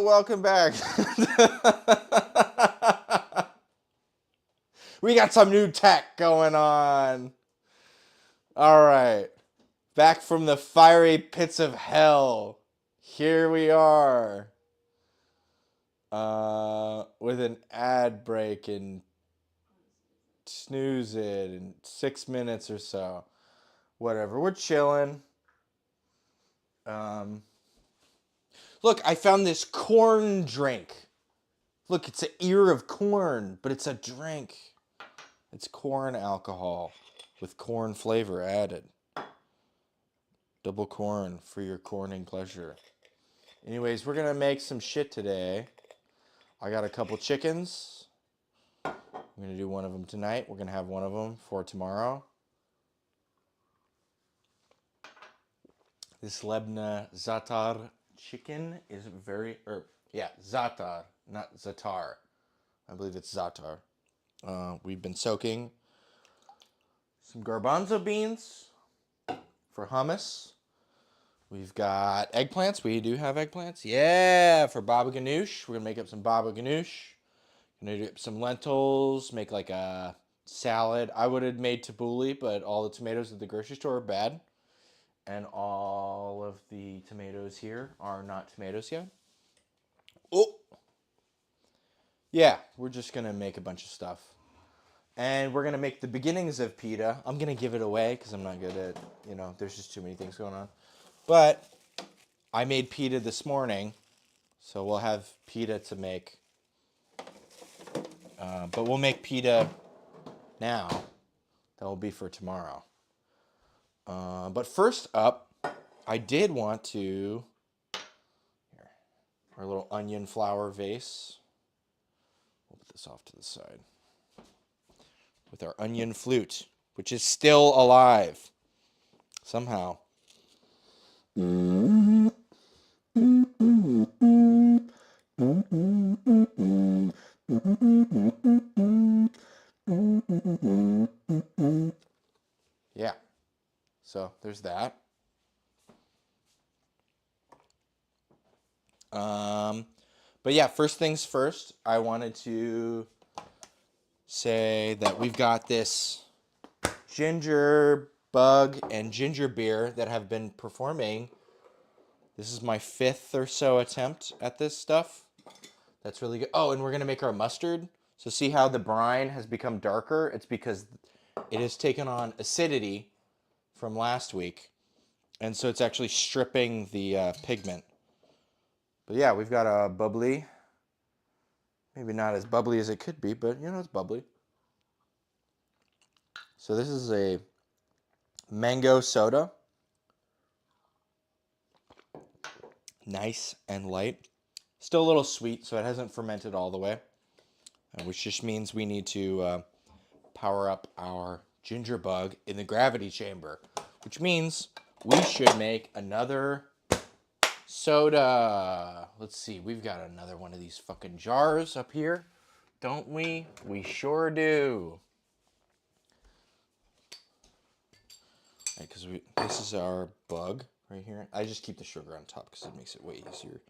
Welcome back. We got some new tech going on. All right. Back from the fiery pits of hell. Here we are. With an ad break and snooze it in 6 minutes or so. Whatever. We're chilling. Look, I found this corn drink. Look, it's an ear of corn, but it's a drink. It's corn alcohol with corn flavor added. Double corn for your corning pleasure. Anyways, we're going to make some shit today. I got a couple chickens. I'm going to do one of them tonight. We're going to have one of them for tomorrow. This Lebna zataar chicken is very, zataar, not zataar. I believe it's zataar. We've been soaking some garbanzo beans for hummus. We've got eggplants. We do have eggplants. Yeah, for baba ganoush. We're going to make up some baba ganoush. Going to do some lentils, make like a salad. I would have made tabbouleh, but all the tomatoes at the grocery store are bad. And all of the tomatoes here are not tomatoes yet. Oh! Yeah, we're just going to make a bunch of stuff. And we're going to make the beginnings of pita. I'm going to give it away because I'm not good at, there's just too many things going on. But I made pita this morning, so we'll have pita to make. But we'll make pita now. That will be for tomorrow. But first up, I did want to... Here, our little onion flour vase. We'll put this off to the side. With our onion flute, which is still alive. Somehow. Yeah. So there's that. But yeah, first things first, I wanted to say that we've got this ginger bug and ginger beer that have been performing. This is my 5th or so attempt at this stuff. That's really good. Oh, and we're going to make our mustard. So see how the brine has become darker? It's because it has taken on acidity from last week. And so it's actually stripping the pigment. But yeah, we've got a bubbly. Maybe not as bubbly as it could be, but it's bubbly. So this is a mango soda. Nice and light. Still a little sweet, so it hasn't fermented all the way. Which just means we need to power up our ginger bug in the gravity chamber. Which means we should make another soda. Let's see, we've got another one of these fucking jars up here. Don't we? We sure do. Right, because this is our bug right here. I just keep the sugar on top because it makes it way easier.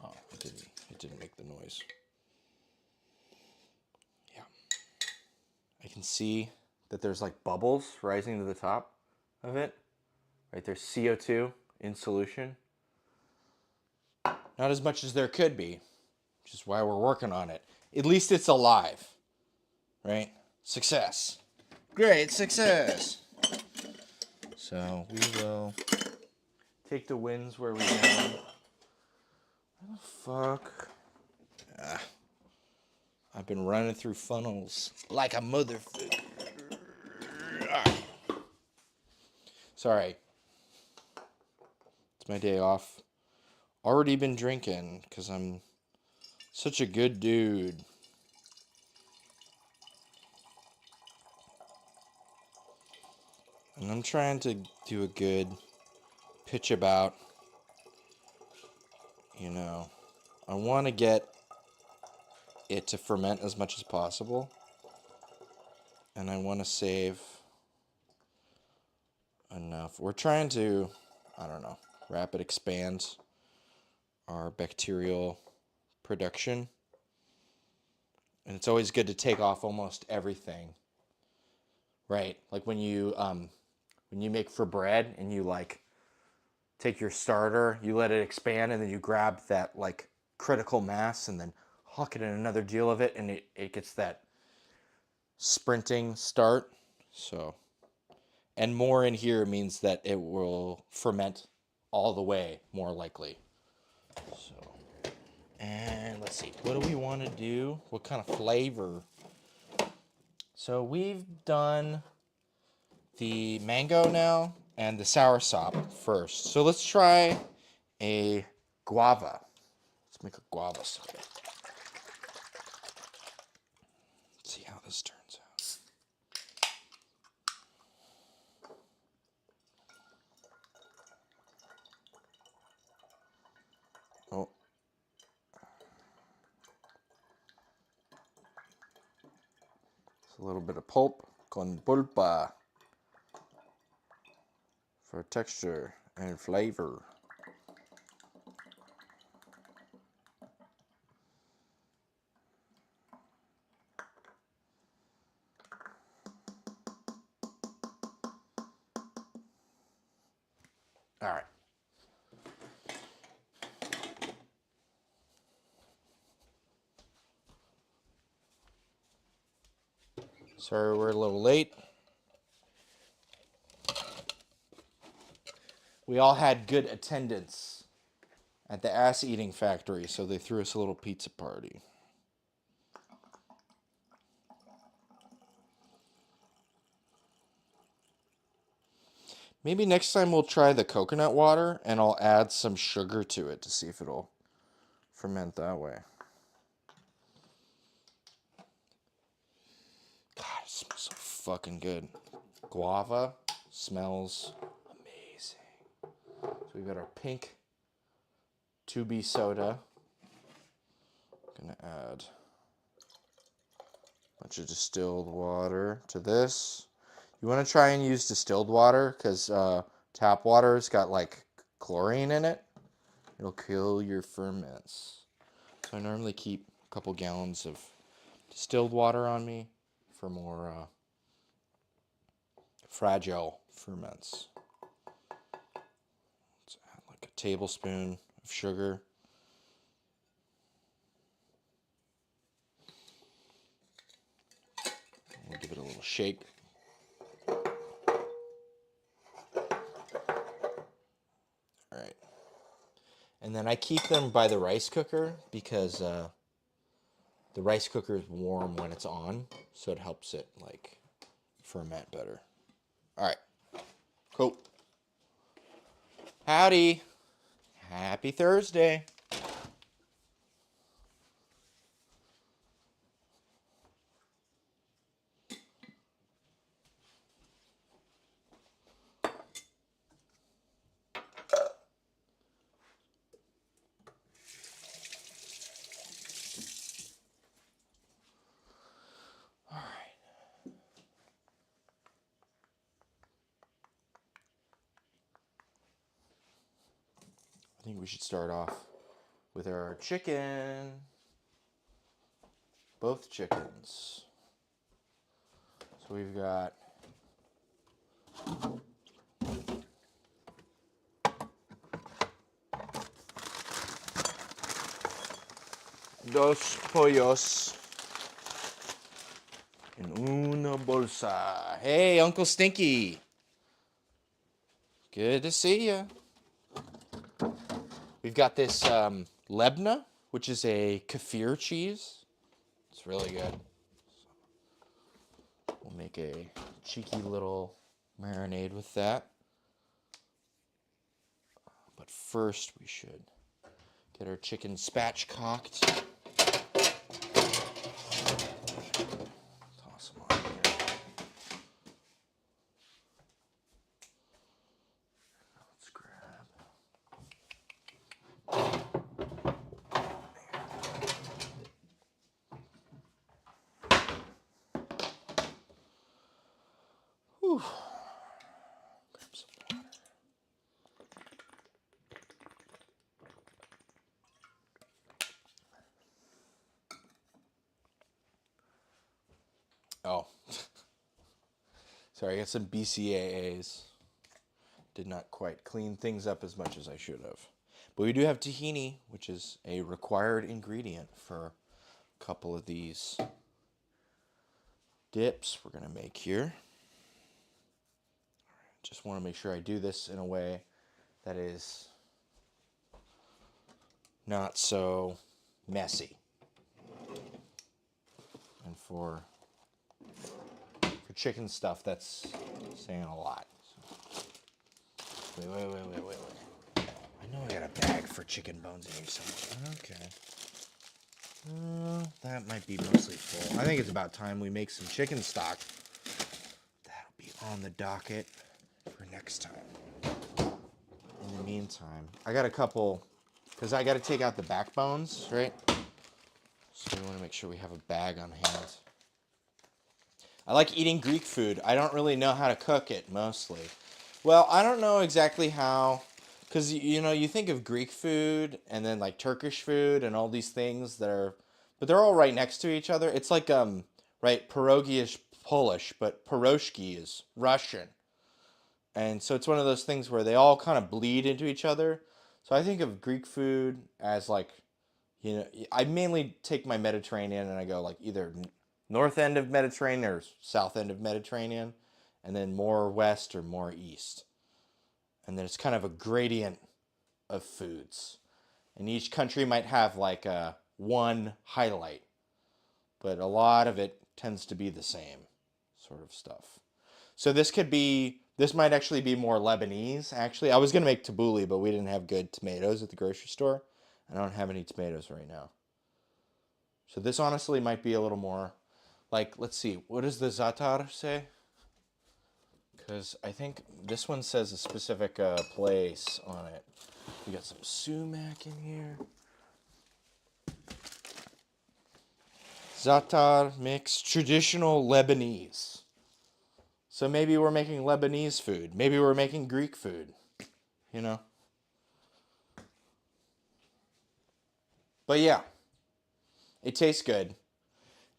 Oh, it didn't make the noise. Yeah. I can see that there's like bubbles rising to the top of it. Right, there's CO2 in solution. Not as much as there could be, which is why we're working on it. At least it's alive. Right? Success. Great success. So we will take the wins where we can. What the fuck? I've been running through funnels like a motherfucker. Sorry. It's my day off. Already been drinking because I'm such a good dude. And I'm trying to do a good pitch about, I want to get it to ferment as much as possible. And I want to save enough. We're trying to, rapid expand our bacterial production. And it's always good to take off almost everything, right? Like when you make for bread and you like take your starter, you let it expand, and then you grab that like critical mass and then huck it in another deal of it, and it gets that sprinting start. So, and more in here means that it will ferment all the way more likely. So, and let's see, what do we want to do? What kind of flavor? So we've done the mango now and the soursop first. So let's try a guava. Let's make a guava soda. Let's see how this turns out. Oh. It's a little bit of pulp con pulpa for texture and flavor. All right. Sorry, we're a little late. We all had good attendance at the ass eating factory, so they threw us a little pizza party. Maybe next time we'll try the coconut water and I'll add some sugar to it to see if it'll ferment that way. God, it smells so fucking good. Guava smells amazing. So we've got our pink 2B soda. Gonna add a bunch of distilled water to this. You want to try and use distilled water because tap water's got like chlorine in it. It'll kill your ferments. So I normally keep a couple gallons of distilled water on me for more fragile ferments. Let's add like a tablespoon of sugar. We'll give it a little shake. All right. And then I keep them by the rice cooker because the rice cooker is warm when it's on, so it helps it like ferment better. All right. Cool. Howdy. Happy Thursday. I think we should start off with our chicken. Both chickens. So we've got dos pollos en una bolsa. Hey, Uncle Stinky. Good to see you. We've got this Lebna, which is a kefir cheese. It's really good. We'll make a cheeky little marinade with that. But first, we should get our chicken spatchcocked. Toss them on here. Let's grab. Whew. Grab some water. Oh, sorry, I got some BCAAs. Did not quite clean things up as much as I should have. But we do have tahini, which is a required ingredient for a couple of these dips we're going to make here. Just want to make sure I do this in a way that is not so messy. And for chicken stuff, that's saying a lot. Wait. I know I got a bag for chicken bones in here somewhere. Okay. That might be mostly full. I think it's about time we make some chicken stock. That'll be on the docket for next time. In the meantime, I got a couple, because I got to take out the backbones, right? So we want to make sure we have a bag on hand. I like eating Greek food. I don't really know how to cook it, mostly. Well, I don't know exactly how, because, you know, you think of Greek food and then, like, Turkish food and all these things that are, but they're all right next to each other. It's like, right, pierogi is Polish, but pierogi is Russian. And so it's one of those things where they all kind of bleed into each other. So I think of Greek food as, like, you know, I mainly take my Mediterranean and I go, like, either north end of Mediterranean or south end of Mediterranean, and then more west or more east. And then it's kind of a gradient of foods. And each country might have like a one highlight, but a lot of it tends to be the same sort of stuff. So this might actually be more Lebanese, actually. I was going to make tabbouleh, but we didn't have good tomatoes at the grocery store. I don't have any tomatoes right now. So this honestly might be a little more, like, let's see, what does the zataar say? Because I think this one says a specific place on it. We got some sumac in here. Za'atar mix, traditional Lebanese. So maybe we're making Lebanese food. Maybe we're making Greek food. You know? But yeah, it tastes good.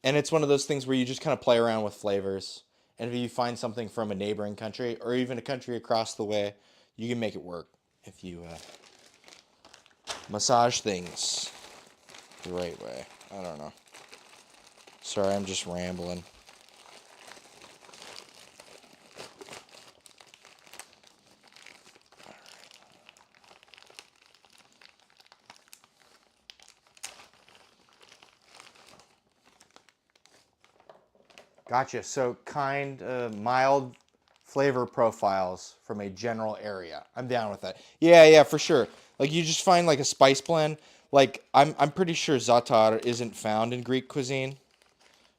And it's one of those things where you just kind of play around with flavors. And if you find something from a neighboring country or even a country across the way, you can make it work if you massage things the right way. I don't know. Sorry, I'm just rambling. Gotcha. So mild flavor profiles from a general area. I'm down with that. Yeah, for sure. Like you just find like a spice blend. Like I'm pretty sure za'atar isn't found in Greek cuisine,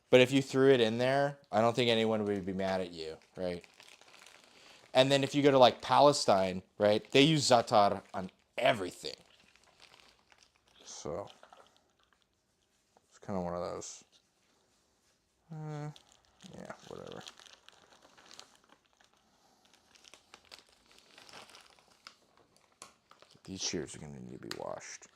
but if you threw it in there, I don't think anyone would be mad at you, right? And then if you go to like Palestine, right, they use za'atar on everything. So it's kind of one of those. Yeah, whatever. These shears are going to need to be washed.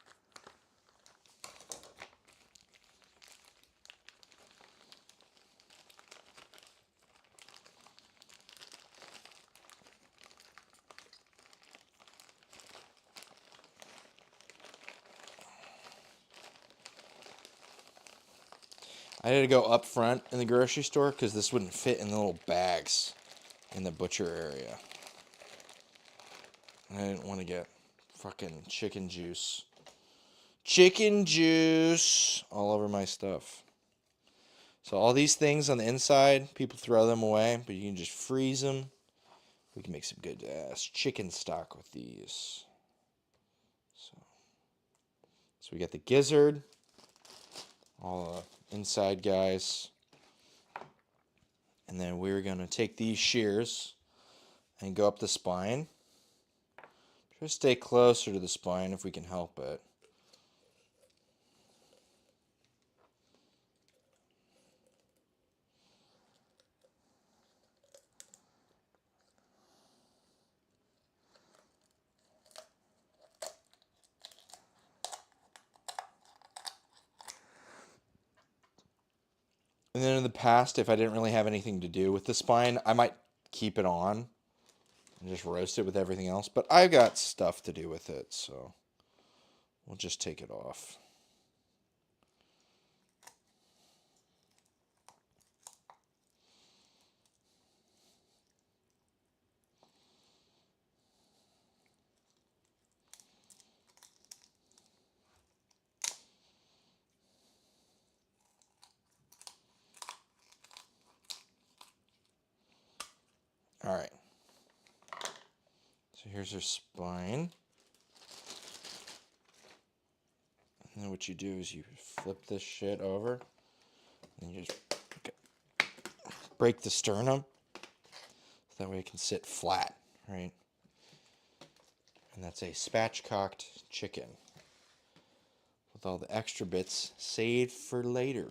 I had to go up front in the grocery store because this wouldn't fit in the little bags in the butcher area. I didn't want to get fucking chicken juice all over my stuff. So all these things on the inside, people throw them away, but you can just freeze them. We can make some good ass chicken stock with these. So we got the gizzard, all the inside guys. And then we're going to take these shears and go up the spine. Try to stay closer to the spine if we can help it. And then in the past, if I didn't really have anything to do with the spine, I might keep it on and just roast it with everything else. But I've got stuff to do with it, so we'll just take it off. All right. So here's her spine. And then what you do is you flip this shit over. And you just break the sternum. So that way it can sit flat, right? And that's a spatchcocked chicken. With all the extra bits saved for later.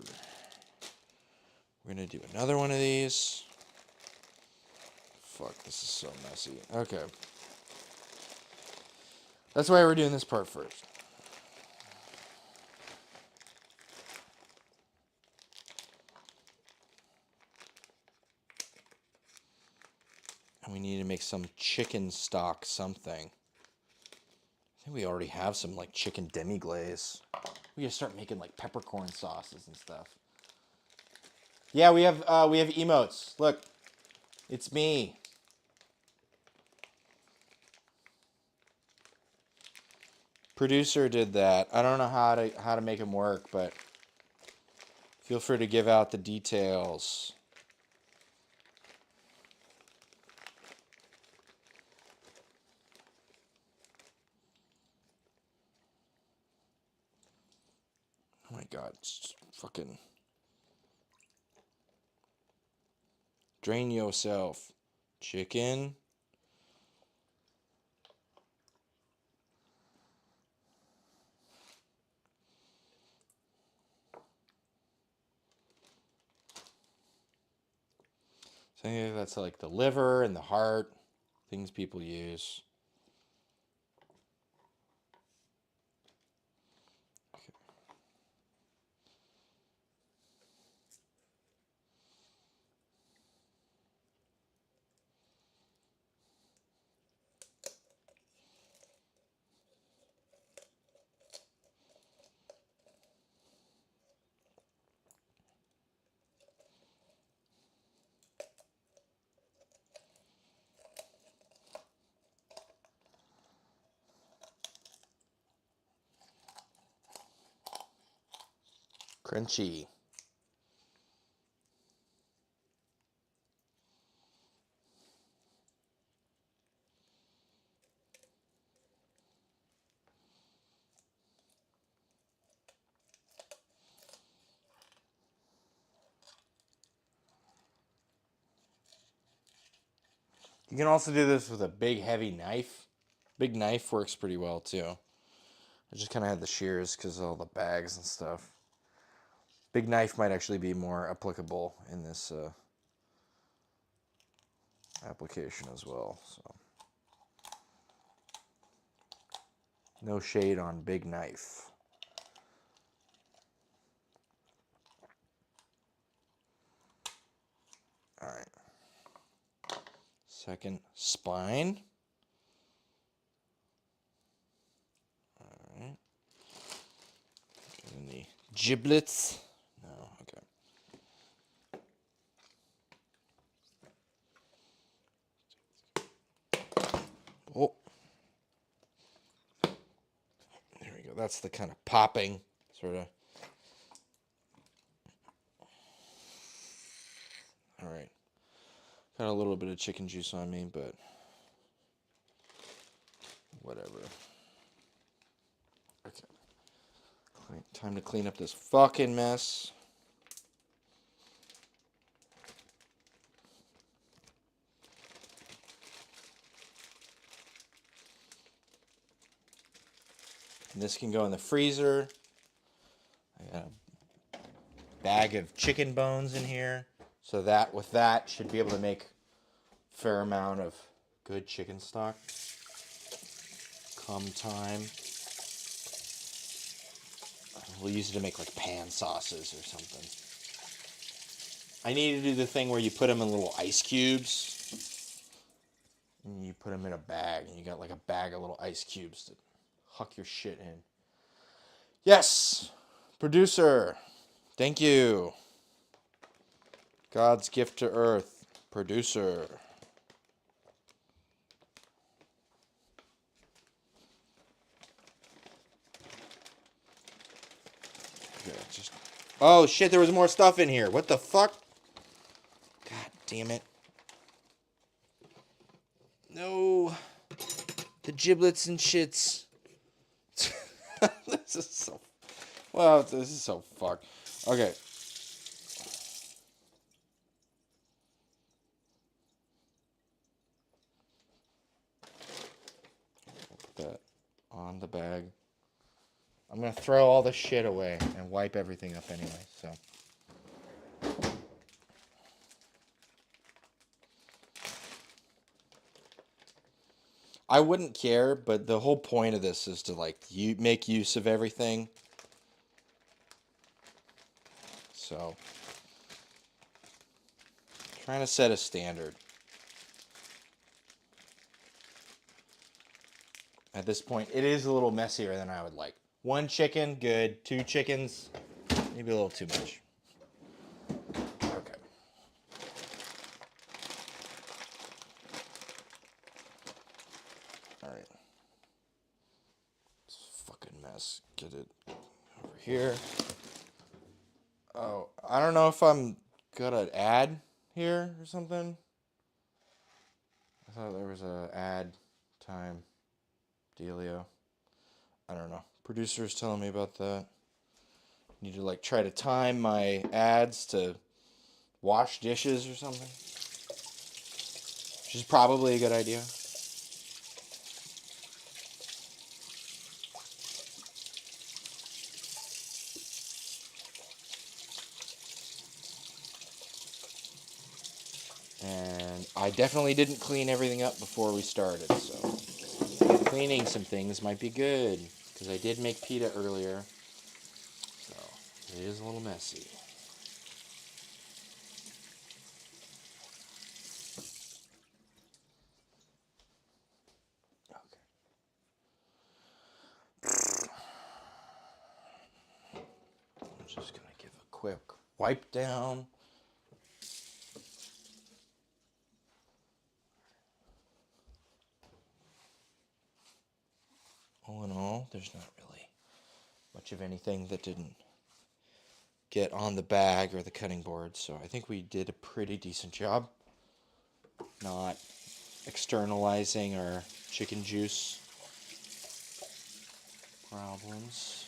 We're going to do another one of these. Fuck, this is so messy. Okay. That's why we're doing this part first. And we need to make some chicken stock something. I think we already have some like chicken demi-glaze. We gotta start making like peppercorn sauces and stuff. Yeah, we have emotes. Look, it's me. Producer did that. I don't know how to make them work, but feel free to give out the details. Oh my god, it's fucking drain yourself. Chicken. So I think that's like the liver and the heart, things people use. Crunchy. You can also do this with a big heavy knife. Big knife works pretty well too. I just kind of had the shears because of all the bags and stuff. Big knife might actually be more applicable in this application as well. So, no shade on big knife. All right. Second spine. All right. And the giblets. No, okay. Oh. There we go. That's the kind of popping sort of. All right. Got a little bit of chicken juice on me, but whatever. Okay. Time to clean up this fucking mess. And this can go in the freezer. I got a bag of chicken bones in here. So that with that should be able to make a fair amount of good chicken stock. Come time. We'll use it to make like pan sauces or something. I need to do the thing where you put them in little ice cubes. And you put them in a bag. And you got like a bag of little ice cubes to huck your shit in. Yes! Producer. Thank you. God's gift to earth. Producer. Okay, just... Oh shit, there was more stuff in here. What the fuck? God damn it. No. The giblets and shits. This is so... Well, this is so fucked. Okay. Put that on the bag. I'm going to throw all the shit away and wipe everything up anyway, so... I wouldn't care, but the whole point of this is to, like, you make use of everything. So, trying to set a standard. At this point, it is a little messier than I would like. 1 chicken, good. 2 chickens, maybe a little too much. Okay. All right. This fucking mess. Get it over here. Oh, I don't know if I'm gonna add here or something. I thought there was a ad time dealio. I don't know. Producer's telling me about that. Need to like try to time my ads to wash dishes or something. Which is probably a good idea. And I definitely didn't clean everything up before we started, so cleaning some things might be good, because I did make pita earlier, so it is a little messy. Okay. I'm just going to give a quick wipe down. All in all, there's not really much of anything that didn't get on the bag or the cutting board, so I think we did a pretty decent job not externalizing our chicken juice problems.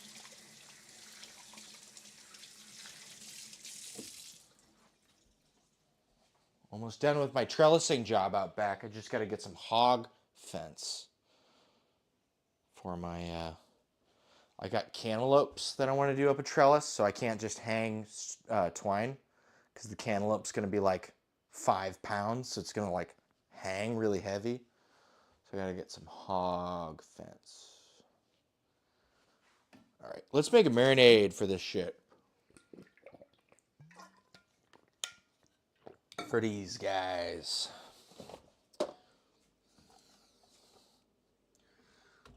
Almost done with my trellising job out back. I just got to get some hog fence for my, I got cantaloupes that I want to do up a trellis, so I can't just hang twine, because the cantaloupe's going to be like 5 pounds, so it's going to like hang really heavy. So I got to get some hog fence. All right, let's make a marinade for this shit. For these guys.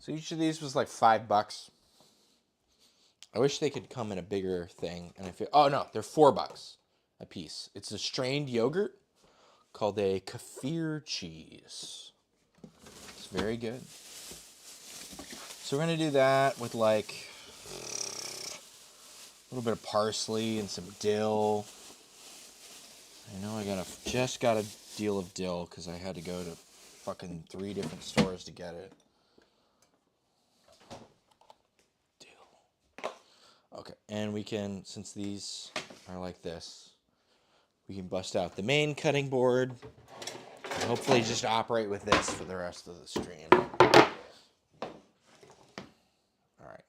So each of these was like $5. I wish they could come in a bigger thing. And I feel, oh no, they're $4 a piece. It's a strained yogurt called a kefir cheese. It's very good. So we're gonna do that with like a little bit of parsley and some dill. I know I just got a deal of dill because I had to go to fucking 3 different stores to get it. Okay, and we can, since these are like this, we can bust out the main cutting board and hopefully just operate with this for the rest of the stream. All right.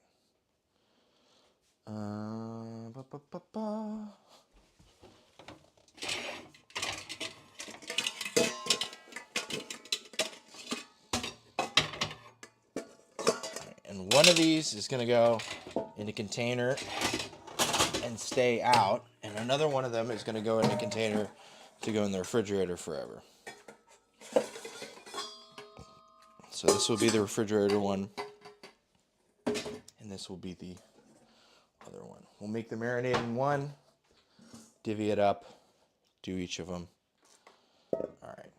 And one of these is going to go in a container and stay out, and And another one of them is going to go in a container to go in the refrigerator forever. So this will be the refrigerator one. And this will be the other one. We'll make the marinade in one, divvy it up, do each of them. All right.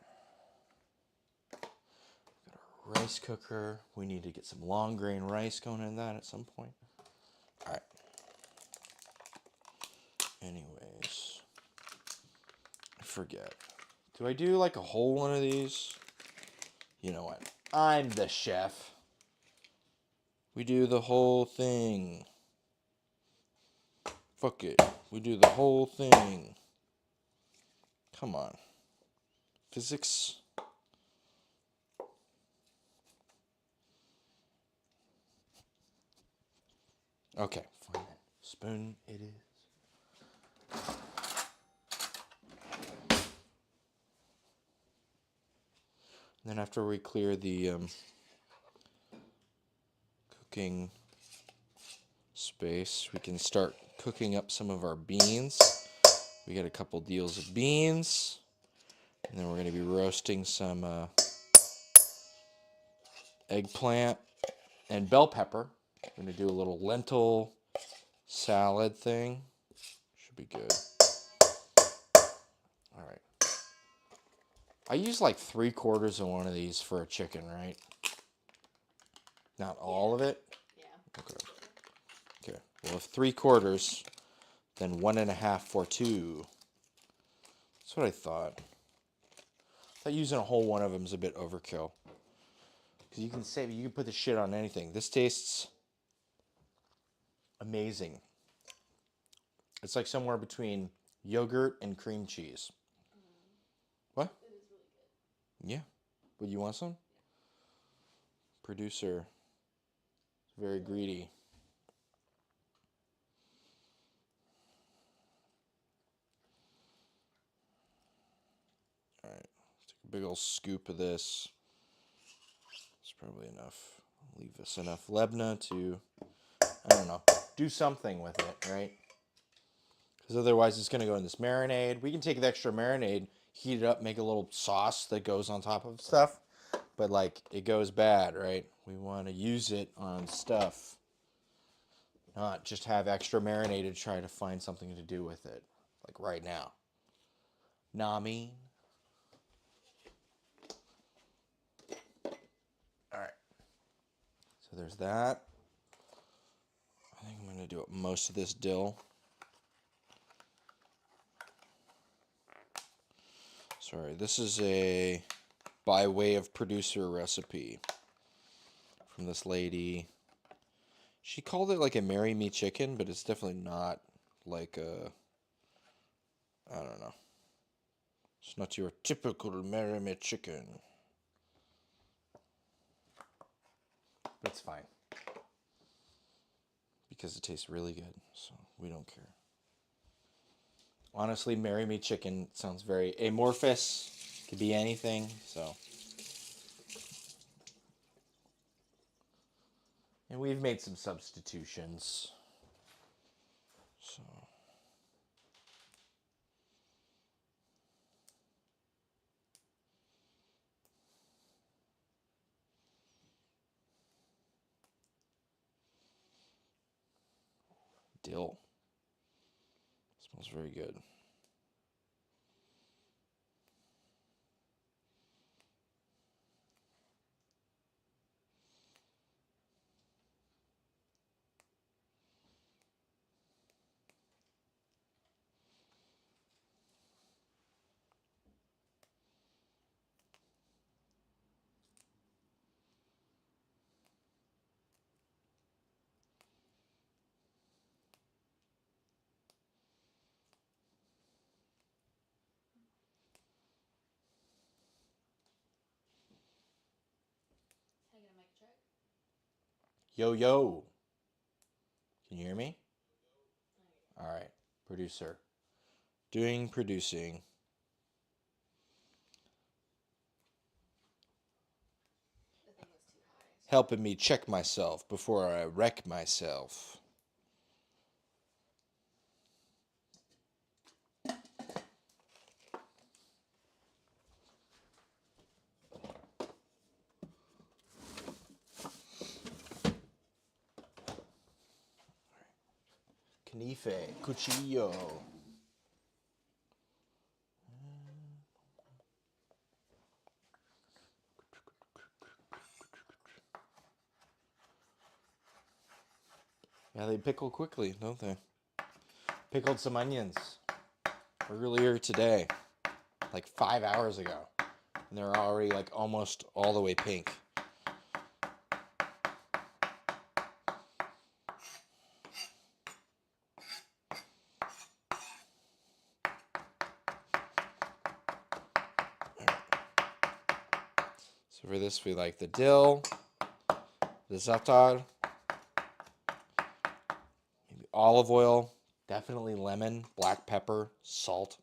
Got our rice cooker. We need to get some long grain rice going in that at some point. All right. Anyways, I forget. Do I do like a whole one of these? You know what? I'm the chef. We do the whole thing. Fuck it. We do the whole thing. Come on. Physics. Okay, fine then. Spoon it is. Then after we clear the cooking space, we can start cooking up some of our beans. We got a couple deals of beans. And then we're going to be roasting some eggplant and bell pepper. We're going to do a little lentil salad thing. Should be good. All right. I use like 3/4 of one of these for a chicken, right? Not all of it? Yeah. Okay. Okay. Well, if 3/4, then 1.5 for 2. That's what I thought. I thought using a whole one of them is a bit overkill. Because you can save it. You can put the shit on anything. This tastes amazing. It's like somewhere between yogurt and cream cheese. What? It is really good. Yeah. Would you want some? Producer. Very greedy. Alright. Take a big old scoop of this. It's probably enough. Leave us enough Lebna to, I don't know, do something with it, right? Because otherwise it's going to go in this marinade. We can take the extra marinade, heat it up, make a little sauce that goes on top of stuff. But, like, it goes bad, right? We want to use it on stuff. Not just have extra marinade to try to find something to do with it. Like right now. Nami. Alright. So there's that. I think I'm going to do up most of this dill. Sorry, this is a by way of producer recipe from this lady. She called it like a marry me chicken, but it's definitely not like a, I don't know. It's not your typical marry me chicken. It's fine. Because it tastes really good, so we don't care. Honestly, marry me chicken sounds very amorphous. Could be anything, so. And we've made some substitutions. So. Dill. Smells very good. How you gonna make a check? Yo, yo. Can you hear me? All right. Producer. Doing producing. The thing was too high. Helping me check myself before I wreck myself. Knife, cuchillo. Yeah, they pickle quickly, don't they? Pickled some onions earlier today, like 5 hours ago. And they're already like almost all the way pink. So for this, we like the dill, the za'atar, maybe olive oil, definitely lemon, black pepper, salt.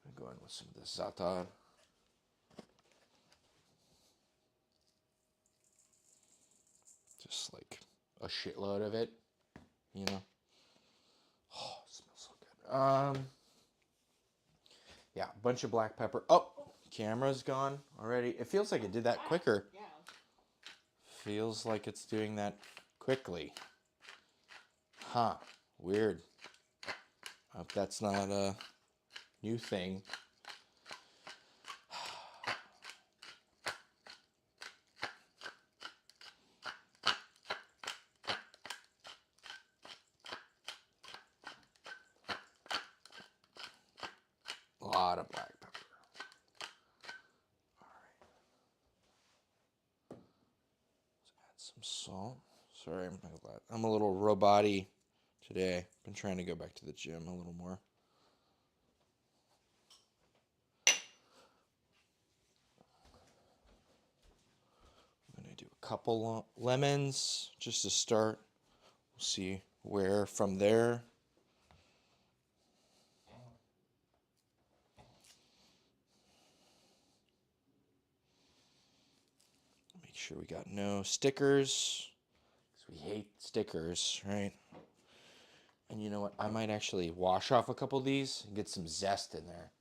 I'm going with some of the za'atar. Just like a shitload of it, you know. Oh, it smells so good. Yeah, a bunch of black pepper. Oh, camera's gone already. It feels like it did that quicker. Yeah. Feels like it's doing that quickly. Huh, weird. Hope that's not a new thing. A lot of black pepper. All right. Let's add some salt. Sorry, I'm a little robot-y today. Been trying to go back to the gym a little more. I'm gonna do a couple lemons just to start. We'll see where from there. Make sure we got no stickers, because we hate stickers, right? And you know what? I might actually wash off a couple of these and get some zest in there.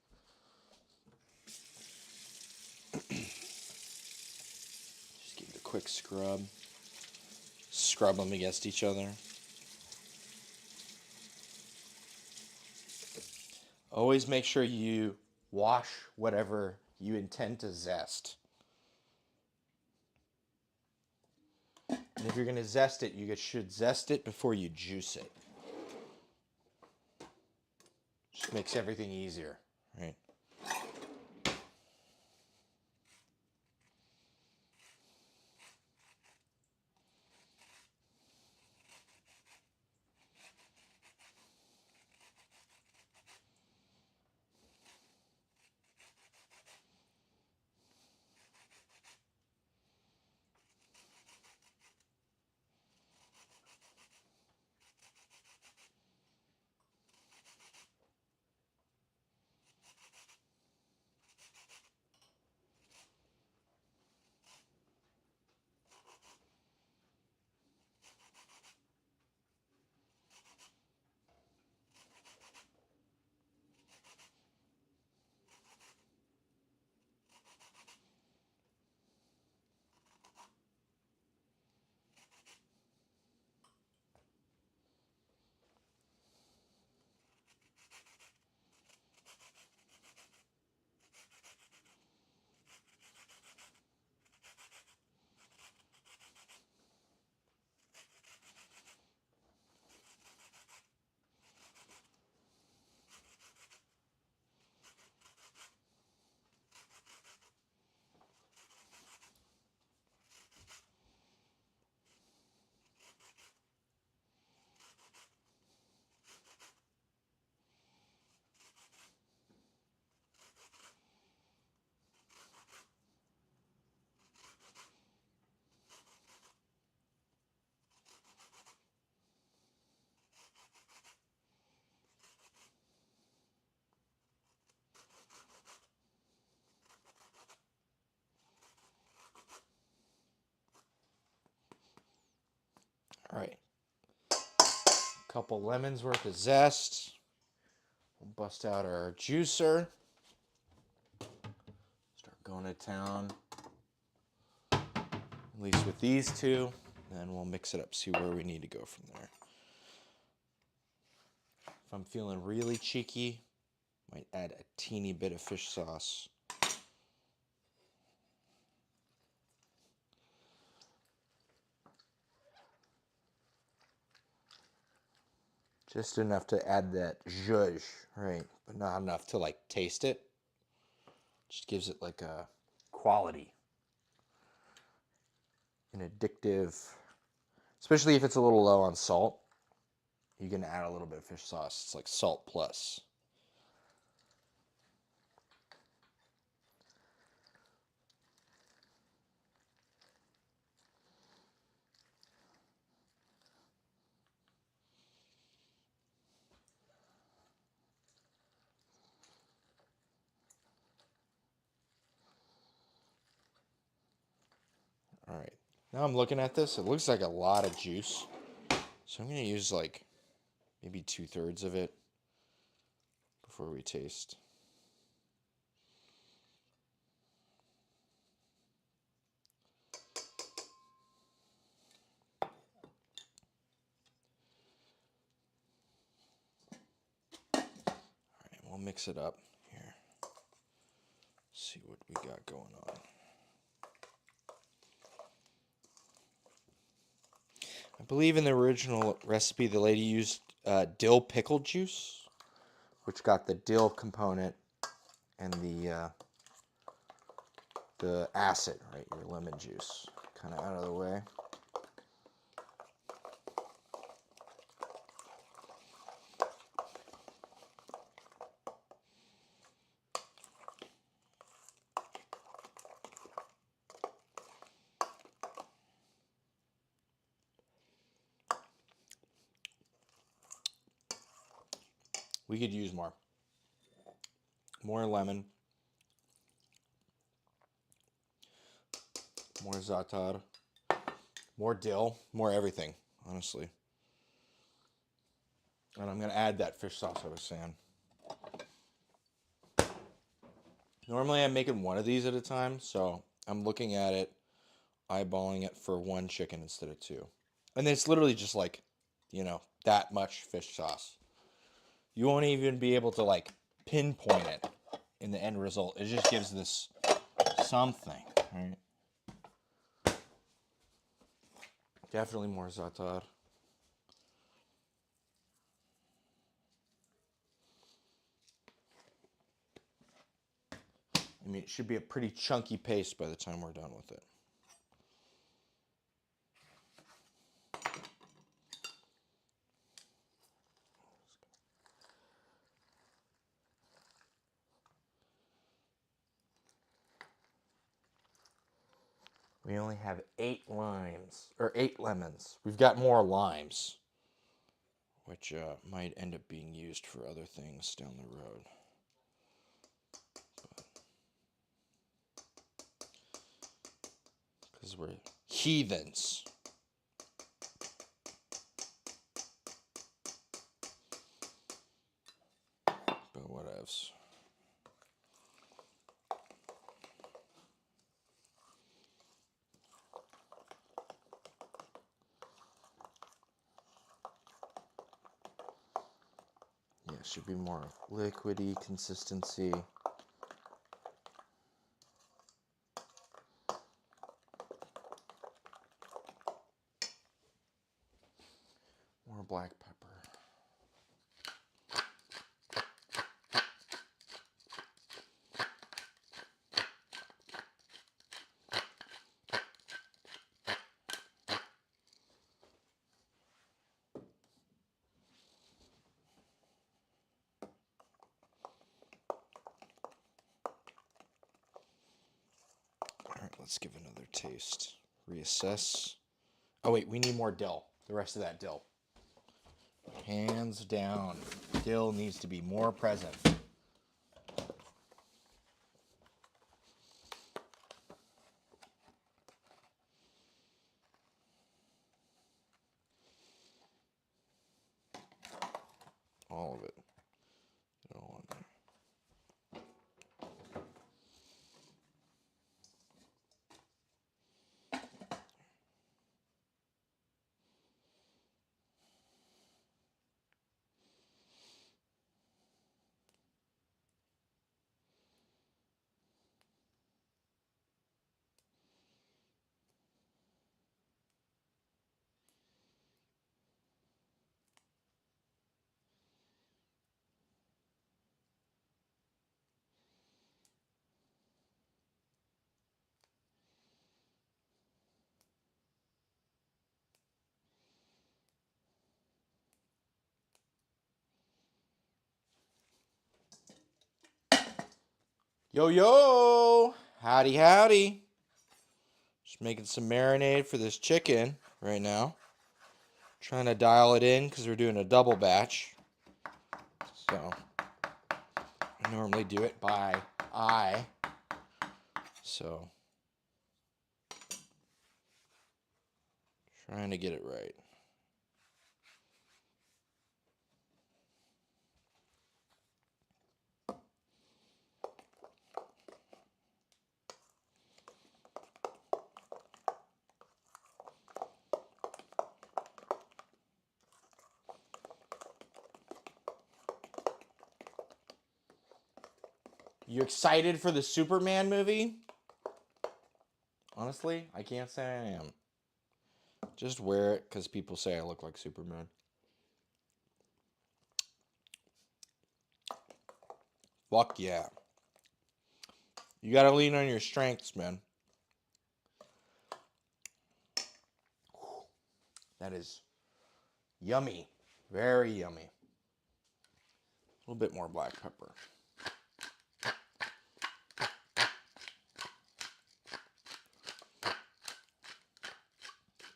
Just give it a quick scrub. Scrub them against each other. Always make sure you wash whatever you intend to zest. And if you're going to zest it, you should zest it before you juice it. Just makes everything easier, right? All right. Couple lemons worth of zest. We'll bust out our juicer. going to town, at least with these two. Then we'll mix it up, see where we need to go from there. If I'm feeling really cheeky, might add a teeny bit of fish sauce. Just enough to add that zhuzh, right? But not enough to like taste it. Just gives it like a quality. An addictive, especially if it's a little low on salt. You can add a little bit of fish sauce. It's like salt plus. All right, now I'm looking at this. It looks like a lot of juice. So I'm going to use like maybe 2/3 of it before we taste. All right, we'll mix it up here. See what we got going on. I believe in the original recipe, the lady used dill pickle juice, which got the dill component and the acid, right? Your lemon juice, kind of out of the way. We could use more. More lemon. More za'atar. More dill. More everything, honestly. And I'm going to add that fish sauce I was saying. Normally I'm making one of these at a time, so I'm looking at it, eyeballing it for one chicken instead of two. And it's literally just like, that much fish sauce. You won't even be able to like pinpoint it in the end result. It just gives this something, right? Definitely more za'atar. I mean, it should be a pretty chunky paste by the time we're done with it. We only have 8 lemons. We've got more limes, which might end up being used for other things down the road. Because we're heathens. But whatevs. Yeah, it should be more liquidy consistency. More black pepper. Alright, let's give another taste. Reassess. Oh wait, we need more dill. The rest of that dill. Hands down. Dill needs to be more present. All of it. All in there. Yo, yo! Howdy, howdy. Just making some marinade for this chicken right now. Trying to dial it in because we're doing a double batch. So, I normally do it by eye. So, trying to get it right. You excited for the Superman movie? Honestly, I can't say I am. Just wear it because people say I look like Superman. Fuck yeah. You gotta lean on your strengths, man. That is yummy. Very yummy. A little bit more black pepper.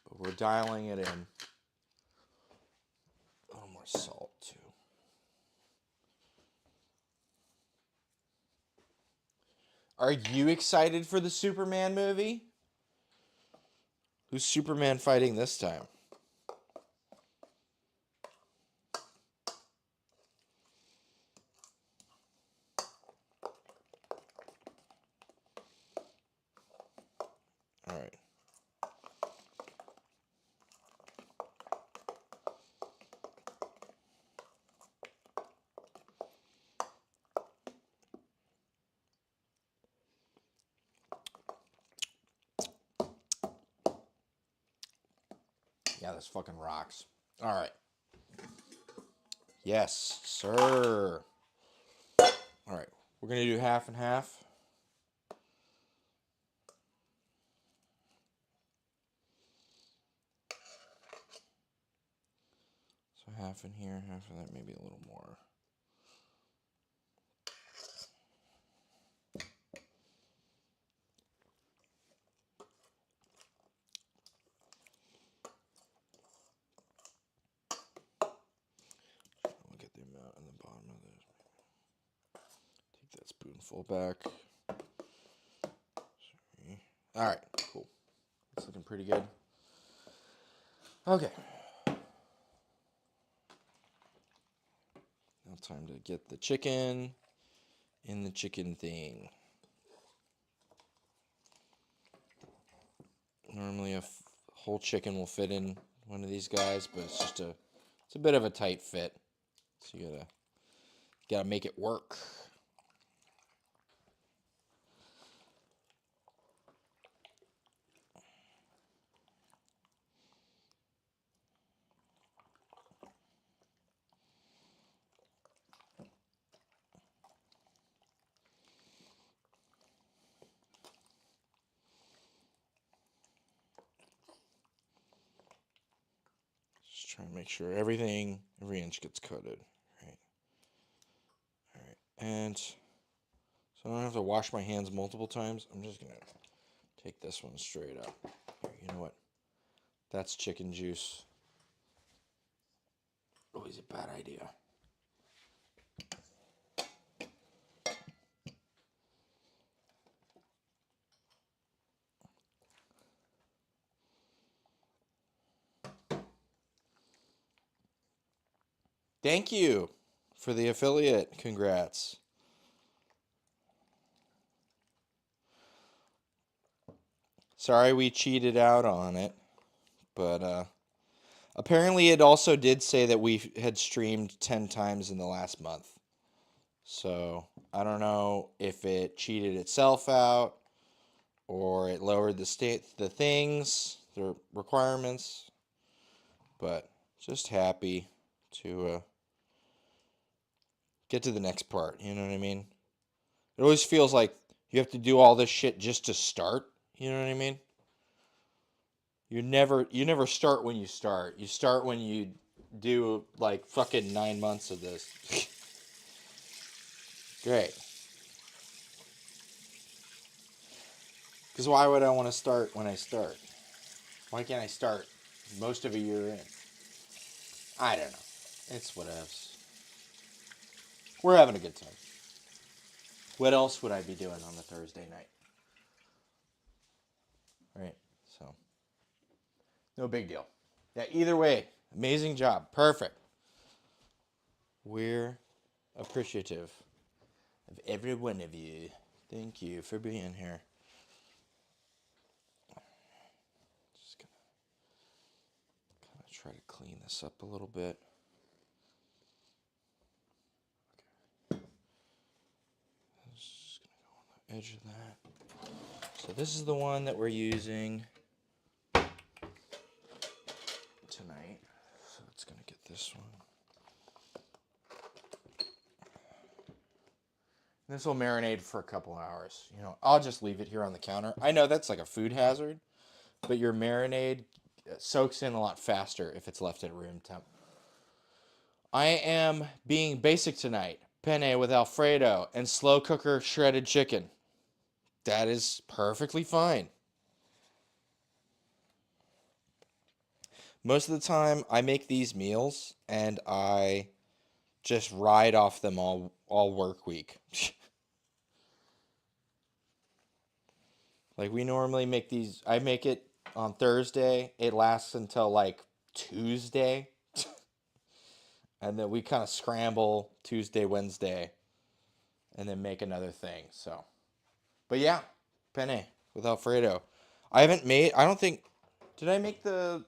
But we're dialing it in. A little more salt, too. Are you excited for the Superman movie? Who's Superman fighting this time? All right. Yeah, this fucking rocks. All right. Yes, sir. All right. We're going to do half and half. So half in here, half of that, maybe a little more. Look at the amount on the bottom of this. Take that spoonful back. Sorry. All right, cool. It's looking pretty good. Okay. Now time to get the chicken in the chicken thing. Normally a whole chicken will fit in one of these guys, but it's a bit of a tight fit. So you gotta make it work. Just trying to make sure every inch gets coated. Right. All right. And so I don't have to wash my hands multiple times. I'm just gonna take this one straight up. Here, you know what? That's chicken juice. Always a bad idea. Thank you for the affiliate. Congrats. Sorry we cheated out on it, but apparently it also did say that we had streamed 10 times in the last month. So I don't know if it cheated itself out or it lowered the requirements, but just happy to get to the next part. You know what I mean? It always feels like you have to do all this shit just to start. You know what I mean? You never start when you start. You start when you do like fucking 9 months of this. Great. Because why would I want to start when I start? Why can't I start most of a year in? I don't know. It's whatevs. We're having a good time. What else would I be doing on the Thursday night? Right? So, no big deal. Yeah, either way, amazing job. Perfect. We're appreciative of every one of you. Thank you for being here. Just gonna kind of try to clean this up a little bit. Okay. Just gonna go on the edge of that. So this is the one that we're using tonight. So it's gonna get this one. This will marinate for a couple hours. You know, I'll just leave it here on the counter. I know that's like a food hazard, but your marinade soaks in a lot faster if it's left at room temp. I am being basic tonight. Penne with Alfredo and slow cooker shredded chicken. That is perfectly fine. Most of the time, I make these meals and I just ride off them all work week. Like we normally make these, I make it on Thursday. It lasts until like Tuesday. And then we kind of scramble Tuesday, Wednesday, and then make another thing. So, but yeah, penne with Alfredo. I don't think, did I make the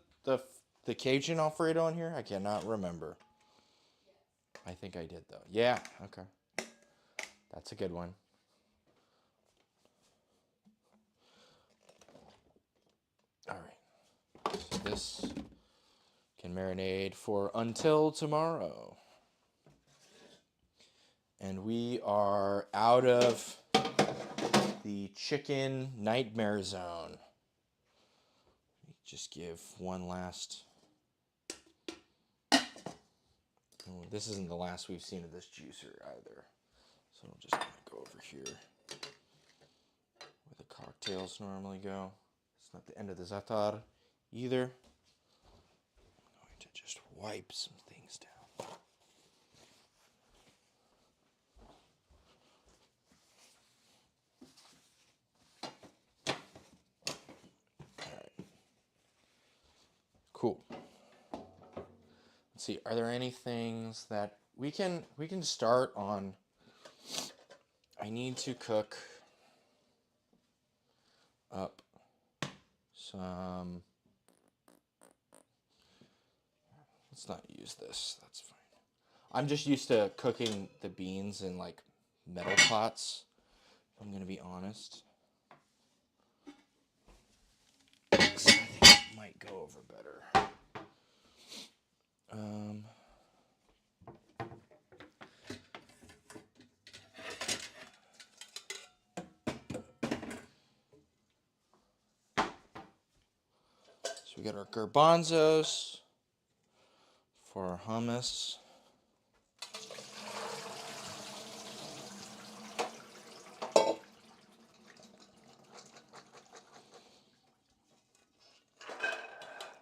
Cajun Alfredo on here? I cannot remember. I think I did though. Yeah, okay. That's a good one. All right. So this can marinate for until tomorrow. And we are out of the chicken nightmare zone. Just give one last. Oh, this isn't the last we've seen of this juicer either. So I'm just going to go over here where the cocktails normally go. It's not the end of the zataar either. I'm going to just wipe some things down. Alright. Cool. Let's see, are there any things that we can start on? I need to cook up some. Let's not use this. That's fine. I'm just used to cooking the beans in like metal pots. If I'm gonna be honest. So I think it might go over better. So we got our garbanzos for our hummus.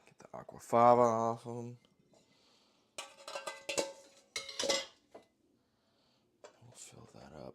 Get the aquafaba off of them. We'll fill that up.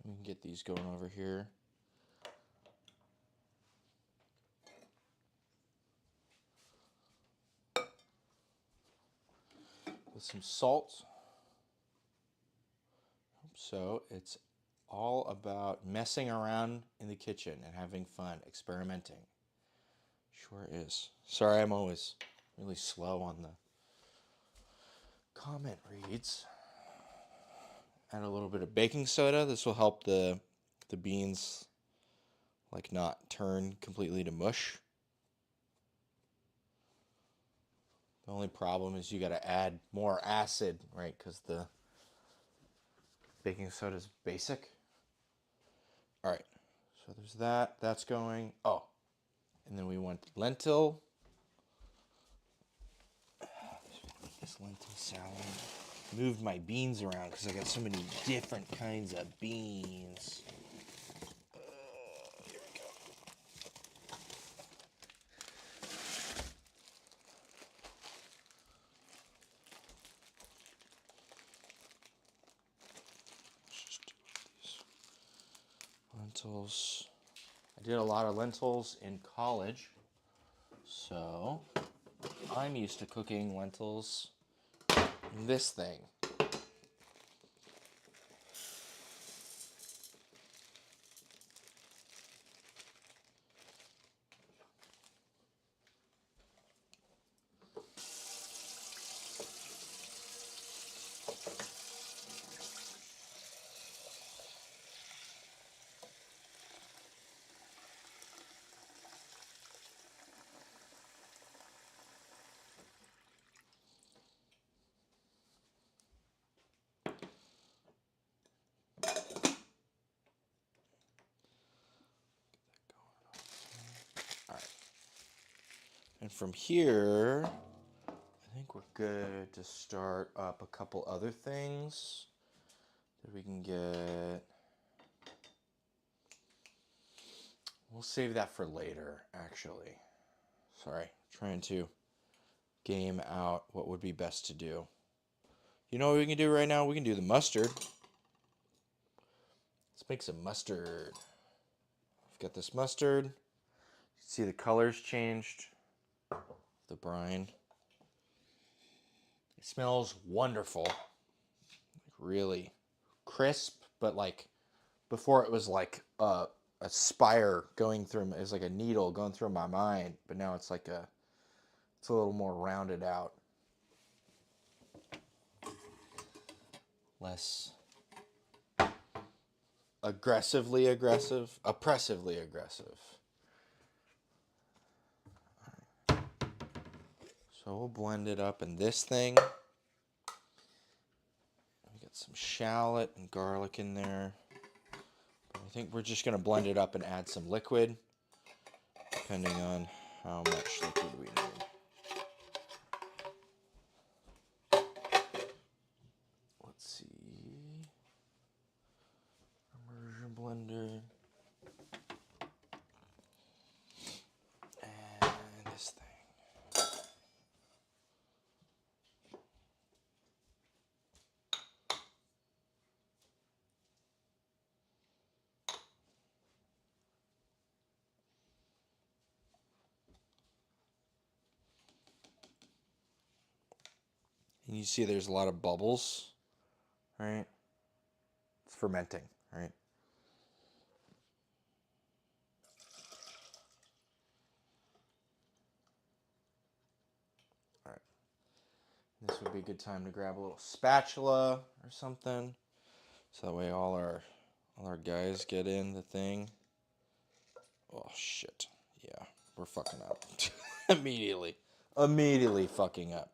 We can get these going over here. With some salt. So it's all about messing around in the kitchen and having fun, experimenting. Sure is. Sorry, I'm always really slow on the comment reads. Add a little bit of baking soda. This will help the the beans like not turn completely to mush. The only problem is you got to add more acid, right? Because the baking soda is basic. All right, so there's that. That's going. Oh, and then we want lentil. This lentil salad. Moved my beans around because I got so many different kinds of beans. Here we go. Let's just do these lentils. I did a lot of lentils in college, so I'm used to cooking lentils in this thing. And from here, I think we're good to start up a couple other things that we can get. We'll save that for later, actually. Sorry, trying to game out what would be best to do. You know what we can do right now? We can do the mustard. Let's make some mustard. I've got this mustard. You see the colors changed. The brine. It smells wonderful. Like really crisp, but like before it was like a spire going through. It was like a needle going through my mind, but now it's like it's a little more rounded out. Less aggressively aggressive, oppressively aggressive. So we'll blend it up in this thing. We got some shallot and garlic in there. But I think we're just going to blend it up and add some liquid, depending on how much liquid we need. Let's see. Immersion blender. And this thing. And you see there's a lot of bubbles, right? It's fermenting, right? All right. This would be a good time to grab a little spatula or something. So that way all our guys get in the thing. Oh shit. Yeah, we're fucking up. Immediately fucking up.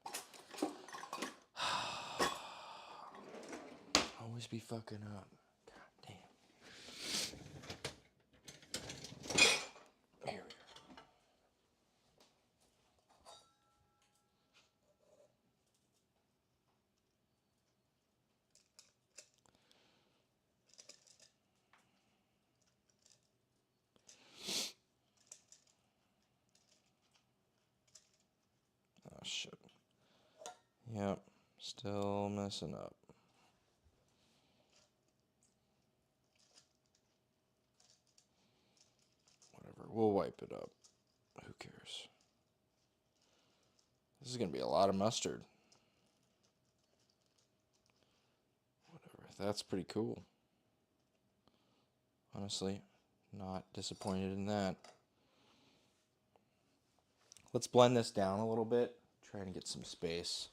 Always be fucking up. God damn. Here we go. Oh shit. Yep, still messing up. Whatever, we'll wipe it up. Who cares? This is gonna be a lot of mustard. Whatever, that's pretty cool. Honestly, not disappointed in that. Let's blend this down a little bit. Try to get some space.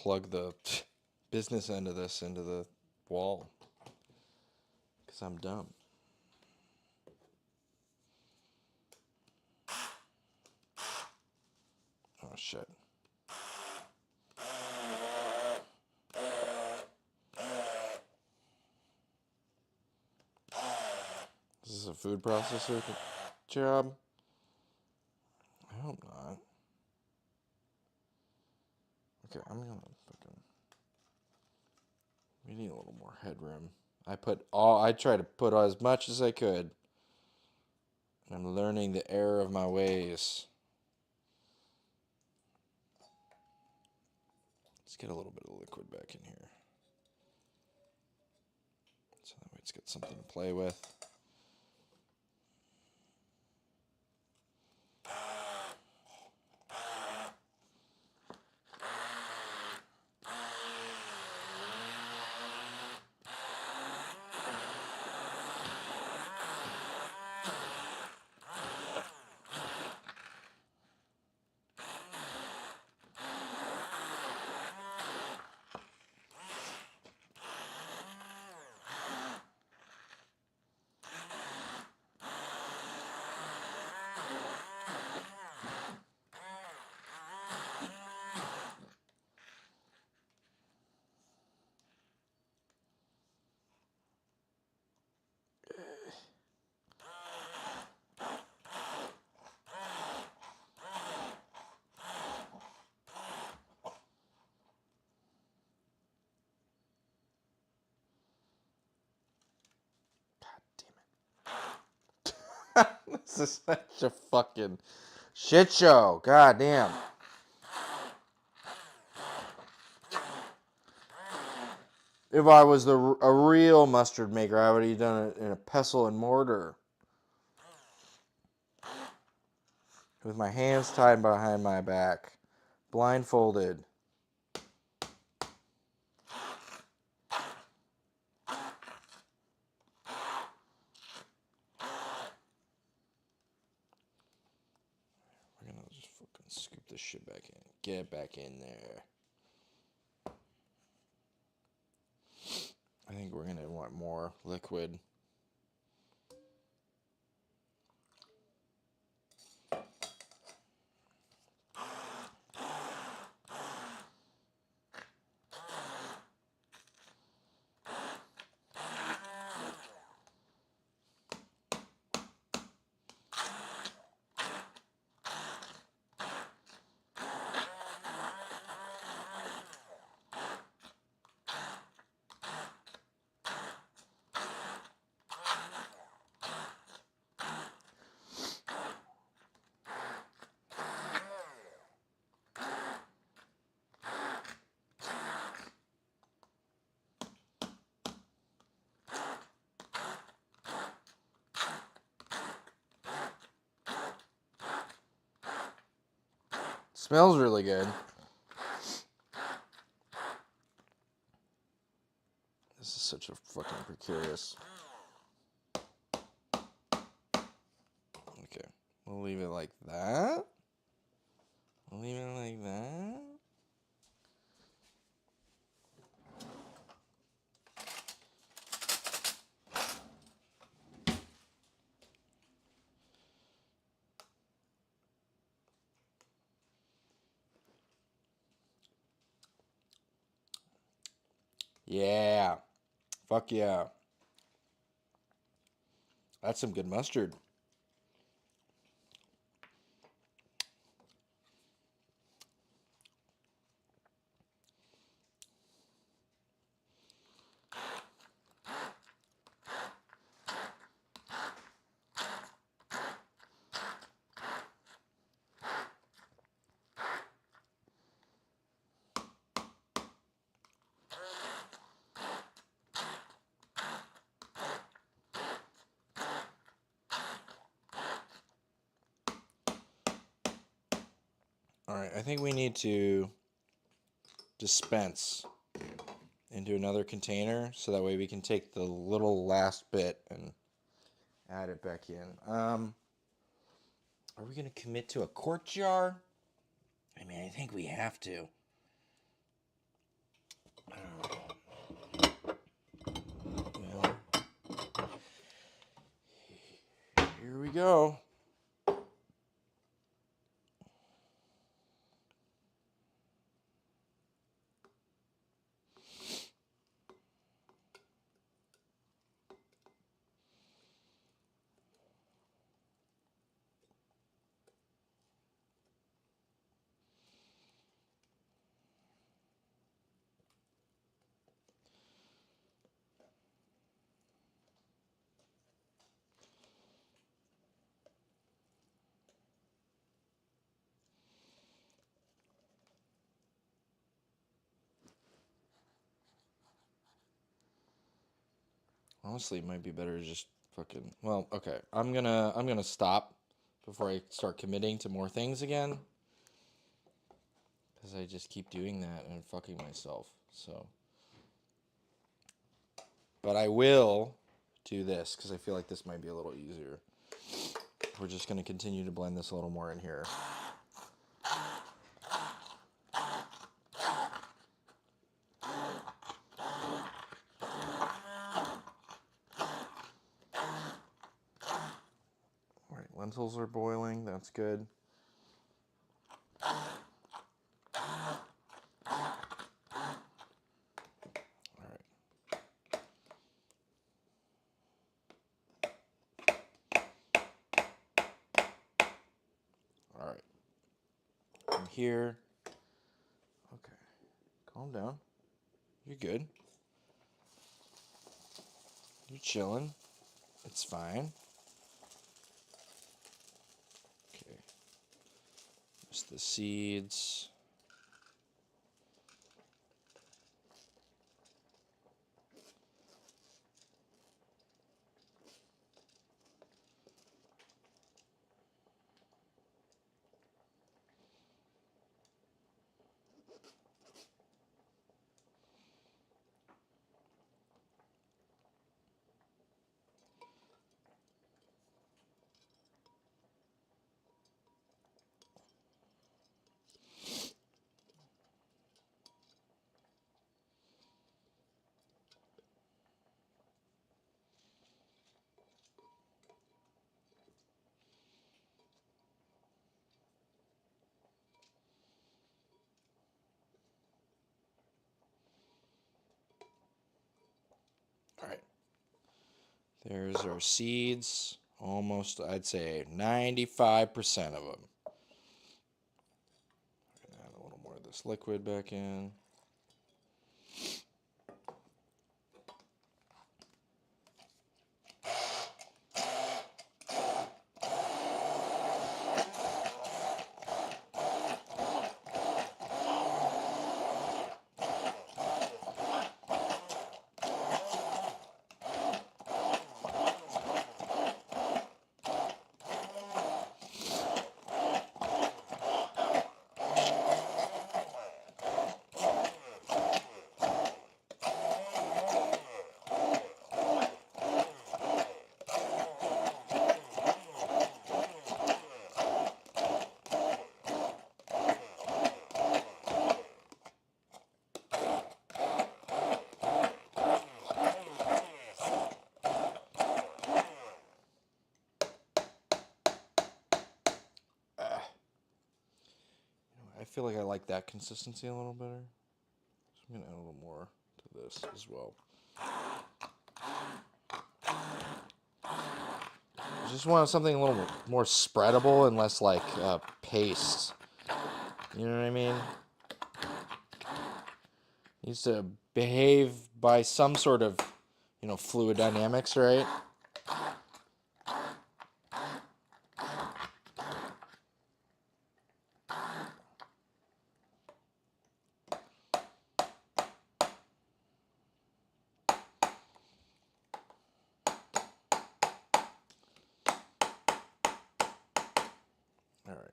plug the business end of this into the wall. Because I'm dumb. Oh, shit. Is this a food processor job? I hope not. Okay, I'm gonna fucking... We need a little more headroom. I try to put as much as I could. And I'm learning the error of my ways. Let's get a little bit of liquid back in here. So that way it's got something to play with. This is such a fucking shit show. God damn. If I was a real mustard maker, I would have done it in a pestle and mortar. With my hands tied behind my back. Blindfolded. We're gonna just fucking scoop this shit back in. Get back in there. I think we're gonna want more liquid. Smells really good. This is such a fucking precarious. Okay, we'll leave it like that. We'll leave it like that. Yeah. Fuck yeah. That's some good mustard. All right, I think we need to dispense into another container so that way we can take the little last bit and add it back in. Are we going to commit to a quart jar? I mean, I think we have to. Yeah. Here we go. Honestly, it might be better to just fucking. Well, okay. I'm gonna stop before I start committing to more things again. Because I just keep doing that and fucking myself. So. But I will do this because I feel like this might be a little easier. We're just gonna continue to blend this a little more in here. All right, lentils are boiling. That's good. All right. From here. Okay. Calm down. You're good. You're chilling. It's fine. Okay. Just the seeds. All right. There's our seeds. Almost, I'd say 95% of them. Add a little more of this liquid back in. I feel like I like that consistency a little better. So I'm going to add a little more to this as well. I just want something a little more spreadable and less like paste. You know what I mean? Needs to behave by some sort of, fluid dynamics, right? All right.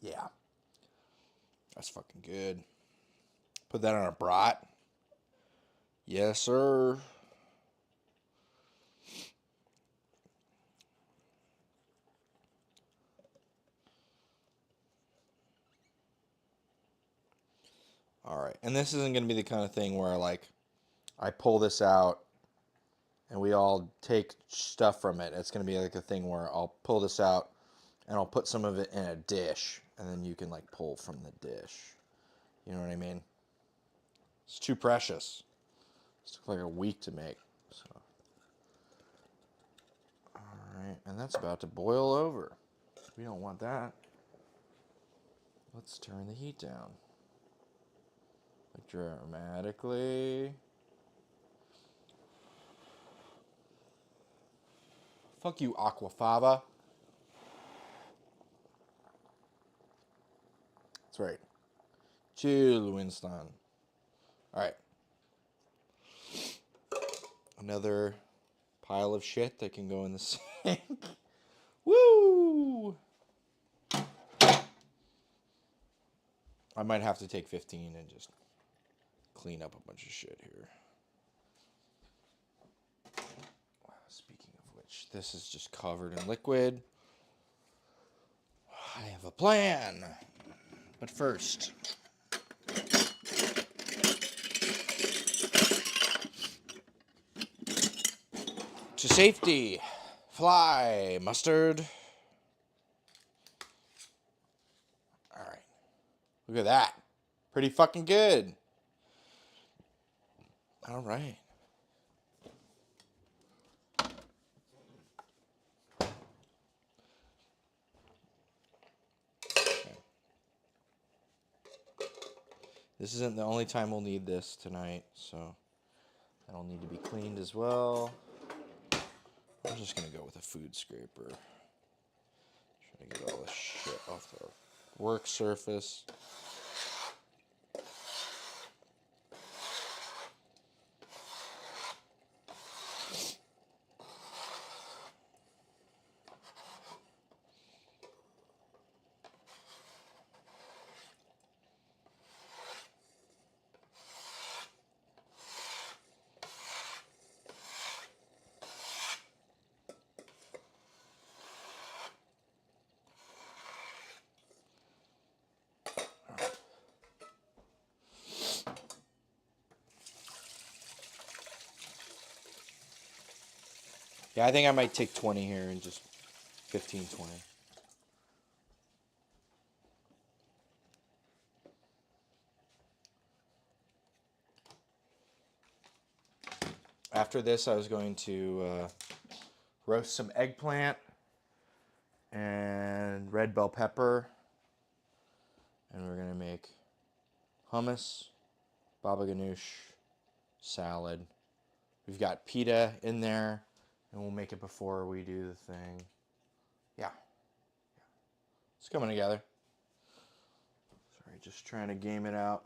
Yeah. That's fucking good. Put that on a brat. Yes, sir. All right. And this isn't going to be the kind of thing where, like, I pull this out and we all take stuff from it. It's going to be like a thing where I'll pull this out and I'll put some of it in a dish, and then you can, like, pull from the dish. You know what I mean? It's too precious. It took like a week to make. So. All right, and that's about to boil over. We don't want that. Let's turn the heat down. Like dramatically. Fuck you, Aquafaba. That's right. Chill, Winston. Alright. Another pile of shit that can go in the sink. Woo! I might have to take 15 and just clean up a bunch of shit here. Speaking of which, this is just covered in liquid. I have a plan. But first, to safety, fly, mustard. All right. Look at that. Pretty fucking good. All right. Okay. This isn't the only time we'll need this tonight, so that'll need to be cleaned as well. I'm just going to go with a food scraper. Trying to get all this shit off the work surface. Yeah, I think I might take 20 here and just 15, 20. After this, I was going to roast some eggplant and red bell pepper. And we're going to make hummus, baba ganoush, salad. We've got pita in there, and we'll make it before we do the thing. Yeah. It's coming together. Sorry, just trying to game it out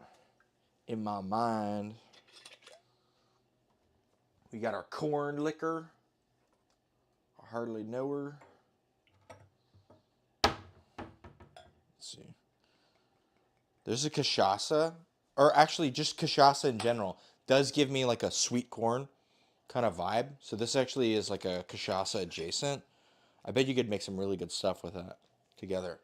in my mind. We got our corn liquor. I hardly know her. Let's see. There's a cachaça, or actually just cachaça in general, does give me like a sweet corn kind of vibe. So this actually is like a cachaça adjacent. I bet you could make some really good stuff with that together.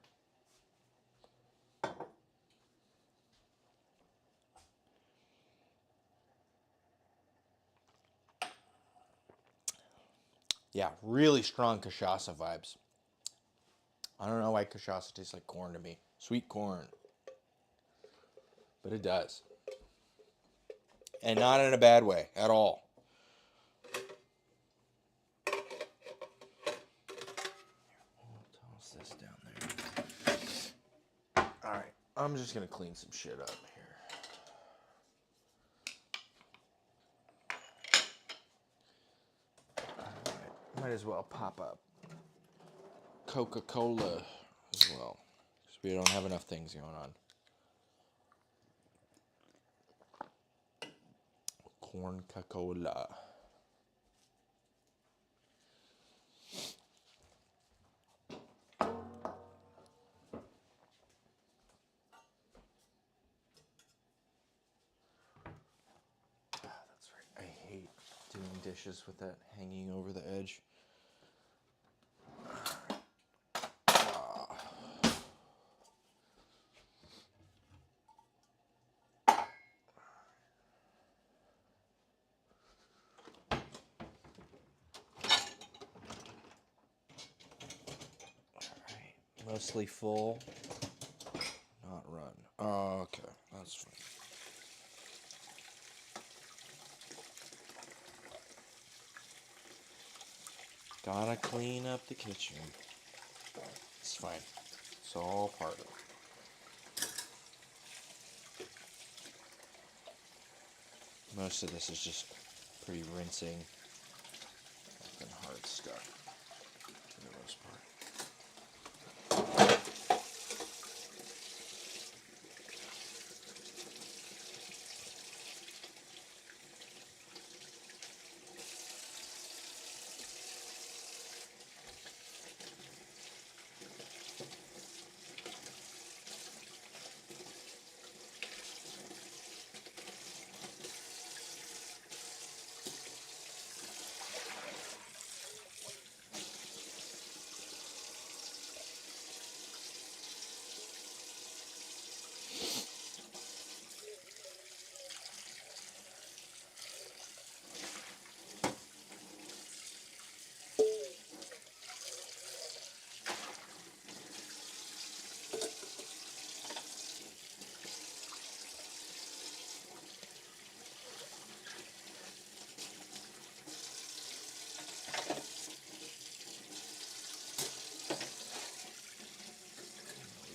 Yeah, really strong cachaça vibes. I don't know why cachaça tastes like corn to me. Sweet corn. But it does. And not in a bad way at all. Toss this down there. Alright, I'm just going to clean some shit up here. Alright, might as well pop up Coca-Cola as well, because we don't have enough things going on. Corn Coca-Cola. doing dishes with that hanging over the edge. Mostly full, not run. Oh, okay, that's fine. Gotta clean up the kitchen. It's fine. It's all part of it. Most of this is just pre-rinsing and hard stuff for the most part.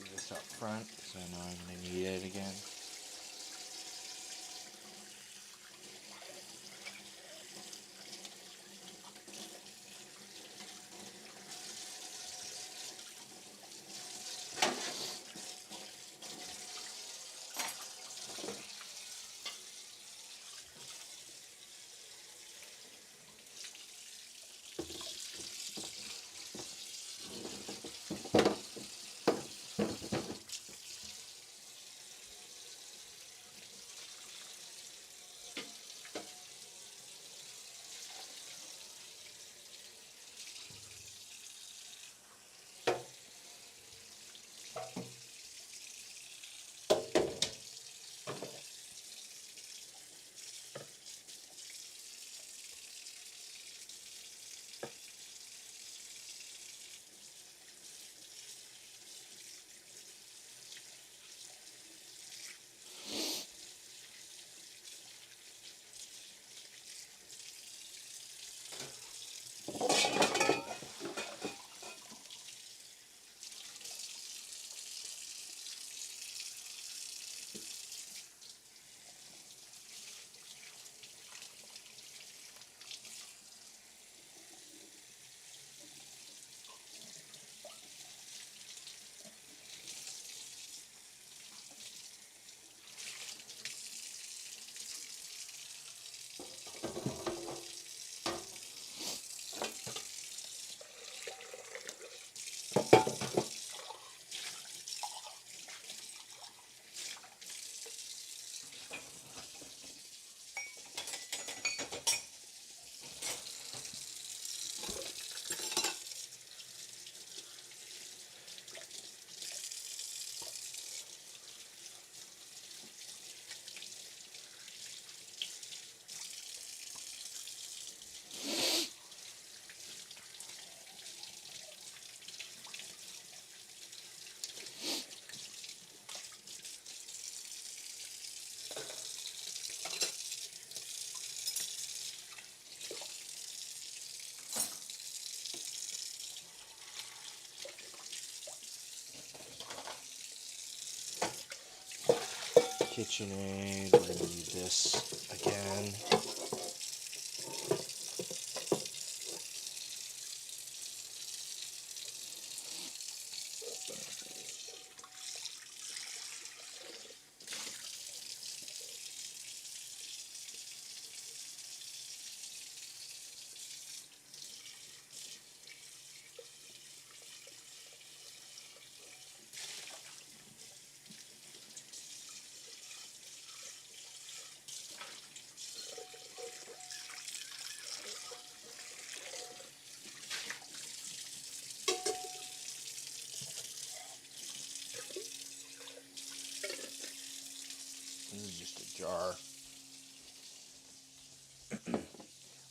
Leave this up front because I know I'm going to need it again. KitchenAid, we're going to need this again.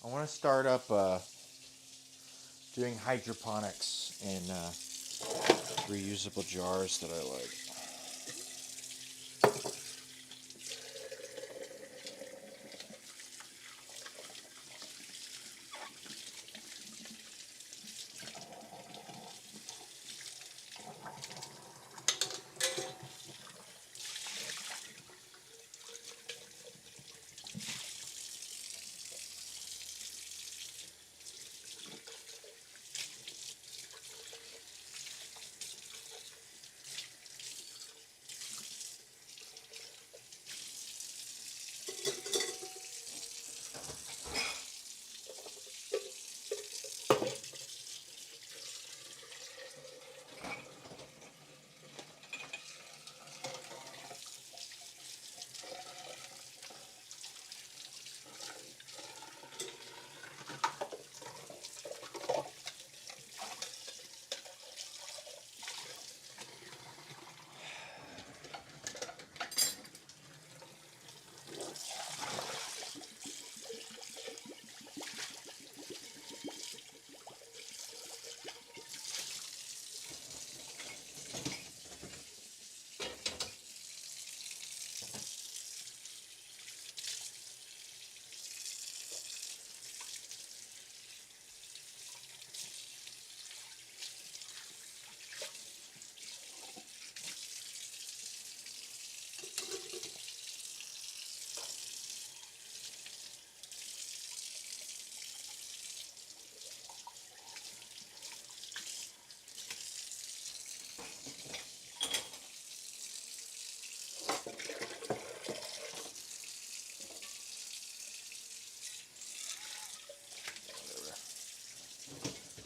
I want to start up doing hydroponics in reusable jars that I like.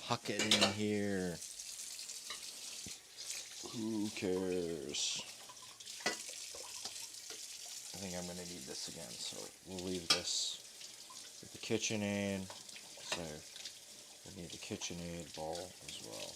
Huck it in here. Who cares? I think I'm going to need this again, so we'll leave this with the KitchenAid. So we need the KitchenAid bowl as well.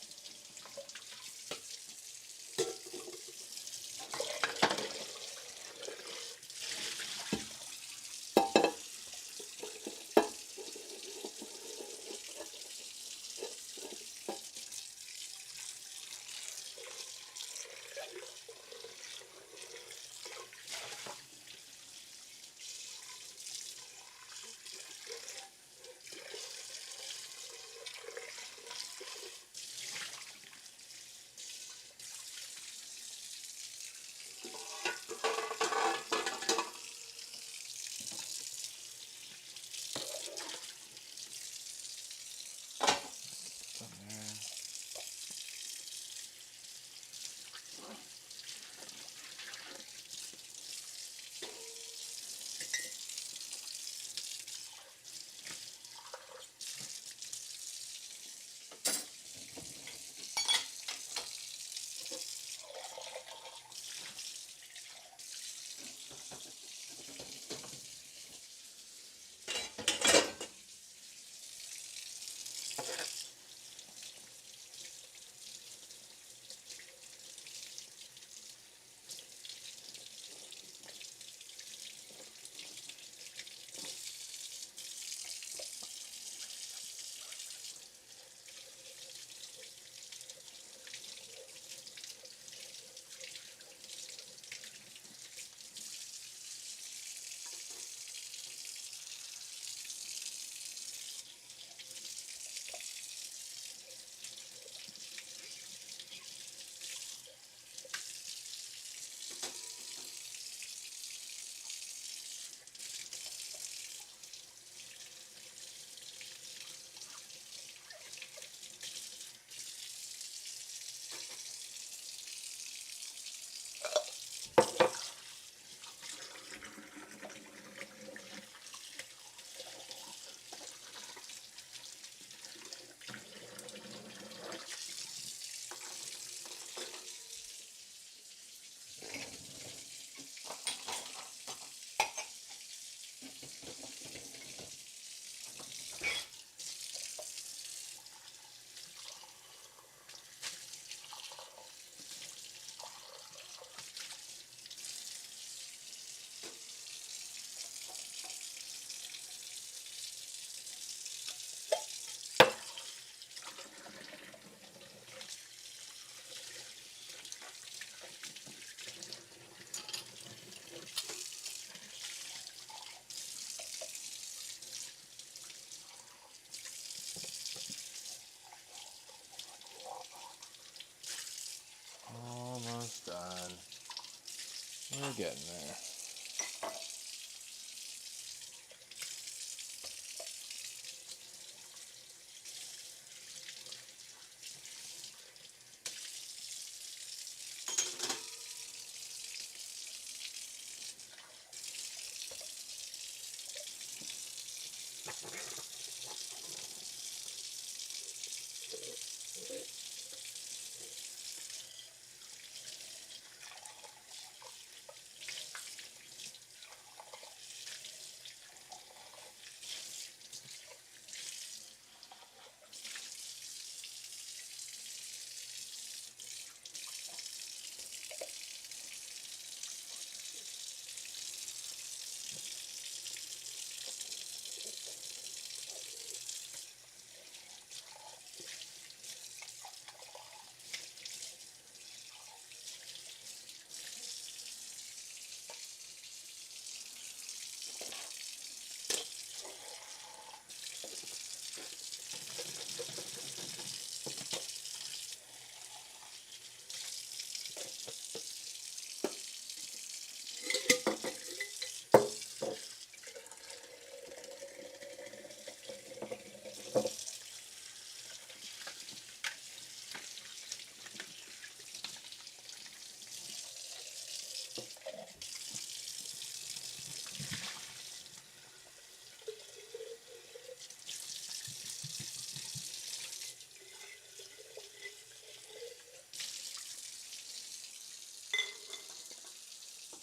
getting there.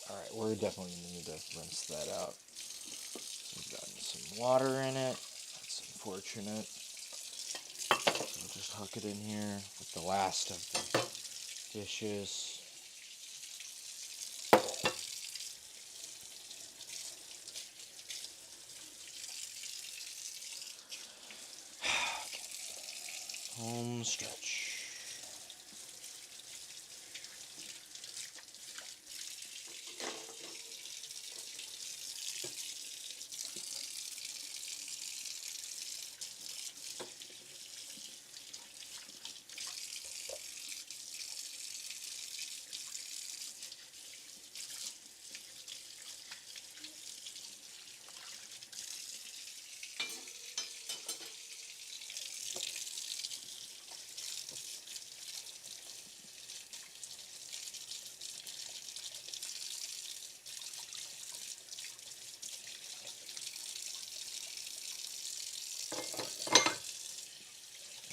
Alright, we're definitely going to need to rinse that out. We've gotten some water in it. That's unfortunate. So we'll just hook it in here with the last of the dishes. Home stretch.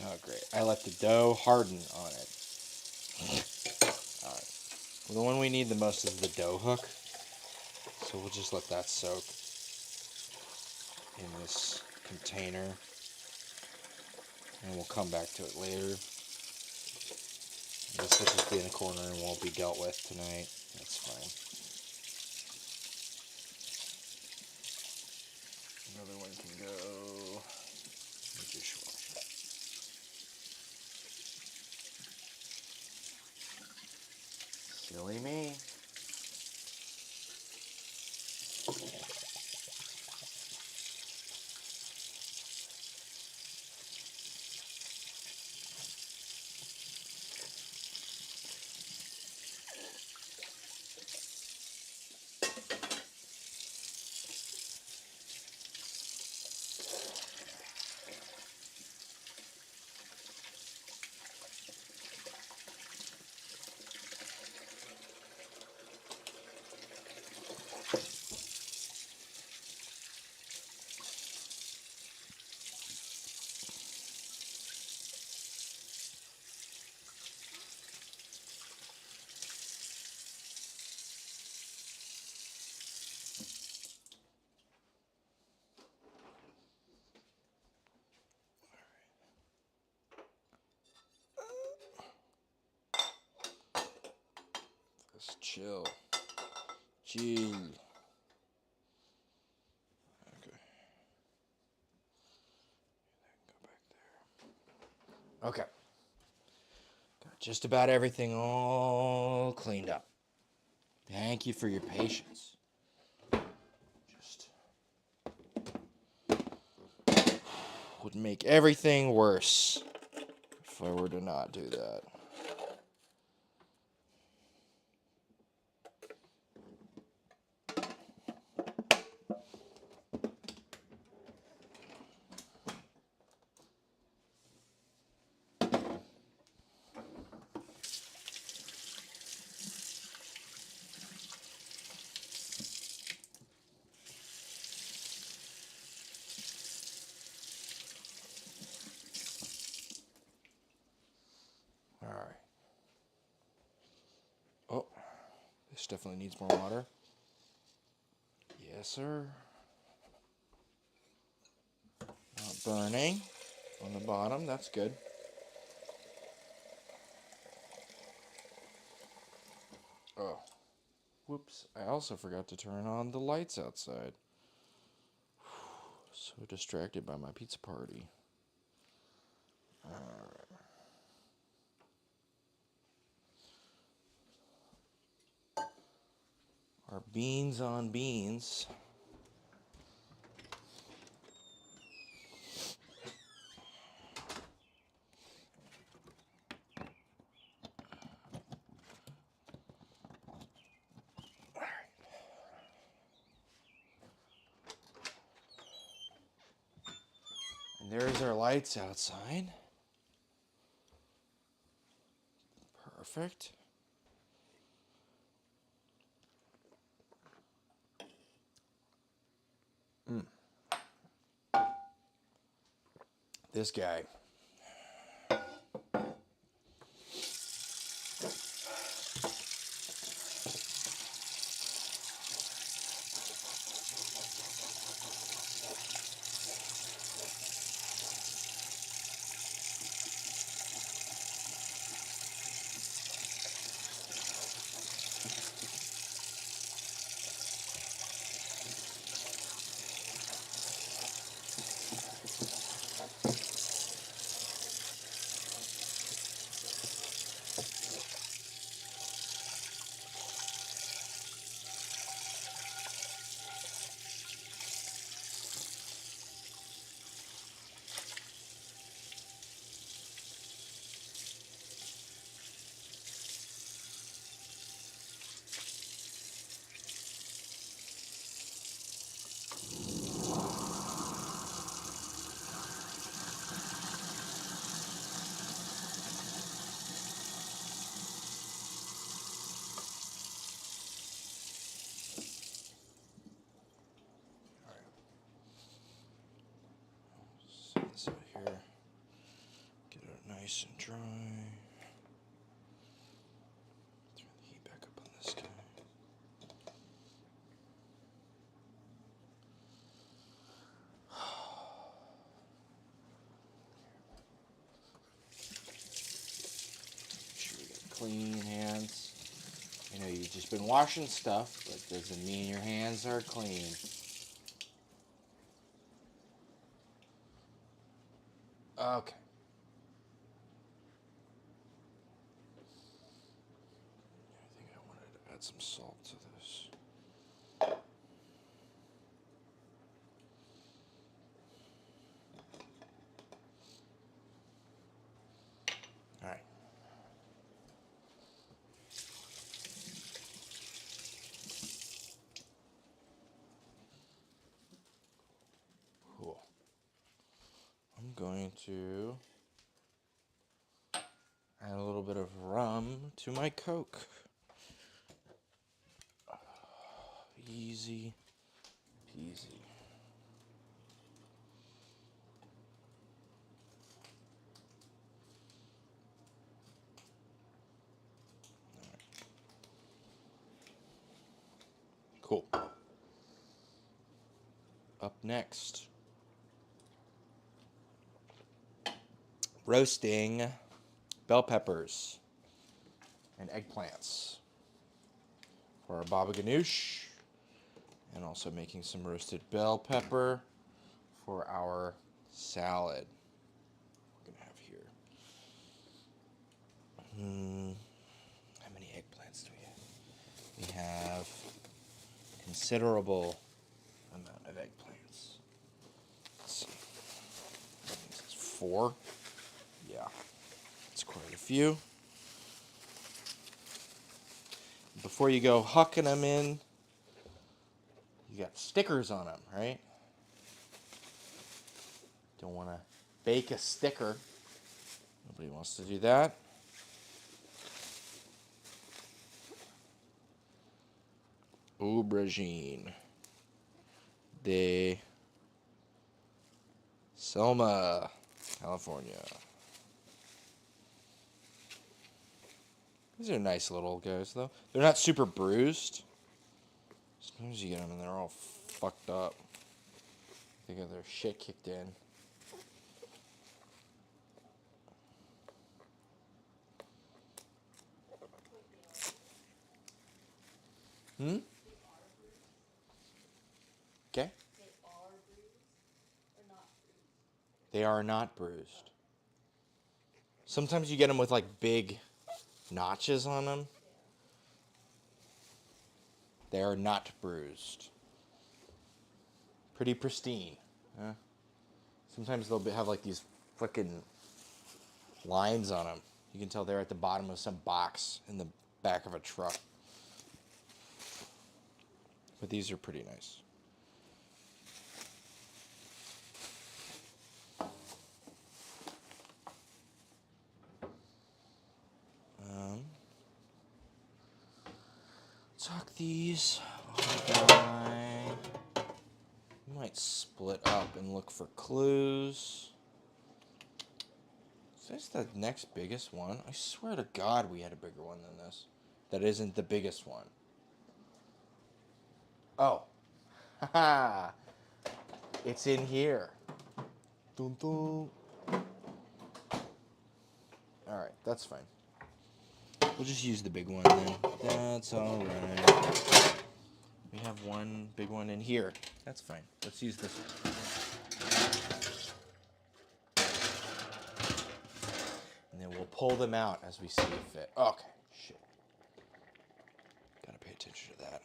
Oh, great. I let the dough harden on it. Alright. Well, the one we need the most is the dough hook. So we'll just let that soak in this container. And we'll come back to it later. This will just be in a corner and won't be dealt with tonight. That's fine. Another one can go in the dishwasher. Silly me. Just chill. Chill. Okay. Go back there. Okay. Got just about everything all cleaned up. Thank you for your patience. Just would make everything worse if I were to not do that. This definitely needs more water. Yes, sir. Not burning on the bottom. That's good. Oh, whoops. I also forgot to turn on the lights outside. So distracted by my pizza party. Alright. Our beans on beans. And there's our lights outside. Perfect. This guy. Set this out here. Get it nice and dry. Turn the heat back up on this guy. Make sure we got clean hands. I know you've just been washing stuff, but doesn't mean your hands are clean. Okay. I think I wanted to add some salt to this. All right. Cool. I'm going to add a little bit of rum to my Coke. Easy peasy. Cool. Up next, roasting bell peppers and eggplants for our baba ganoush, and also making some roasted bell pepper for our salad. We're gonna have here. How many eggplants do we have? We have considerable amount of eggplants. Let's see. This is 4. Yeah, it's quite a few. Before you go hucking them in, you got stickers on them, right? Don't want to bake a sticker. Nobody wants to do that. Aubergine de Selma, California. These are nice little guys, though. They're not super bruised. Sometimes you get them and they're all fucked up. They got their shit kicked in. Hmm? Okay. They are bruised or not bruised? They are not bruised. Sometimes you get them with like big notches on them. They are not bruised. Pretty pristine. Huh? Sometimes they'll have like these fucking lines on them. You can tell they're at the bottom of some box in the back of a truck. But these are pretty nice. Tuck these by. Might split up and look for clues. Is this the next biggest one? I swear to God we had a bigger one than this. That isn't the biggest one. Oh. Haha. It's in here. Dun dun. Alright, that's fine. We'll just use the big one then. That's alright. We have one big one in here. That's fine. Let's use this one. And then we'll pull them out as we see fit. Okay, shit. Gotta pay attention to that.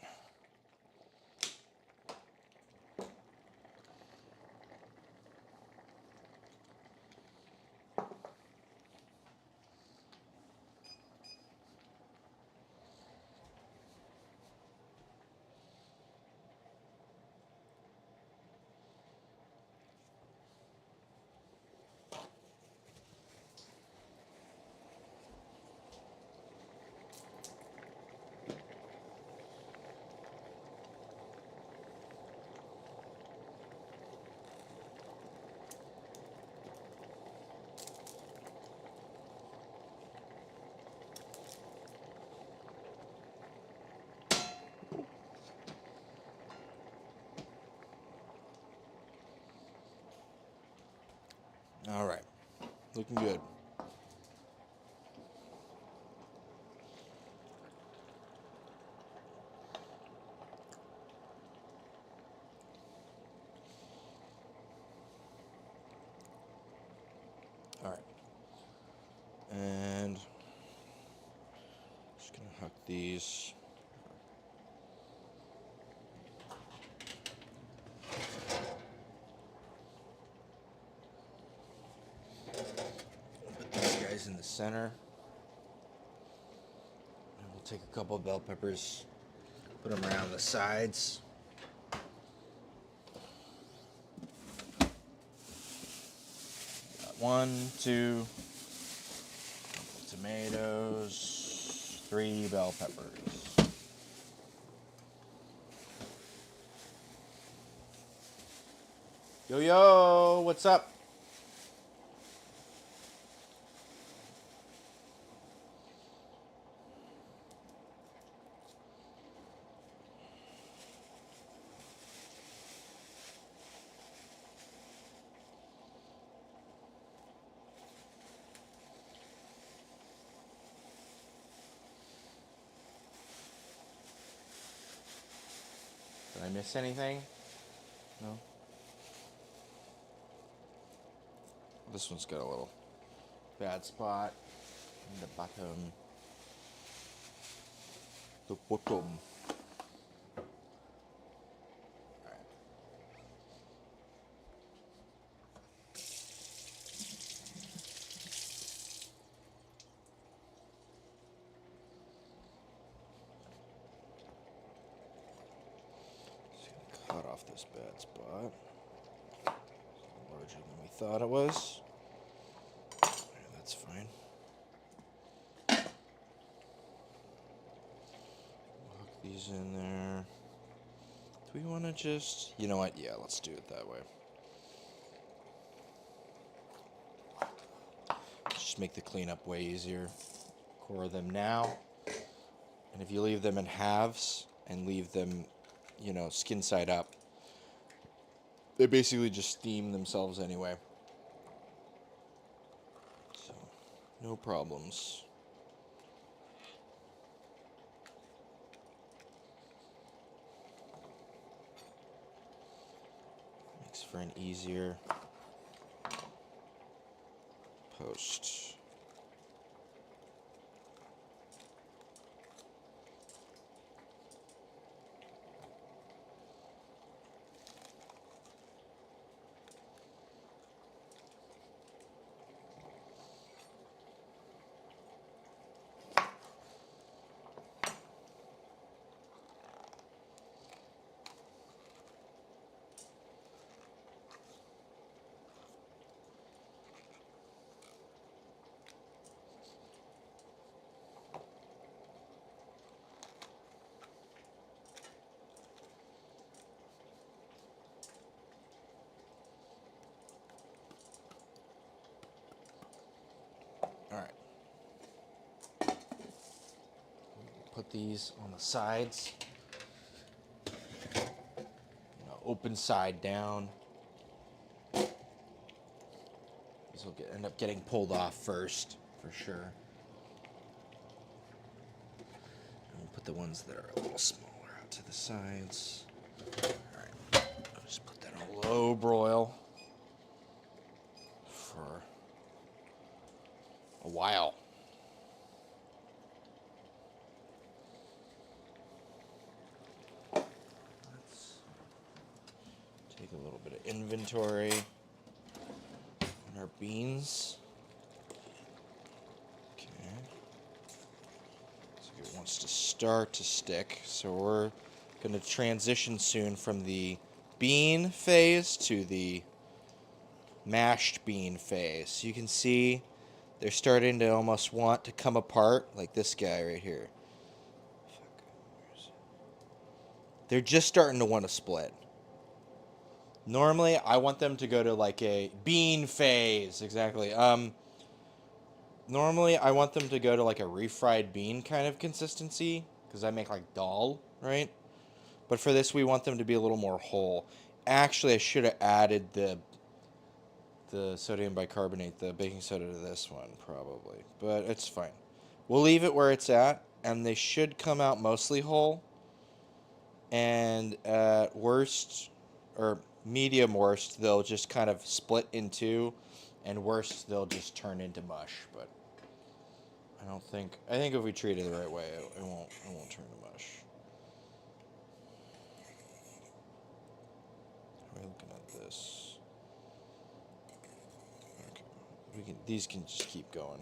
All right, looking good. All right, and just gonna hook these. Put these guys in the center. And we'll take a couple of bell peppers, put them around the sides. Got 1, 2, couple tomatoes, 3 bell peppers. Yo, yo, what's up? Did I miss anything? No? This one's got a little bad spot in the bottom. The bottom. Alright. Just gonna cut off this bad spot. Larger than we thought it was. That's fine. Hook these in there. Do we want to just... You know what? Yeah, let's do it that way. Just make the cleanup way easier. core them now. And if you leave them in halves and leave them, you know, skin side up, they basically just steam themselves anyway. So, no problems. Makes for an easier post. All right. Put these on the sides. Open side down. These will end up getting pulled off first, for sure. And we'll put the ones that are a little smaller out to the sides. Alright, I'll just put that on low broil for a while. Let's take a little bit of inventory on our beans. Okay. So it wants to start to stick. So we're going to transition soon from the bean phase to the mashed bean phase. You can see they're starting to almost want to come apart, like this guy right here. They're just starting to want to split. Normally, I want them to go to like a bean phase, exactly. Normally, I want them to go to like a refried bean kind of consistency, because I make like dal, right? But for this, we want them to be a little more whole. Actually, I should have added the sodium bicarbonate, the baking soda to this one, probably. But it's fine. We'll leave it where it's at, and they should come out mostly whole. And at worst, or medium worst, they'll just kind of split in two, and worst, they'll just turn into mush. But I think if we treat it the right way, it won't turn to mush. How are we looking at this? Okay, these can just keep going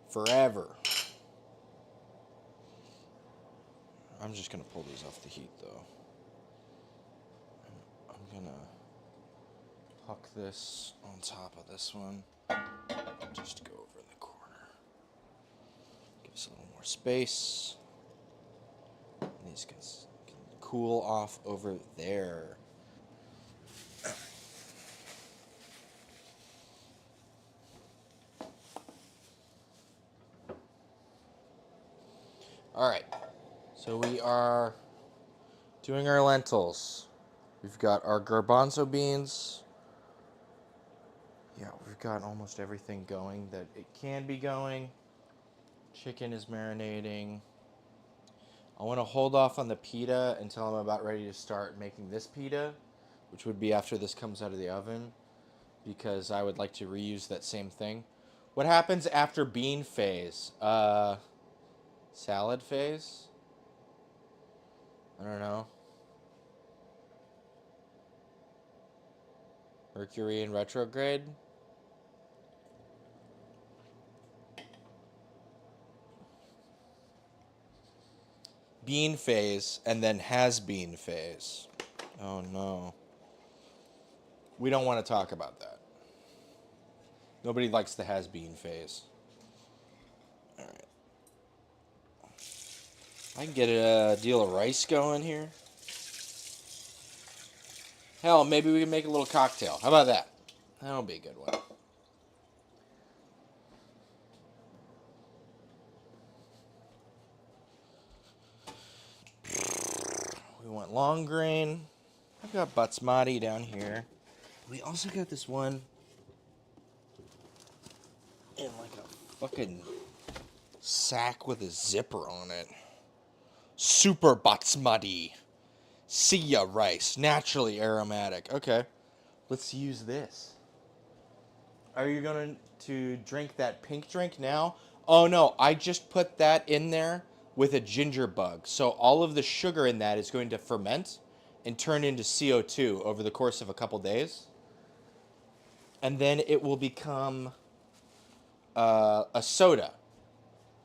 forever. I'm just gonna pull these off the heat though. I'm gonna huck this on top of this one, just to go over in the corner. Give us a little more space. And these can cool off over there. All right, so we are doing our lentils. We've got our garbanzo beans. Yeah, we've got almost everything going that it can be going. Chicken is marinating. I want to hold off on the pita until I'm about ready to start making this pita, which would be after this comes out of the oven, because I would like to reuse that same thing. What happens after bean phase? Salad phase? I don't know. Mercury in retrograde? Bean phase, and then has been phase. Oh no. We don't want to talk about that. Nobody likes the has been phase. Alright. I can get a deal of rice going here. Hell, maybe we can make a little cocktail. How about that? That'll be a good one. We want long grain. I've got basmati down here. We also got this one in like a fucking sack with a zipper on it. Super basmati. Sia rice. Naturally aromatic. Okay. Let's use this. Are you going to drink that pink drink now? Oh no, I just put that in there with a ginger bug. So all of the sugar in that is going to ferment and turn into CO2 over the course of a couple days. And then it will become a soda,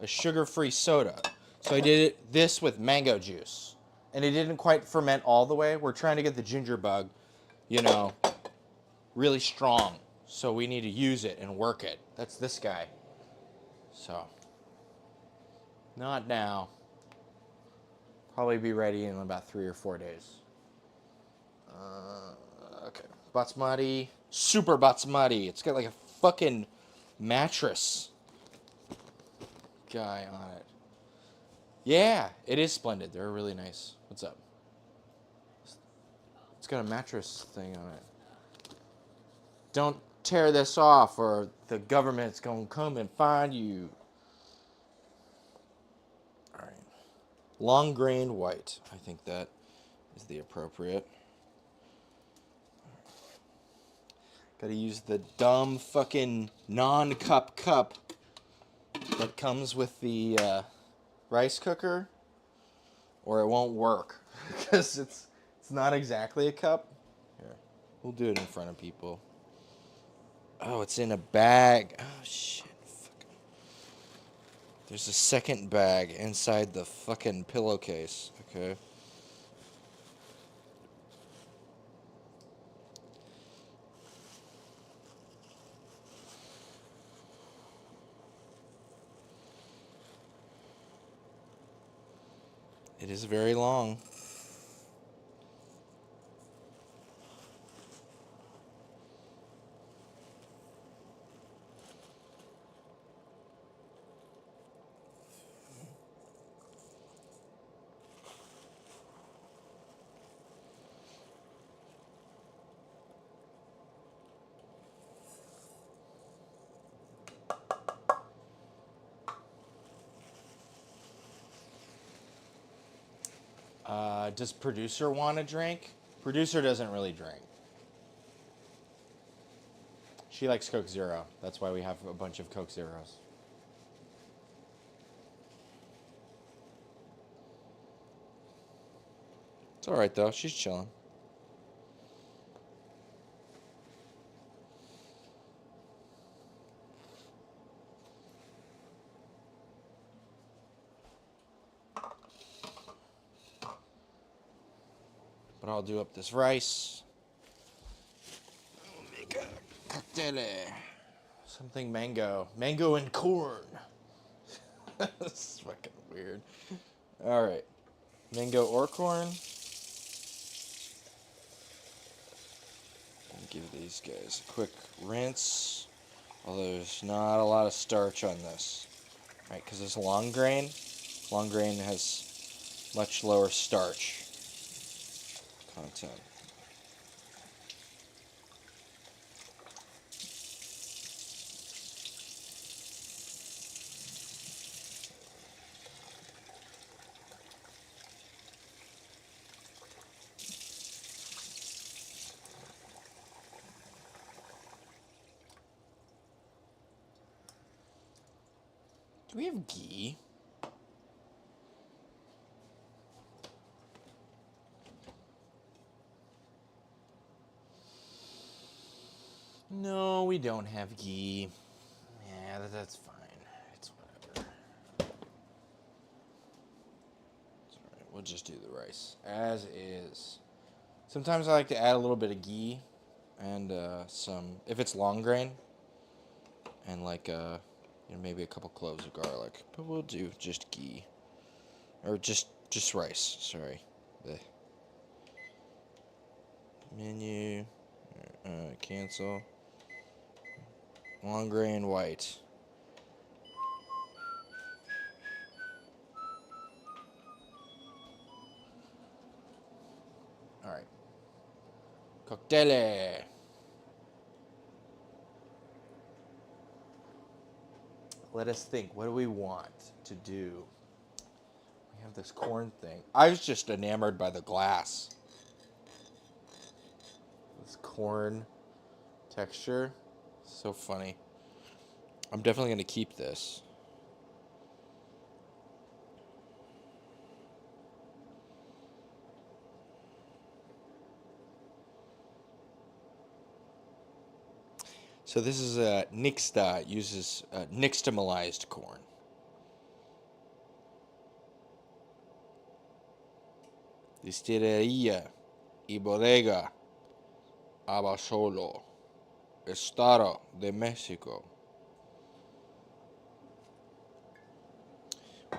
a sugar-free soda. So I did this with mango juice. And it didn't quite ferment all the way. We're trying to get the ginger bug, really strong. So we need to use it and work it. That's this guy. So, not now. Probably be ready in about 3 or 4 days. Okay. Basmati. Super basmati. It's got like a fucking mattress guy on it. Yeah, it is splendid. They're really nice. What's up? It's got a mattress thing on it. Don't tear this off or the government's gonna come and find you. All right. Long grain white. I think that is the appropriate. Gotta use the dumb fucking non-cup cup that comes with the rice cooker, or it won't work because it's not exactly a cup. Here, we'll do it in front of people. Oh, it's in a bag. Oh shit! Fuck. There's a second bag inside the fucking pillowcase. Okay. It is very long. Does producer want a drink? Producer doesn't really drink. She likes Coke Zero. That's why we have a bunch of Coke Zeros. It's alright though. She's chilling. But I'll do up this rice. I'll make a cocktail. Something mango. Mango and corn. This is fucking weird. Alright. Mango or corn. I'll give these guys a quick rinse. Although there's not a lot of starch on this. Right, because it's long grain. Long grain has much lower starch content. Do we have ghee? No, we don't have ghee. Yeah, that's fine. It's whatever. It's alright. We'll just do the rice as is. Sometimes I like to add a little bit of ghee and some, if it's long grain, and like maybe a couple cloves of garlic. But we'll do just ghee, or just rice. Sorry. Blech. Menu. Cancel. Long grain white. Cocktail. Let us think. What do we want to do? We have this corn thing. I was just enamored by the glass. This corn texture. So funny. I'm definitely going to keep this. So this is a nixta. It uses nixtamalized corn. Distillería y bodega Abasolo, Estado de Mexico.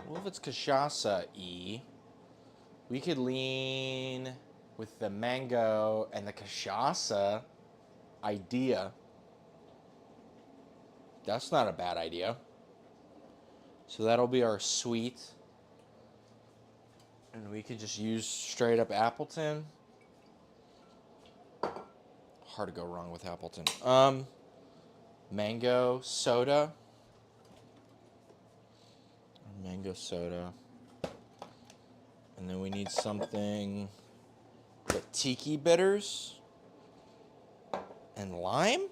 Well, if it's cachaça-y, we could lean with the mango and the cachaça idea. That's not a bad idea. So that'll be our sweet. And we could just use straight up Appleton. Hard to go wrong with Appleton. Mango soda. Mango soda. And then we need something with tiki bitters and lime.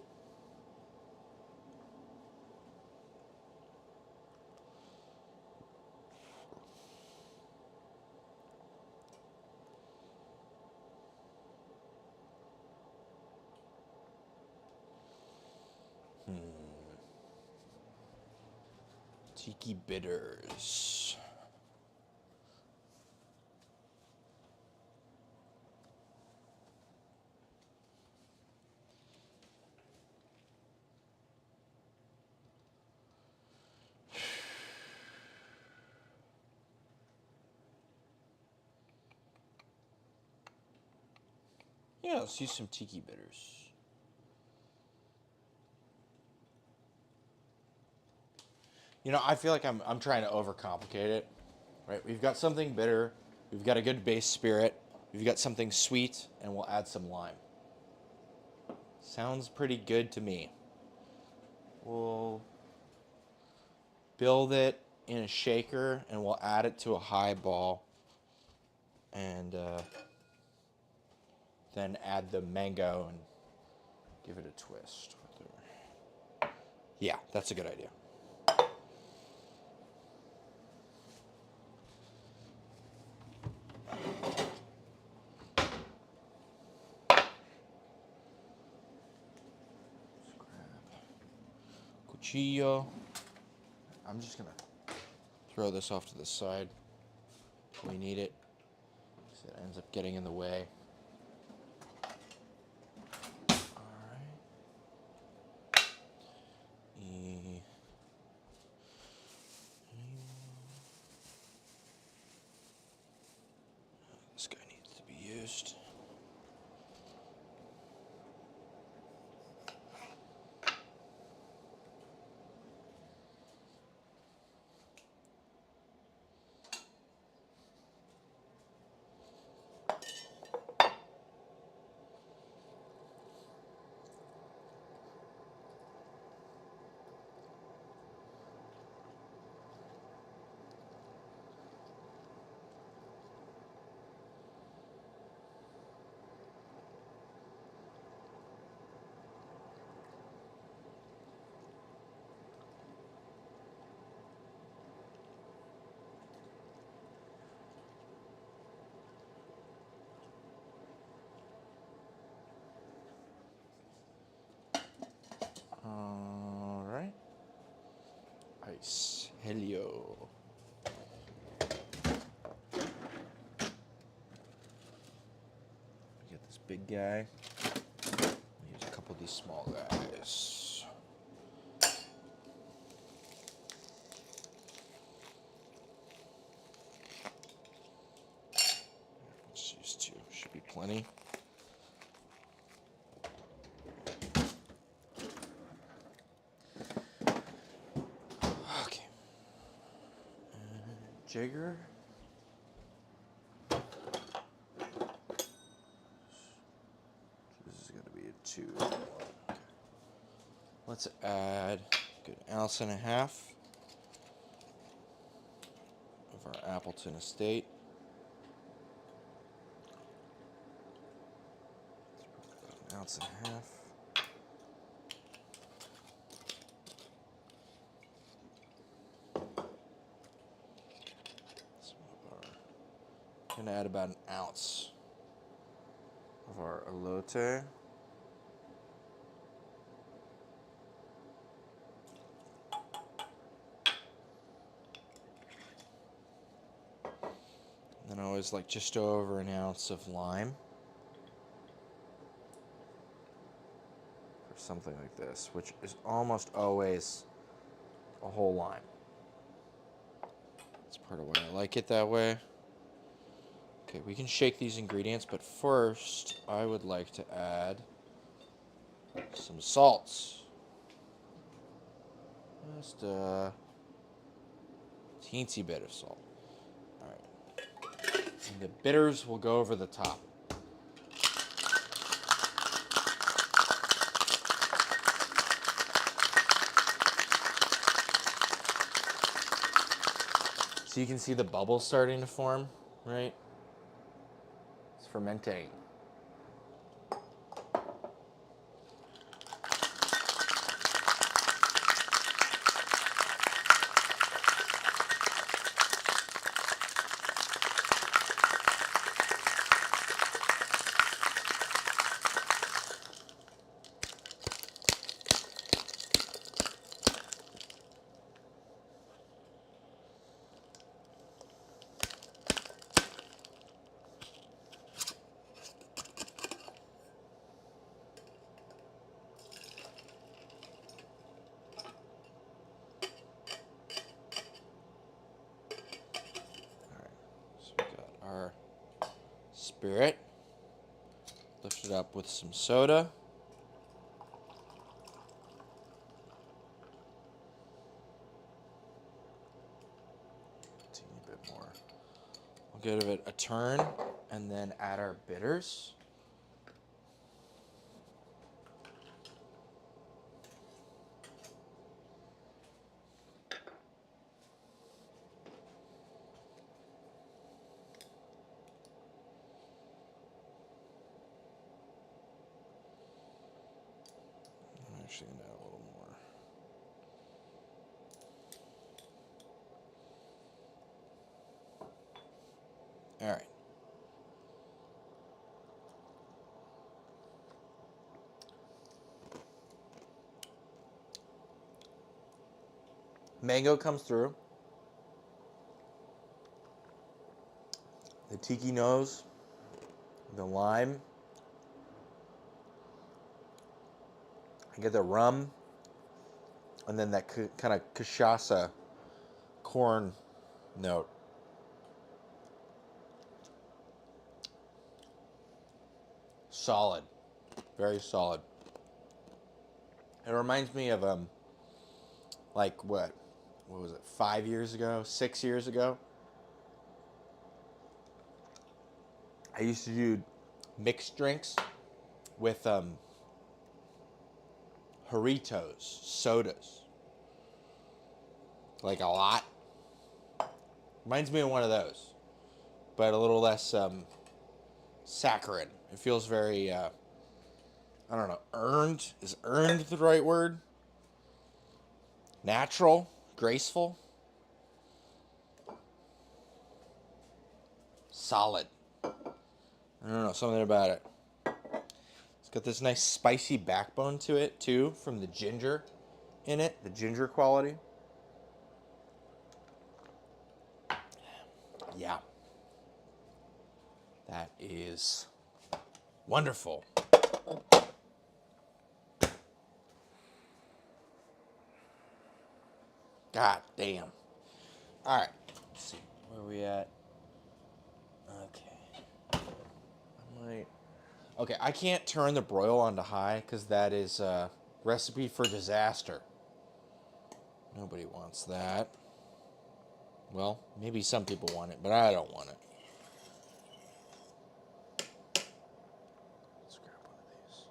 Tiki bitters. Yeah, let's use some tiki bitters. You know, I feel like I'm trying to overcomplicate it. Right? We've got something bitter, we've got a good base spirit, we've got something sweet, and we'll add some lime. Sounds pretty good to me. We'll build it in a shaker and we'll add it to a highball and then add the mango and give it a twist. Yeah, that's a good idea. Cuchillo. I'm just gonna throw this off to the side. We need it because it ends up getting in the way. This guy needs to be used. All right. Ice. Helio. Get this big guy. Use a couple of these small guys. Let's use two. Should be plenty. Jigger. Let's add a good 1.5 ounces of our Appleton Estate. About 1.5 ounces. I'm gonna add about 1 ounce of our elote. Then I always like just over 1 ounce of lime for something like this, which is almost always a whole lime. That's part of why I like it that way. Okay, we can shake these ingredients, but first I would like to add some salts. Just a teensy bit of salt. All right. And the bitters will go over the top. So you can see the bubbles starting to form, right? It's fermenting. So we got our spirit. Lift it up with some soda. A teeny bit more. We'll give it a turn and then add our bitters. I'm actually going to add a little more. All right. Mango comes through. The tiki nose, the lime. I get the rum, and then that kind of cachaça corn note. Solid, very solid. It reminds me of like what was it? 5 years ago, 6 years ago. I used to do mixed drinks with Doritos, sodas, like a lot. Reminds me of one of those, but a little less saccharine. It feels very, I don't know, earned. Is earned the right word? Natural, graceful, solid. I don't know, something about it. It's got this nice spicy backbone to it, too, from the ginger in it, the ginger quality. Yeah. That is wonderful. God damn. All right. Let's see. Where are we at? Okay. Okay, I can't turn the broil on to high because that is a recipe for disaster. Nobody wants that. Well, maybe some people want it, but I don't want it. Let's grab one of these.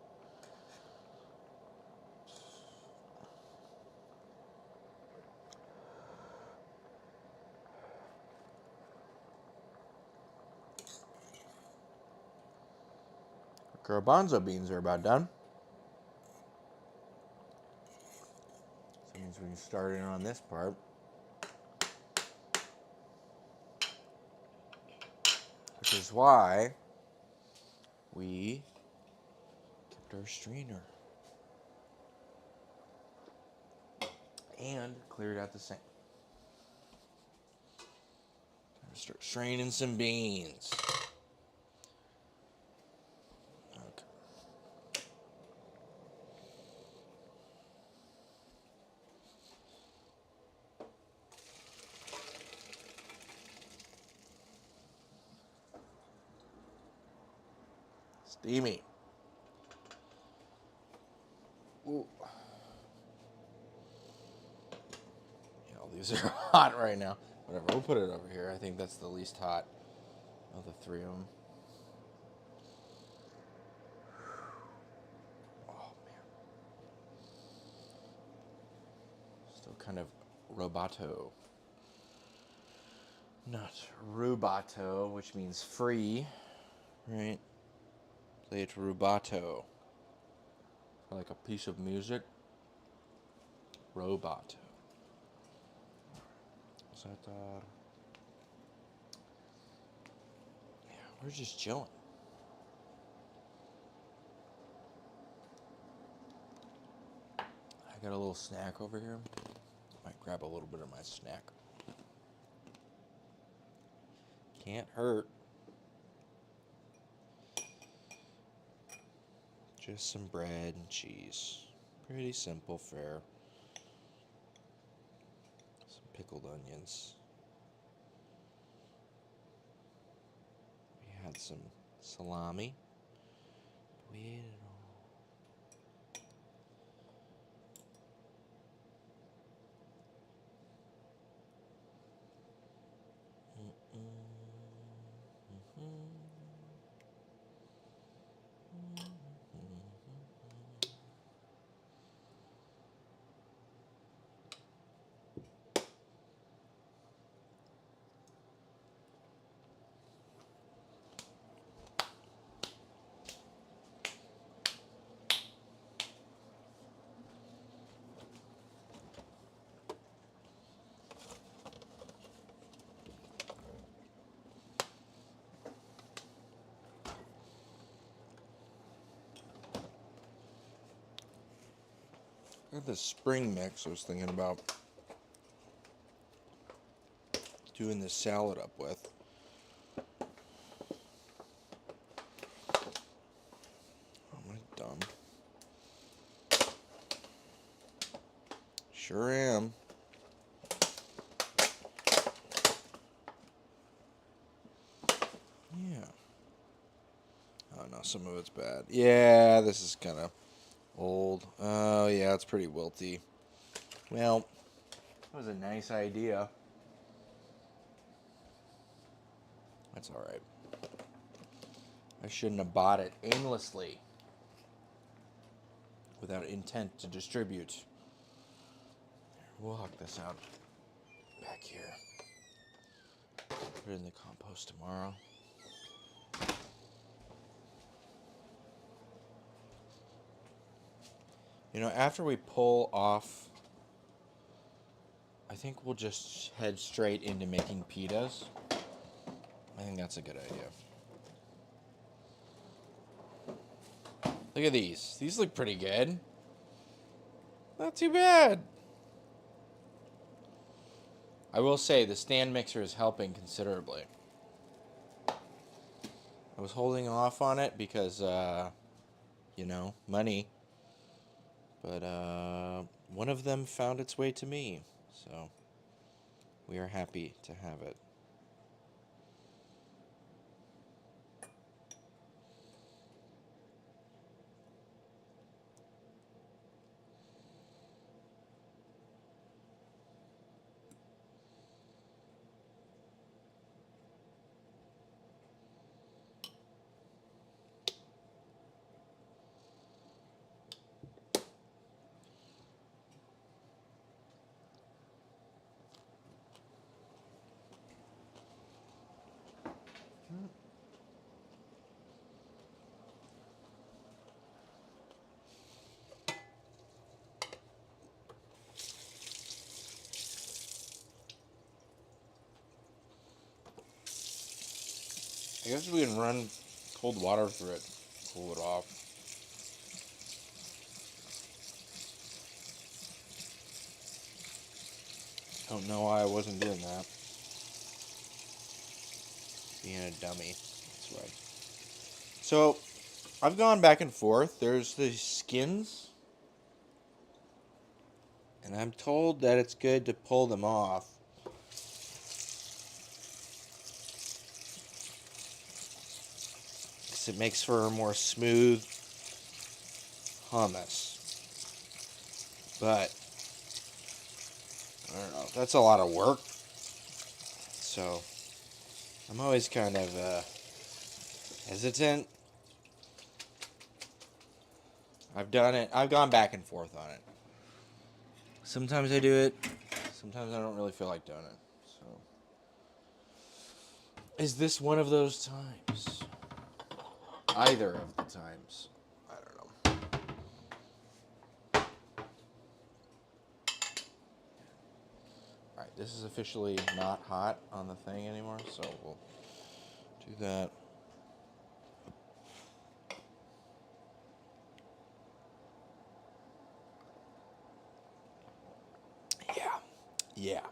Garbanzo beans are about done. So that means we can start in on this part. Which is why we kept our strainer. And cleared out the sink. Time to start straining some beans. Okay. Steamy. Ooh. Yeah, all these are hot right now. Whatever, we'll put it over here. I think that's the least hot of the three of them. Oh, man. Still kind of roboto. Not rubato, which means free, right? Play it rubato. Like a piece of music. Roboto. Zataar. Yeah, we're just chilling. I got a little snack over here. Might grab a little bit of my snack. Can't hurt. Just some bread and cheese. Pretty simple fare. Some pickled onions. We had some salami. We ate it all. I got this spring mix I was thinking about doing this salad up with. Am I dumb? Sure am. Yeah. Oh no, some of it's bad. Yeah, this is kind of old. Oh yeah, it's pretty wilty. Well, that was a nice idea. That's all right. I shouldn't have bought it aimlessly without intent to distribute. We'll huck this out back here. Put it in the compost tomorrow. You know, after we pull off, I think we'll just head straight into making pitas. I think that's a good idea. Look at these. These look pretty good. Not too bad. I will say the stand mixer is helping considerably. I was holding off on it because, you know, money. But one of them found its way to me. So we are happy to have it. guess we can run cold water through it, cool it off. Don't know why I wasn't doing that. Being a dummy. That's right. So, I've gone back and forth. There's the skins. And I'm told that it's good to pull them off. Because it makes for a more smooth hummus. But, I don't know. That's a lot of work. So, I'm always kind of hesitant. I've done it. I've gone back and forth on it. Sometimes I do it. Sometimes I don't really feel like doing it. So, is this one of those times? Either of the times. I don't know. Alright, this is officially not hot on the thing anymore, so we'll do that. Yeah. Yeah.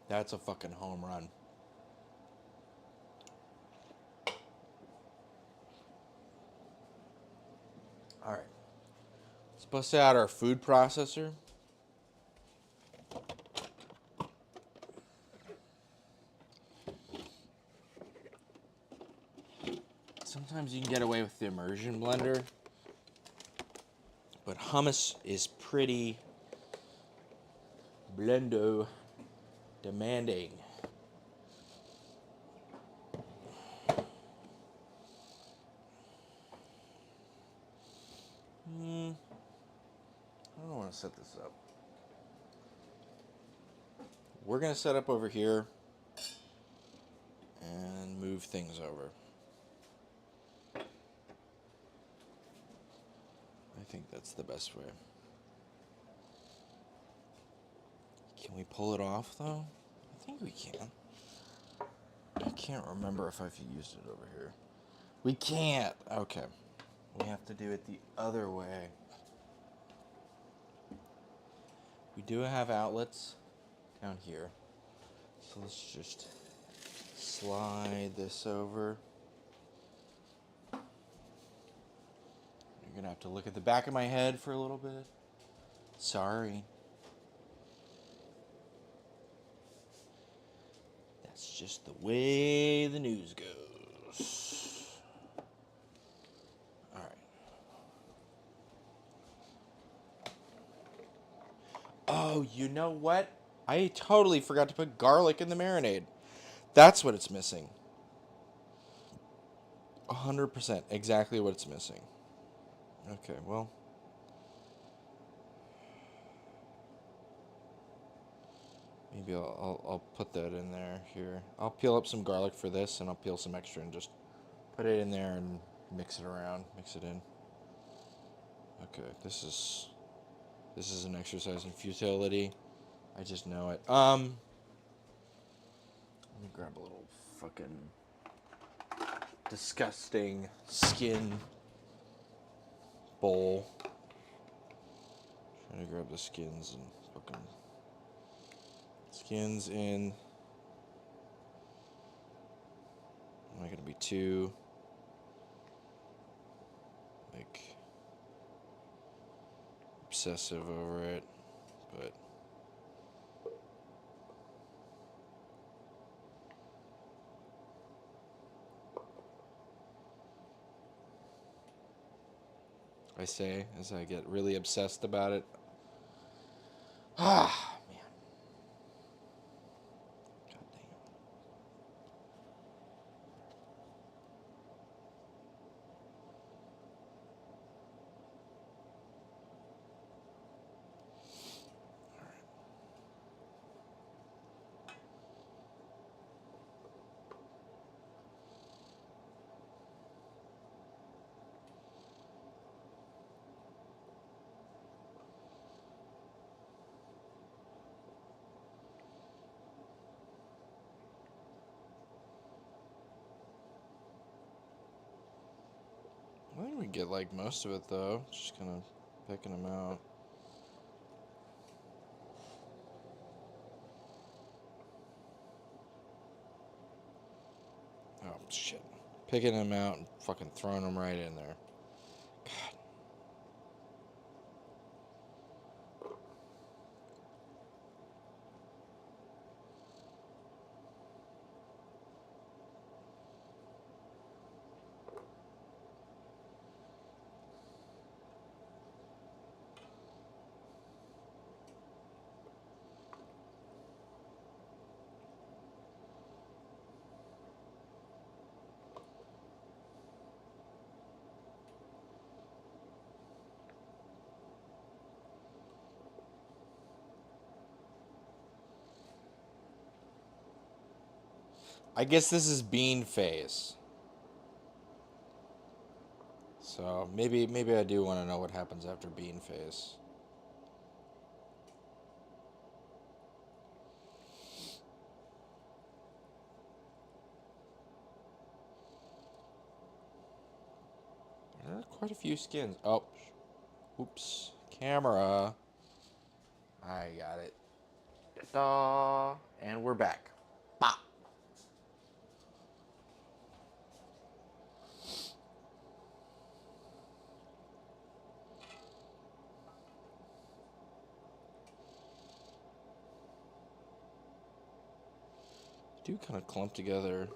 That's a fucking home run. Alright. Let's bust out our food processor. Sometimes you can get away with the immersion blender, but hummus is pretty blendo demanding. I don't want to set this up. We're going to set up over here and move things over. I think that's the best way. Can we pull it off, though? I think we can. I can't remember if I've used it over here. We can't. Okay. We have to do it the other way. We do have outlets down here. So let's just slide this over. You're going to have to look at the back of my head for a little bit. Sorry. That's just the way the news goes. Alright. Oh, you know what? I totally forgot to put garlic in the marinade. That's what it's missing. 100%. Exactly what it's missing. Okay, well. Maybe I'll put that in there here. I'll peel up some garlic for this, and I'll peel some extra and just put it in there and mix it around. Mix it in. Okay, this is an exercise in futility. I just know it. Let me grab a little fucking disgusting skin bowl. Trying to grab the skins and fucking skins in. Am I gonna be too like obsessive over it? But I say as I get really obsessed about it. Ah, man. God damn. get like most of it though. Just kind of picking them out. Oh shit! Picking them out and fucking throwing them right in there. God. I guess this is bean phase. So maybe I do want to know what happens after bean phase. There are quite a few skins. Oh, oops. Camera. I got it. Ta-da. And we're back. Bop. Do kind of clump together.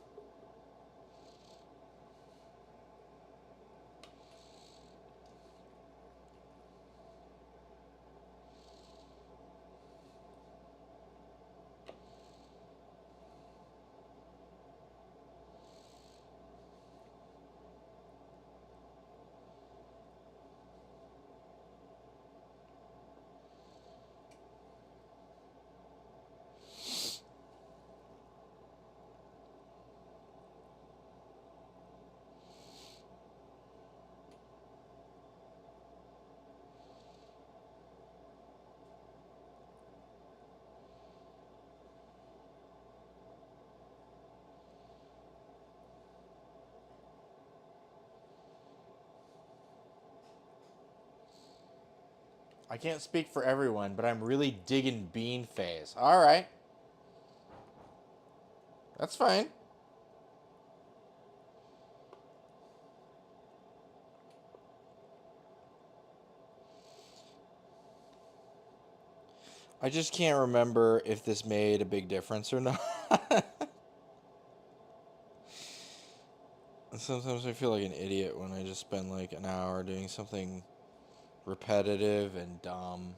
I can't speak for everyone, but I'm really digging bean phase. All right. That's fine. I just can't remember if this made a big difference or not. Sometimes I feel like an idiot when I just spend like an hour doing something repetitive and dumb.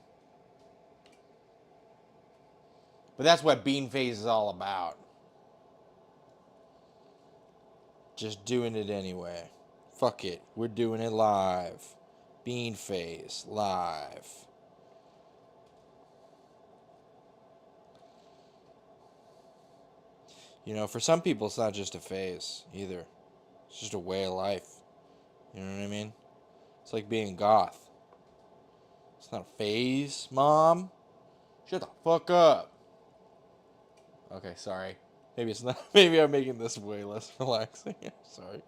But that's what bean phase is all about. Just doing it anyway. Fuck it. We're doing it live. Bean phase live. You know, for some people, it's not just a phase either. It's just a way of life. You know what I mean? It's like being goth. It's not a phase, Mom. Shut the fuck up. Okay, sorry. Maybe it's not. Maybe I'm making this way less relaxing. Sorry.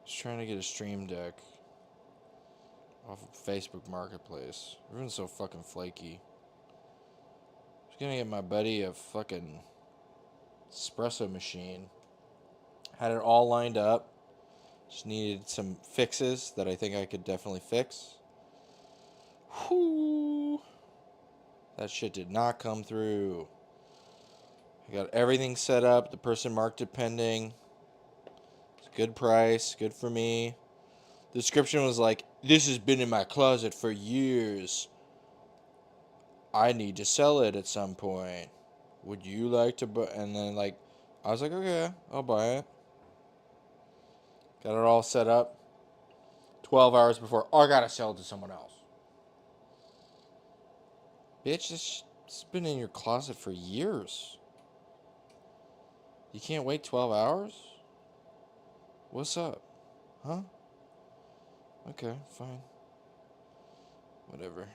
Just trying to get a stream deck off of Facebook Marketplace. Everyone's so fucking flaky. I was gonna get my buddy a fucking espresso machine. Had it all lined up. Just needed some fixes that I think I could definitely fix. Whew. That shit did not come through. I got everything set up. The person marked it pending. It's a good price. Good for me. The description was like, this has been in my closet for years. I need to sell it at some point. Would you like to buy? And then like, I was like, okay, I'll buy it. Got it all set up. 12 hours before, oh, I gotta sell it to someone else. Bitch, it's been in your closet for years. You can't wait 12 hours? What's up? Huh? Okay, fine. Whatever.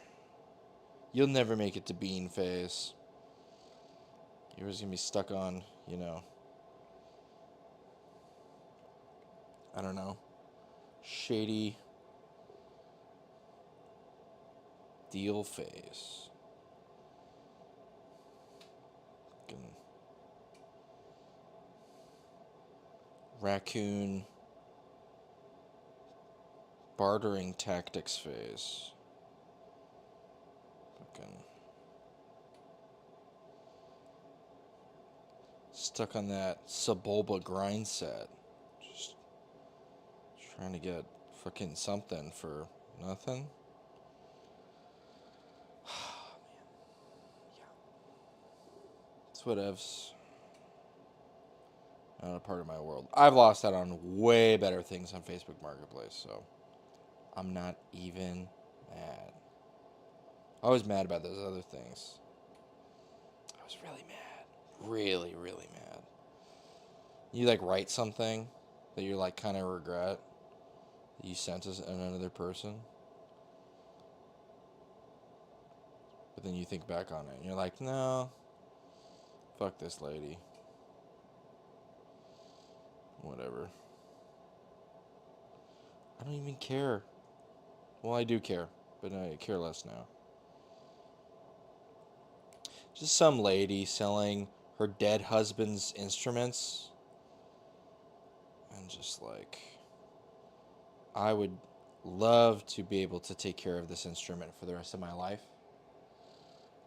You'll never make it to bean phase. You're just gonna be stuck on, I don't know, shady deal phase. Fucking raccoon bartering tactics phase. Fucking stuck on that Sebulba grind set. Just trying to get fucking something for nothing. That's whatevs. Not a part of my world. I've lost out on way better things on Facebook Marketplace, so I'm not even mad. I was mad about those other things. I was really mad. Really, really mad. You like write something that you like kind of regret that you sent to another person, but then you think back on it and you're like, no, fuck this lady. Whatever. I don't even care. Well, I do care, but I care less now. Just some lady selling her dead husband's instruments. And just like, I would love to be able to take care of this instrument for the rest of my life.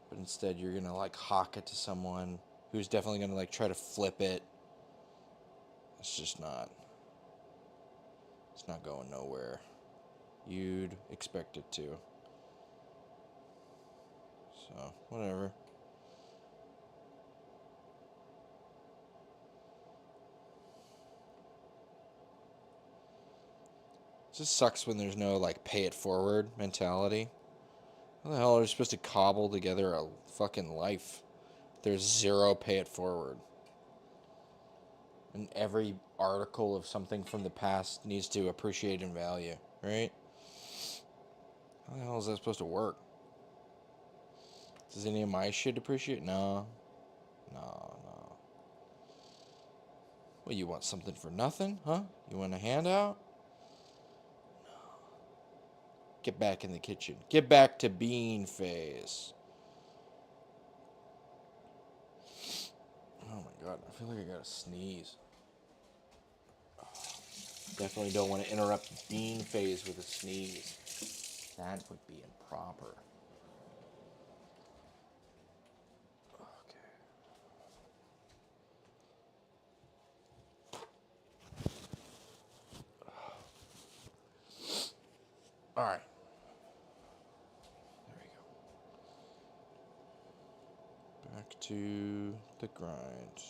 But instead, you're going to like hawk it to someone who's definitely going to like try to flip it. It's just not. It's not going nowhere. You'd expect it to. So, whatever. It just sucks when there's no like pay it forward mentality. How the hell are you supposed to cobble together a fucking life? There's zero pay it forward. And every article of something from the past needs to appreciate in value, right? How the hell is that supposed to work? Does any of my shit appreciate? No. No. Well, you want something for nothing, huh? You want a handout? No. Get back in the kitchen. Get back to bean phase. Oh my god, I feel like I gotta sneeze. Definitely don't want to interrupt bean phase with a sneeze. That would be improper. All right. There we go. Back to the grind.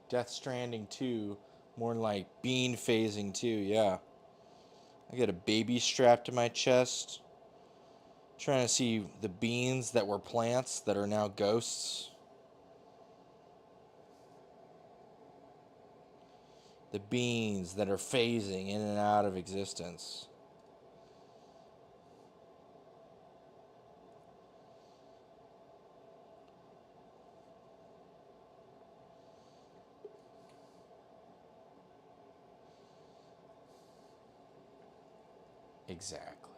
Death Stranding 2, more like bean phasing 2, yeah. I got a baby strapped to my chest, trying to see the beans that were plants that are now ghosts. The beans that are phasing in and out of existence. Exactly.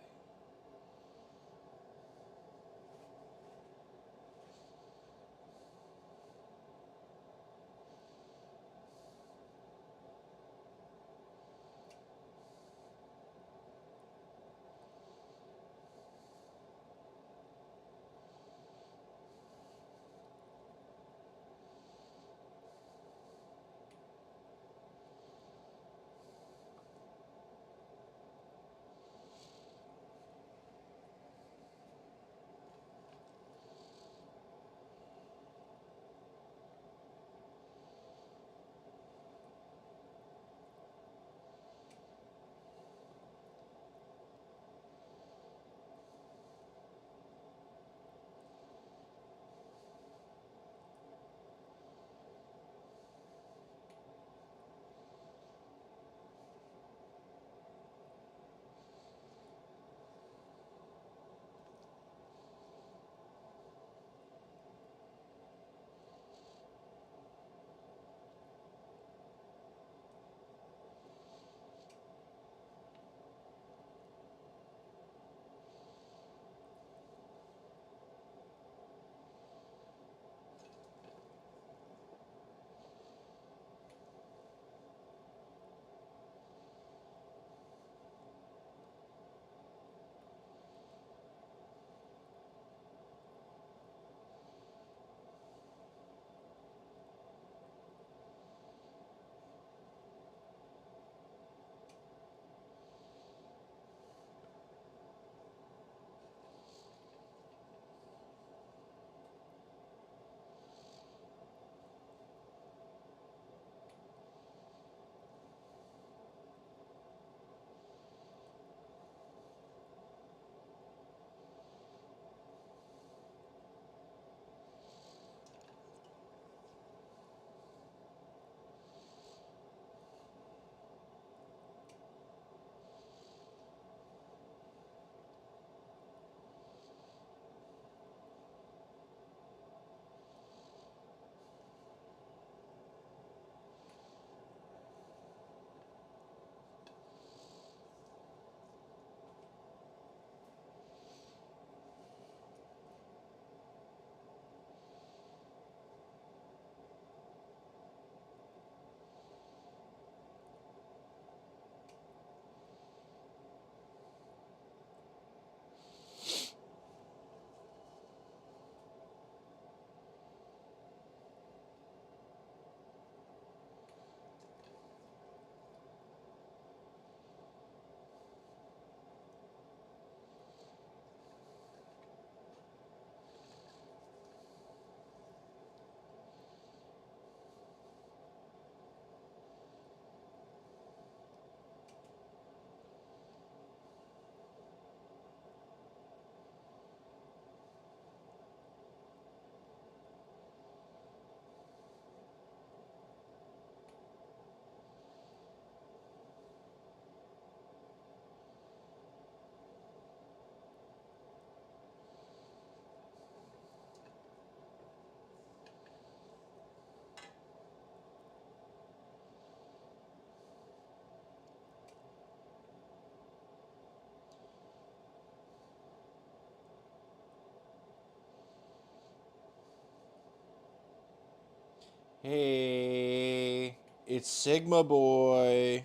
Hey, it's Sigma Boy.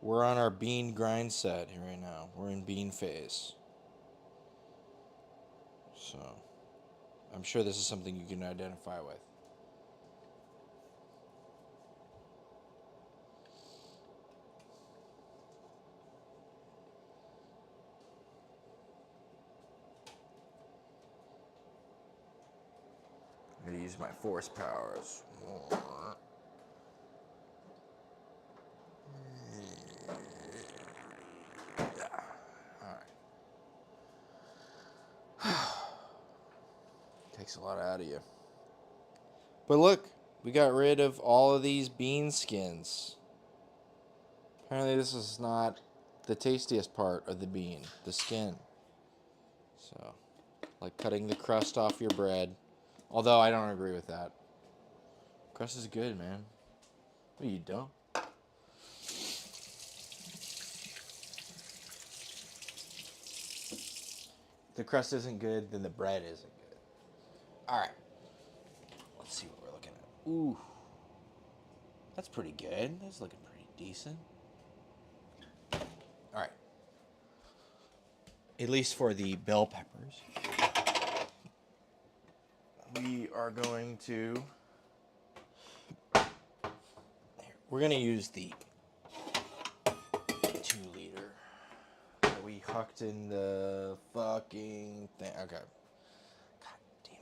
We're on our bean grind set here right now. We're in bean phase. So, I'm sure this is something you can identify with. I'm going to use my force powers. Takes a lot out of you. But look, we got rid of all of these bean skins. Apparently this is not the tastiest part of the bean, the skin. So, like cutting the crust off your bread. Although I don't agree with that. Crust is good, man. What are you dumb? If the crust isn't good, then the bread isn't good. Alright. Let's see what we're looking at. Ooh. That's pretty good. That's looking pretty decent. Alright. At least for the bell peppers. We are going to... We're going to use the 2 liter that we hucked in the fucking thing. Okay. God damn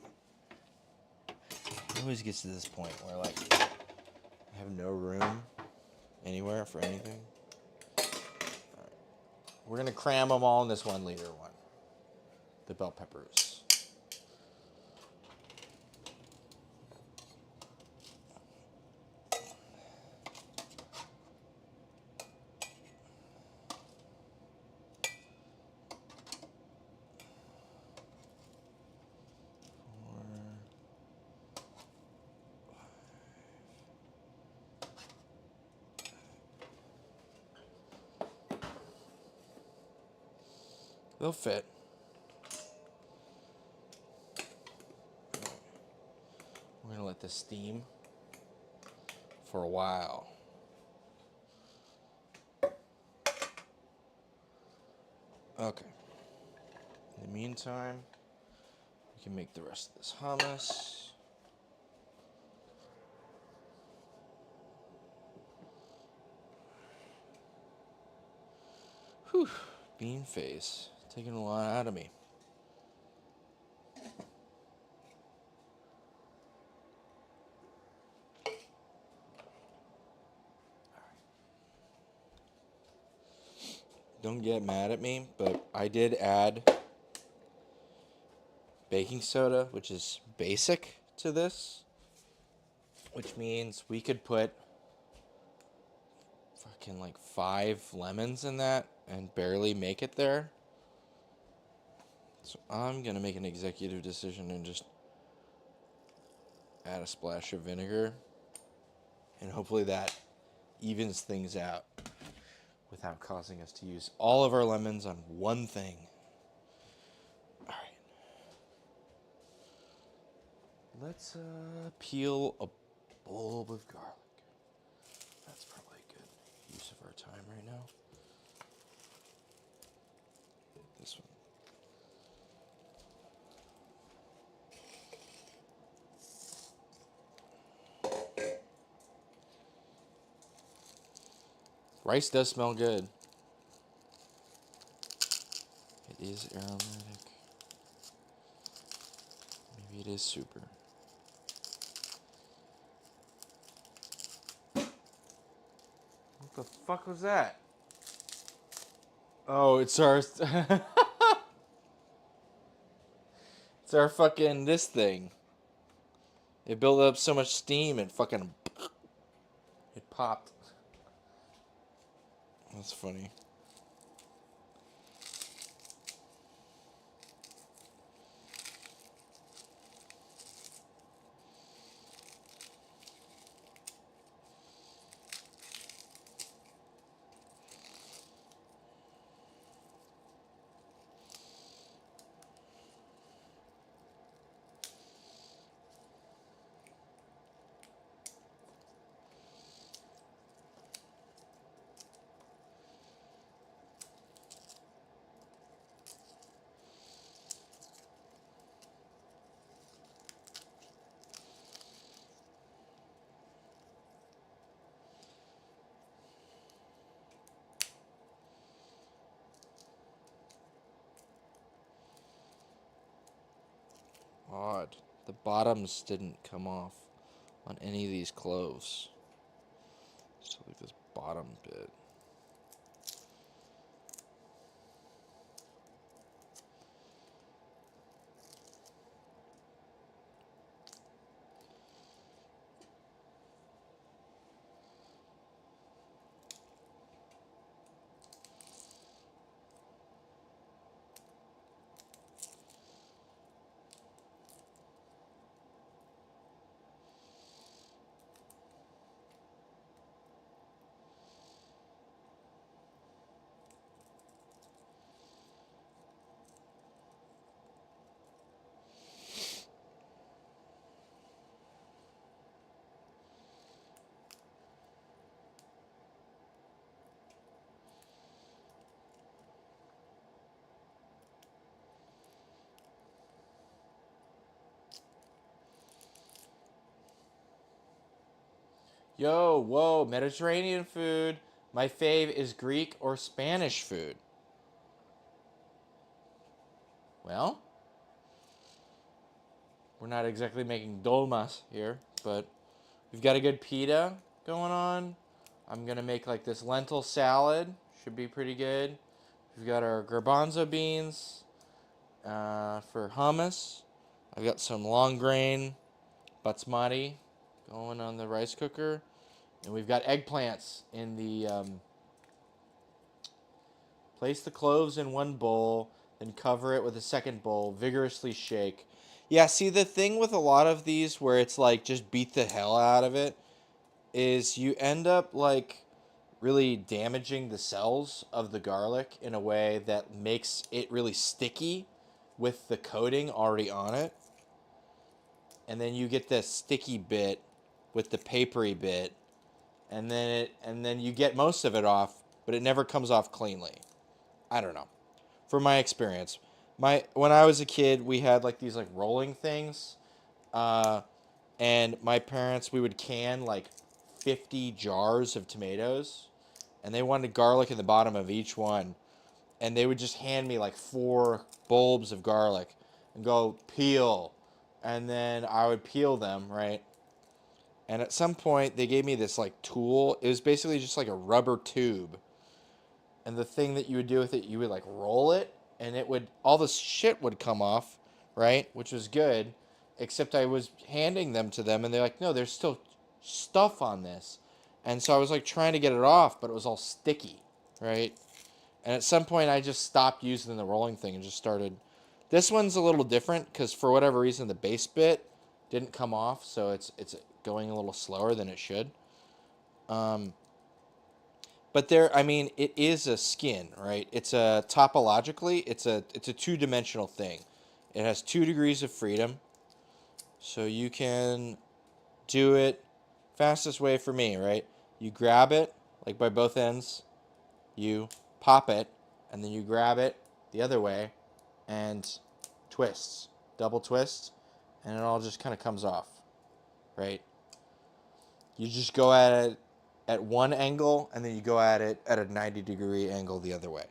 it. It always gets to this point where, like, I have no room anywhere for anything. All right. We're going to cram them all in this 1 liter one. The bell peppers. They'll fit. We're going to let this steam for a while. Okay. In the meantime, we can make the rest of this hummus. Whew. Bean face. Taking a lot out of me. Don't get mad at me, but I did add baking soda, which is basic to this, which means we could put fucking like 5 lemons in that and barely make it there. So I'm gonna make an executive decision and just add a splash of vinegar, and hopefully that evens things out without causing us to use all of our lemons on one thing. All right. Let's peel a bulb of garlic. That's probably a good use of our time right now. This one. Rice does smell good. It is aromatic. Maybe it is super. What the fuck was that? Oh, it's our... it's our fucking this thing. It built up so much steam and fucking... It popped. That's funny. Odd. The bottoms didn't come off on any of these cloves. So like this bottom bit. Yo, whoa, Mediterranean food. My fave is Greek or Spanish food. Well, we're not exactly making dolmas here, but we've got a good pita going on. I'm going to make like this lentil salad. Should be pretty good. We've got our garbanzo beans for hummus. I've got some long grain basmati going on the rice cooker. And we've got eggplants in the... place the cloves in one bowl, then cover it with a second bowl, vigorously shake. Yeah, see, the thing with a lot of these where it's like just beat the hell out of it is you end up like really damaging the cells of the garlic in a way that makes it really sticky with the coating already on it. And then you get this sticky bit with the papery bit, and then you get most of it off, but it never comes off cleanly. I don't know. From my experience, when I was a kid, we had like these like rolling things, and my parents, we would can like 50 jars of tomatoes, and they wanted garlic in the bottom of each one, and they would just hand me like 4 bulbs of garlic and go peel, and then I would peel them, right? And at some point they gave me this like tool. It was basically just like a rubber tube, and the thing that you would do with it, you would like roll it, and it would, all the shit would come off, right? Which was good, except I was handing them to them, and they're like, no, there's still stuff on this. And so I was like trying to get it off, but it was all sticky, right? And at some point I just stopped using the rolling thing and just started. This one's a little different because for whatever reason the base bit didn't come off, so it's going a little slower than it should. But there, I mean, it is a skin, right? It's a topologically, it's a 2-dimensional thing. It has 2 degrees of freedom, so you can do it. Fastest way for me, right? You grab it like by both ends, you pop it, and then you grab it the other way, and twists, double twist, and it all just kind of comes off, right? You just go at it at one angle, and then you go at it at a 90-degree angle the other way.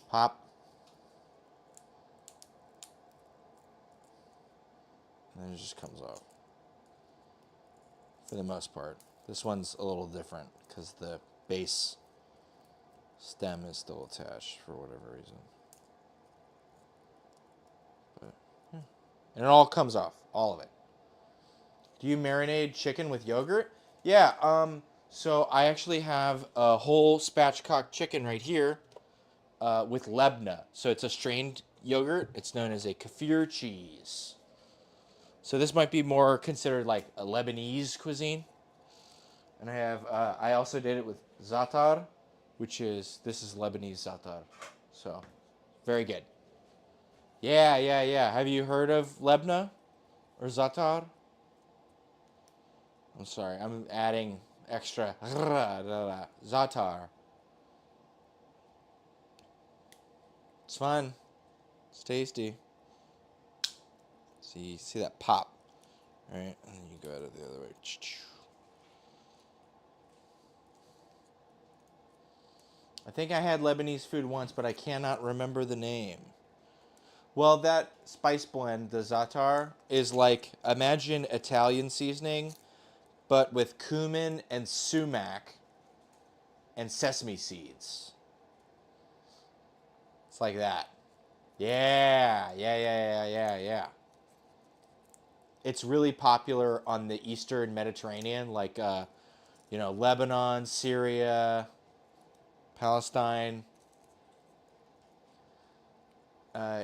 Pop. And then it just comes off. For the most part. This one's a little different because the base stem is still attached for whatever reason. But, yeah. And it all comes off. All of it. Do you marinate chicken with yogurt? Yeah, so I actually have a whole spatchcock chicken right here with lebna. So it's a strained yogurt. It's known as a kefir cheese. So this might be more considered like a Lebanese cuisine. And I also did it with zataar, this is Lebanese zataar. So, very good. Yeah. Have you heard of lebna or zataar? I'm sorry, I'm adding extra zataar. It's fun. It's tasty. See that pop, right? And then you go at it the other way. I think I had Lebanese food once, but I cannot remember the name. Well, that spice blend, the za'atar, is like, imagine Italian seasoning, but with cumin and sumac and sesame seeds. It's like that. Yeah. It's really popular on the Eastern Mediterranean, like, Lebanon, Syria, Palestine.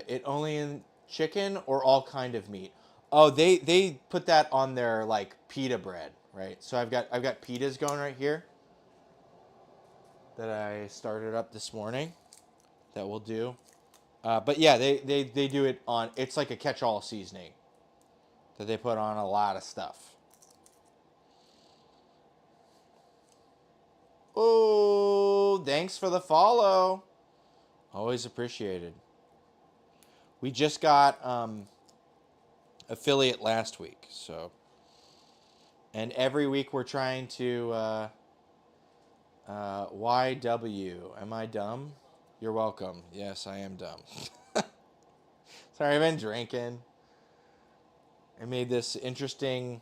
It only in chicken or all kind of meat. Oh, they put that on their like pita bread, right? So I've got pitas going right here that I started up this morning that we'll do. But yeah, they do it on. It's like a catch-all seasoning that they put on a lot of stuff. Oh, thanks for the follow. Always appreciated. We just got affiliate last week, so, and every week we're trying to YW. Am I dumb? You're welcome. Yes, I am dumb. Sorry, I've been drinking. I made this interesting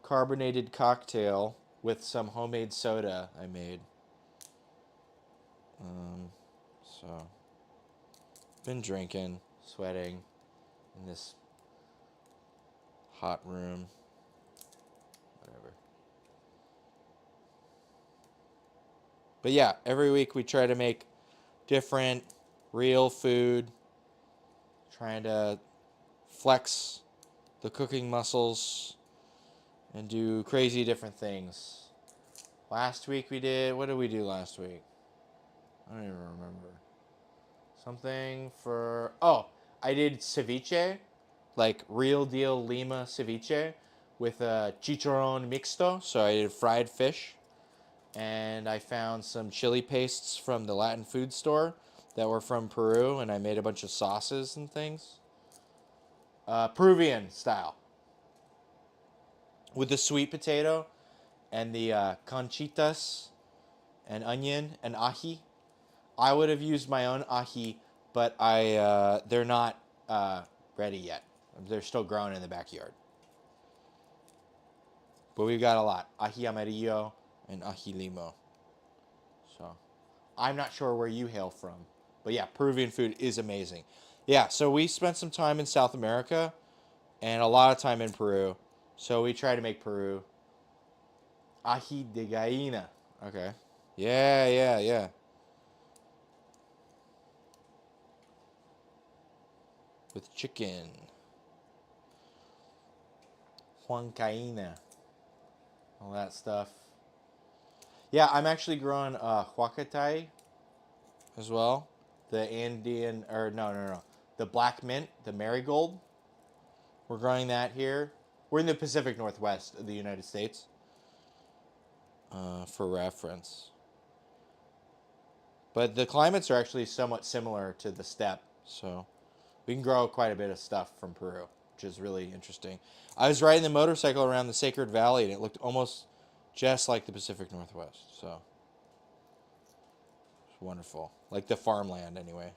carbonated cocktail with some homemade soda I made. So, been drinking, sweating in this hot room. Whatever. But yeah, every week we try to make different real food, trying to flex the cooking muscles and do crazy different things. Last week we did, what did we do last week? I don't even remember. Something for, oh, I did ceviche, like real deal Lima ceviche with a chicharron mixto. So I did fried fish, and I found some chili pastes from the Latin food store that were from Peru, and I made a bunch of sauces and things. Peruvian style. With the sweet potato and the conchitas and onion and ají. I would have used my own ají, but they're not ready yet. They're still growing in the backyard. But we've got a lot. Ají amarillo and ají limo. So I'm not sure where you hail from. But yeah, Peruvian food is amazing. Yeah, so we spent some time in South America and a lot of time in Peru. So we try to make Peru. Ají de gallina. Okay. Yeah. With chicken. Huancaina. All that stuff. Yeah, I'm actually growing huacatai as well. The Andean, or no. The black mint, the marigold. We're growing that here. We're in the Pacific Northwest of the United States. For reference. But the climates are actually somewhat similar to the steppe, so we can grow quite a bit of stuff from Peru, which is really interesting. I was riding the motorcycle around the Sacred Valley, and it looked almost just like the Pacific Northwest, so it's wonderful. Like the farmland, anyway.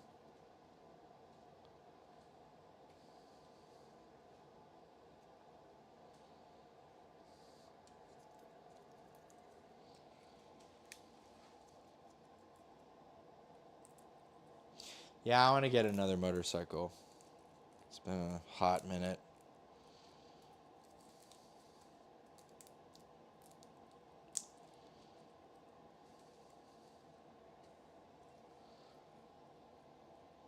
Yeah, I want to get another motorcycle. It's been a hot minute.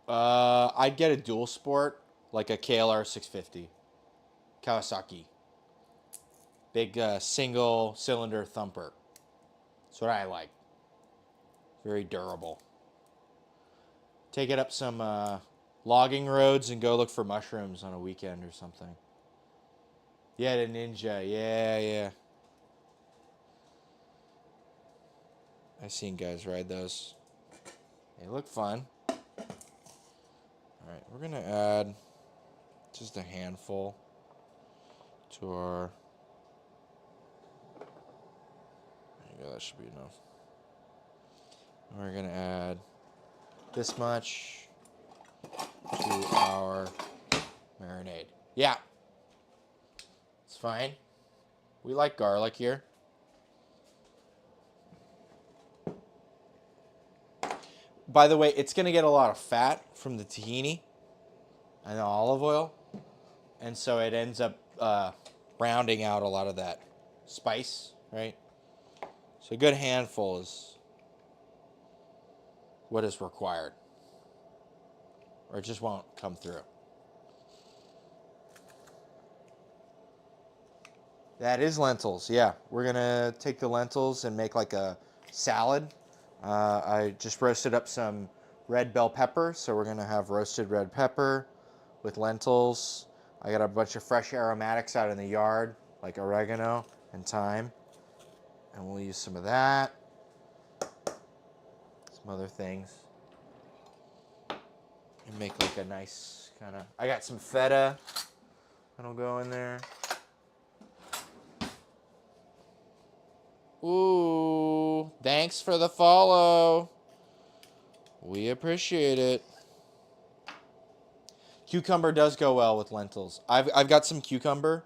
I'd get a dual sport, like a KLR 650. Kawasaki. Big single cylinder thumper. That's what I like. Very durable. Take it up some logging roads and go look for mushrooms on a weekend or something. Yeah, the Ninja. Yeah. I've seen guys ride those. They look fun. Alright, we're going to add just a handful to our... There you go, that should be enough. We're going to add this much to our marinade. Yeah. It's fine. We like garlic here. By the way, it's going to get a lot of fat from the tahini and the olive oil. And so it ends up rounding out a lot of that spice, right? So a good handful is what is required. Or it just won't come through. That is lentils, yeah. We're going to take the lentils and make like a salad. I just roasted up some red bell pepper, so we're going to have roasted red pepper with lentils. I got a bunch of fresh aromatics out in the yard, like oregano and thyme. And we'll use some of that. Some other things. And make like a nice kind of... I got some feta that'll go in there. Ooh, thanks for the follow. We appreciate it. Cucumber does go well with lentils. I've got some cucumber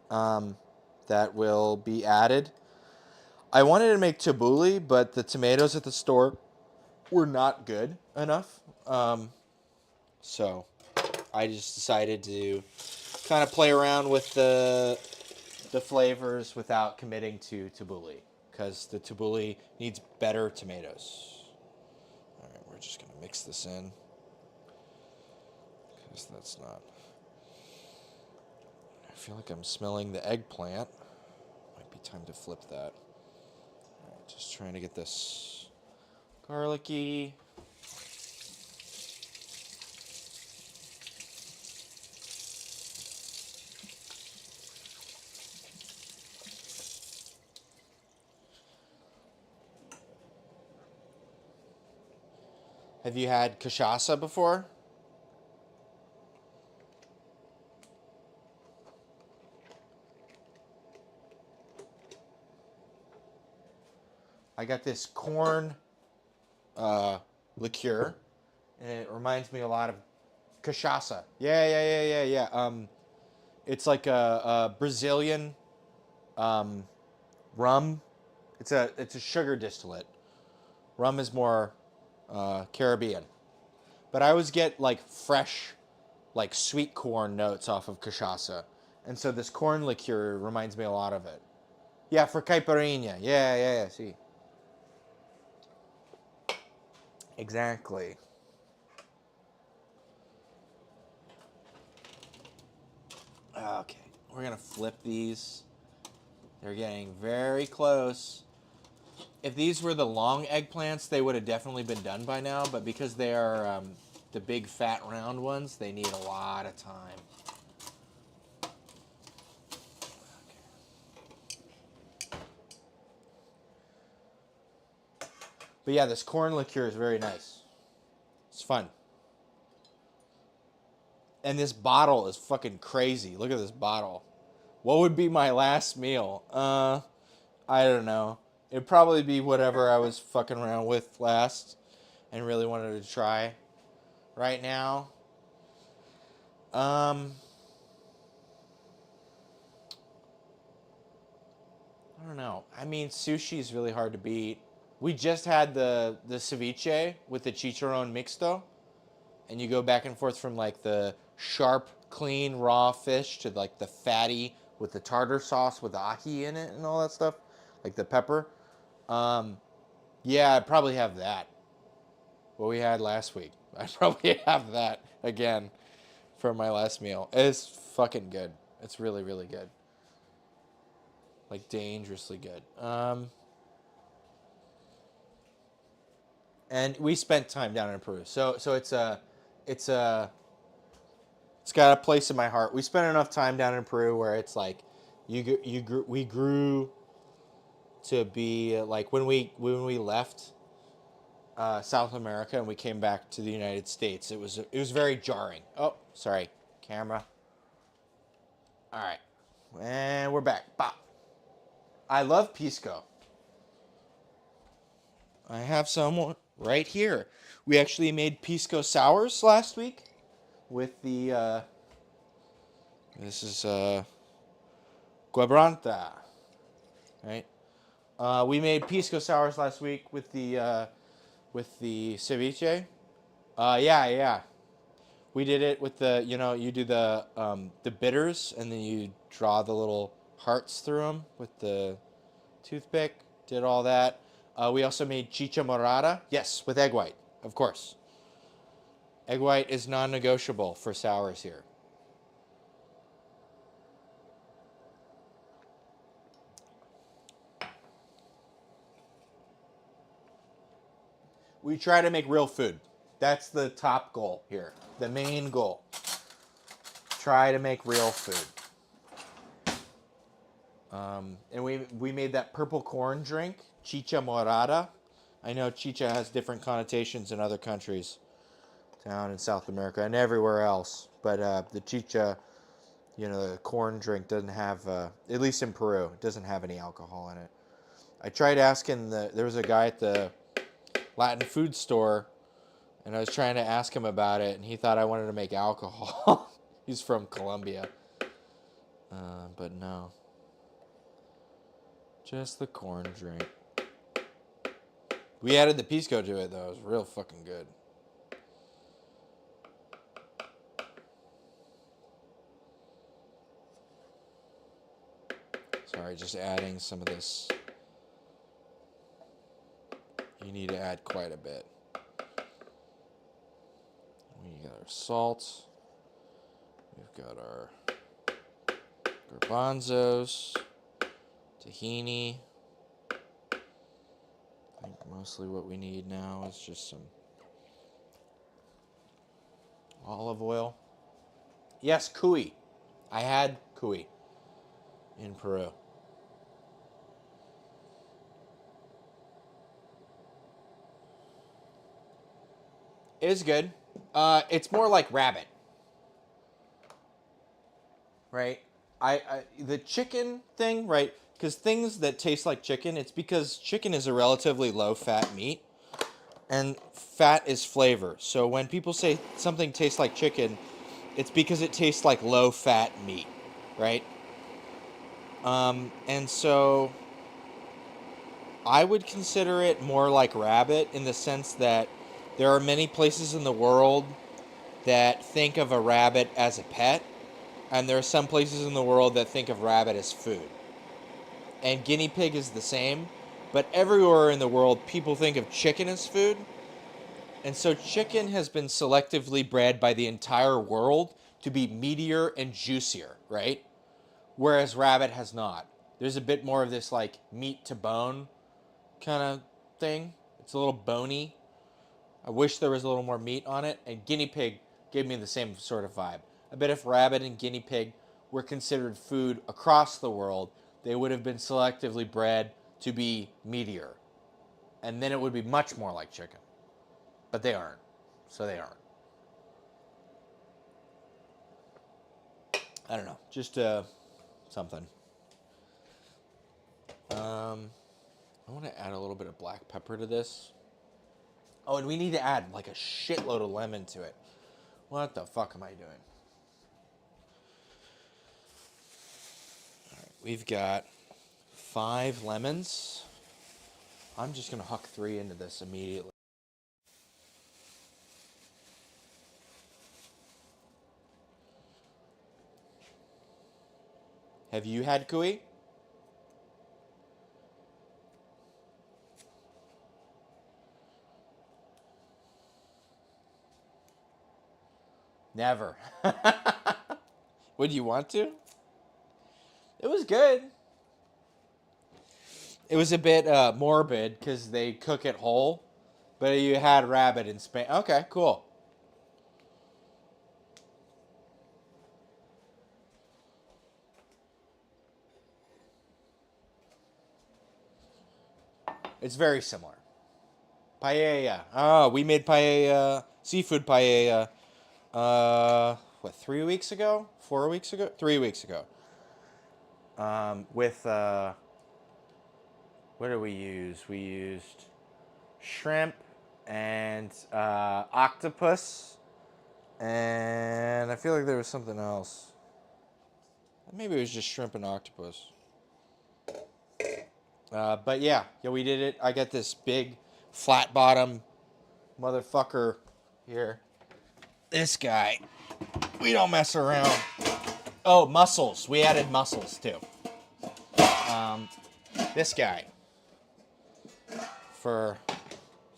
that will be added. I wanted to make tabbouleh, but the tomatoes at the store were not good enough. So I just decided to kind of play around with the flavors without committing to tabbouleh, because the tabbouleh needs better tomatoes. All right, we're just going to mix this in, because that's not... I feel like I'm smelling the eggplant. Might be time to flip that. All right, just trying to get this garlicky. Have you had cachaça before? I got this corn liqueur, and it reminds me a lot of cachaça. Yeah. It's like a Brazilian rum. It's a sugar distillate. Rum is more Caribbean. But I always get like fresh, like sweet corn notes off of cachaça. And so this corn liqueur reminds me a lot of it. Yeah, for caipirinha. Yeah, see. Exactly. Okay, we're gonna flip these. They're getting very close. If these were the long eggplants, they would have definitely been done by now, but because they are the big fat round ones, they need a lot of time. But yeah, this corn liqueur is very nice. It's fun. And this bottle is fucking crazy. Look at this bottle. What would be my last meal? I don't know. It'd probably be whatever I was fucking around with last and really wanted to try right now. I don't know. I mean, sushi is really hard to beat. We just had the ceviche with the chicharron mixto, and you go back and forth from like the sharp, clean, raw fish to like the fatty with the tartar sauce with the ají in it and all that stuff, like the pepper. Yeah, I'd probably have that. What we had last week. I'd probably have that again for my last meal. It's fucking good. It's really, really good. Like dangerously good. And we spent time down in Peru, so it's got a place in my heart. We spent enough time down in Peru where it's like we grew to be like when we left South America and we came back to the United States. It was very jarring. Oh, sorry, camera. All right, and we're back. Bop. I love pisco. I have some right here. We actually made pisco sours last week. with the, this is quebranta, right? We made pisco sours last week with the ceviche. Yeah. We did it with the, you do the bitters and then you draw the little hearts through them with the toothpick. Did all that. We also made chicha morada. Yes, with egg white, of course. Egg white is non-negotiable for sours here. We try to make real food. That's the top goal here. The main goal. Try to make real food. And we made that purple corn drink, chicha morada. I know chicha has different connotations in other countries, down in South America and everywhere else. But the chicha, the corn drink doesn't have, at least in Peru, it doesn't have any alcohol in it. I tried asking, there was a guy at the Latin food store, and I was trying to ask him about it, and he thought I wanted to make alcohol. He's from Colombia. But no. Just the corn drink. We added the pisco to it, though. It was real fucking good. Sorry, just adding some of this. You need to add quite a bit. We got our salt. We've got our garbanzos, tahini. I think mostly what we need now is just some olive oil. Yes, cuy. I had cuy in Peru. It is good. It's more like rabbit, right? The chicken thing, right? Because things that taste like chicken, it's because chicken is a relatively low-fat meat, and fat is flavor. So when people say something tastes like chicken, it's because it tastes like low-fat meat, right? And so I would consider it more like rabbit in the sense that there are many places in the world that think of a rabbit as a pet, and there are some places in the world that think of rabbit as food. And guinea pig is the same, but everywhere in the world people think of chicken as food. And so chicken has been selectively bred by the entire world to be meatier and juicier, right? Whereas rabbit has not. There's a bit more of this like meat to bone kind of thing. It's a little bony. I wish there was a little more meat on it. And guinea pig gave me the same sort of vibe. I bet if rabbit and guinea pig were considered food across the world, they would have been selectively bred to be meatier. And then it would be much more like chicken. But they aren't. So they aren't. I don't know. Just something. I want to add a little bit of black pepper to this. Oh, and we need to add like a shitload of lemon to it. What the fuck am I doing? All right, we've got 5 lemons. I'm just going to huck 3 into this immediately. Have you had cuy? Never. Would you want to? It was good. It was a bit morbid because they cook it whole, but you had rabbit in Spain. Okay, cool. It's very similar. Paella. Oh, we made paella, seafood paella, 3 weeks ago? 4 weeks ago? 3 weeks ago. With, what did we use? We used shrimp and octopus and feel like there was something else. Maybe it was just shrimp and octopus. But yeah, we did it. I got this big flat bottom motherfucker here. This guy. We don't mess around. Oh, mussels. We added mussels too. This guy. For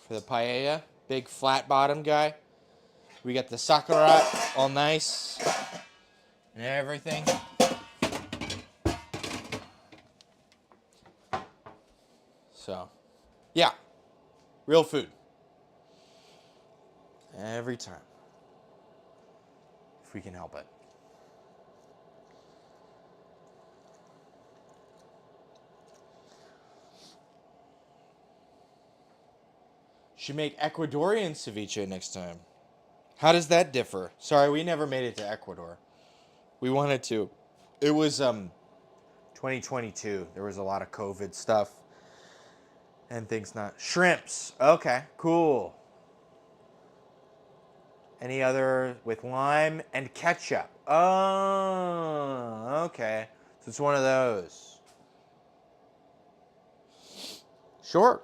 the paella. Big flat bottom guy. We got the sakura all nice. And everything. So, yeah. Real food. Every time. If we can help it. Should make Ecuadorian ceviche next time. How does that differ? Sorry, we never made it to Ecuador. We wanted to. It was 2022. There was a lot of COVID stuff. And things not. Shrimps. Okay, cool. Any other with lime and ketchup? Oh, okay. So it's one of those. Sure.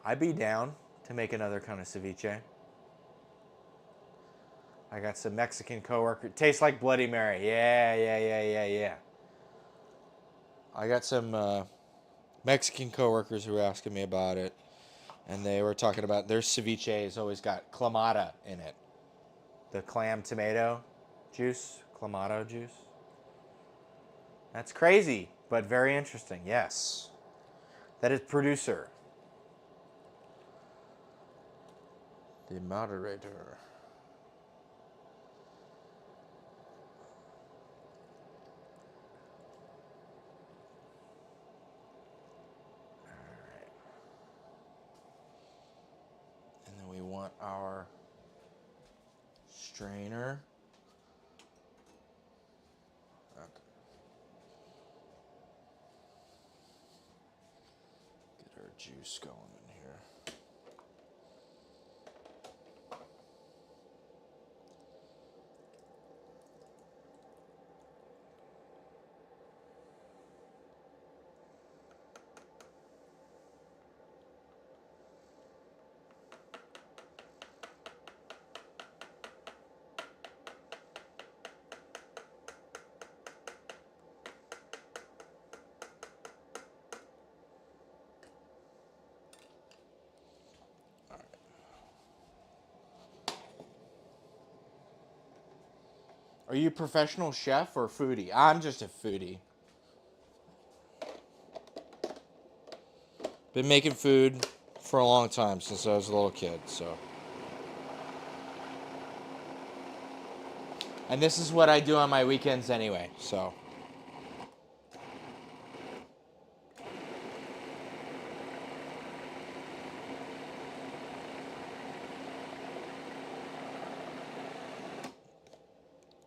I'd be down to make another kind of ceviche. I got some Mexican coworker. Tastes like Bloody Mary. Yeah. I got some Mexican coworkers who were asking me about it. And they were talking about their ceviche has always got clamato in it. The clam tomato juice. Clamato juice. That's crazy, but very interesting. Yes. That is producer. The moderator. Alright. And then we want our strainer. Okay. Get our juice going in here. Are you a professional chef or foodie? I'm just a foodie. Been making food for a long time, since I was a little kid, so. And this is what I do on my weekends anyway, so.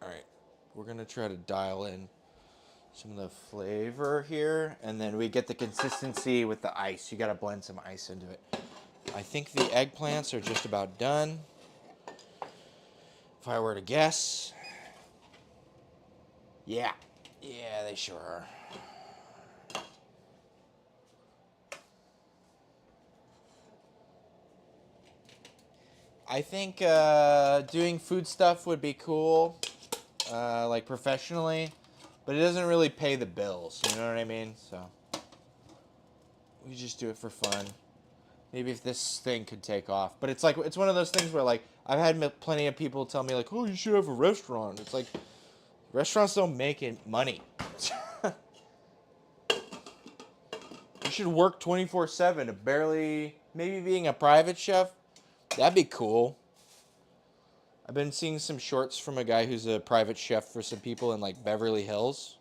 Alright, we're gonna try to dial in some of the flavor here, and then we get the consistency with the ice. You gotta blend some ice into it. I think the eggplants are just about done. If I were to guess. Yeah, they sure are. I think doing food stuff would be cool, like professionally, but it doesn't really pay the bills, you know what I mean? So, we just do it for fun. Maybe if this thing could take off. But it's like, it's one of those things where, like, I've had plenty of people tell me, like, oh, you should have a restaurant. It's like, restaurants don't make it money. You should work 24/7 to barely, maybe being a private chef, that'd be cool. I've been seeing some shorts from a guy who's a private chef for some people in, like, Beverly Hills.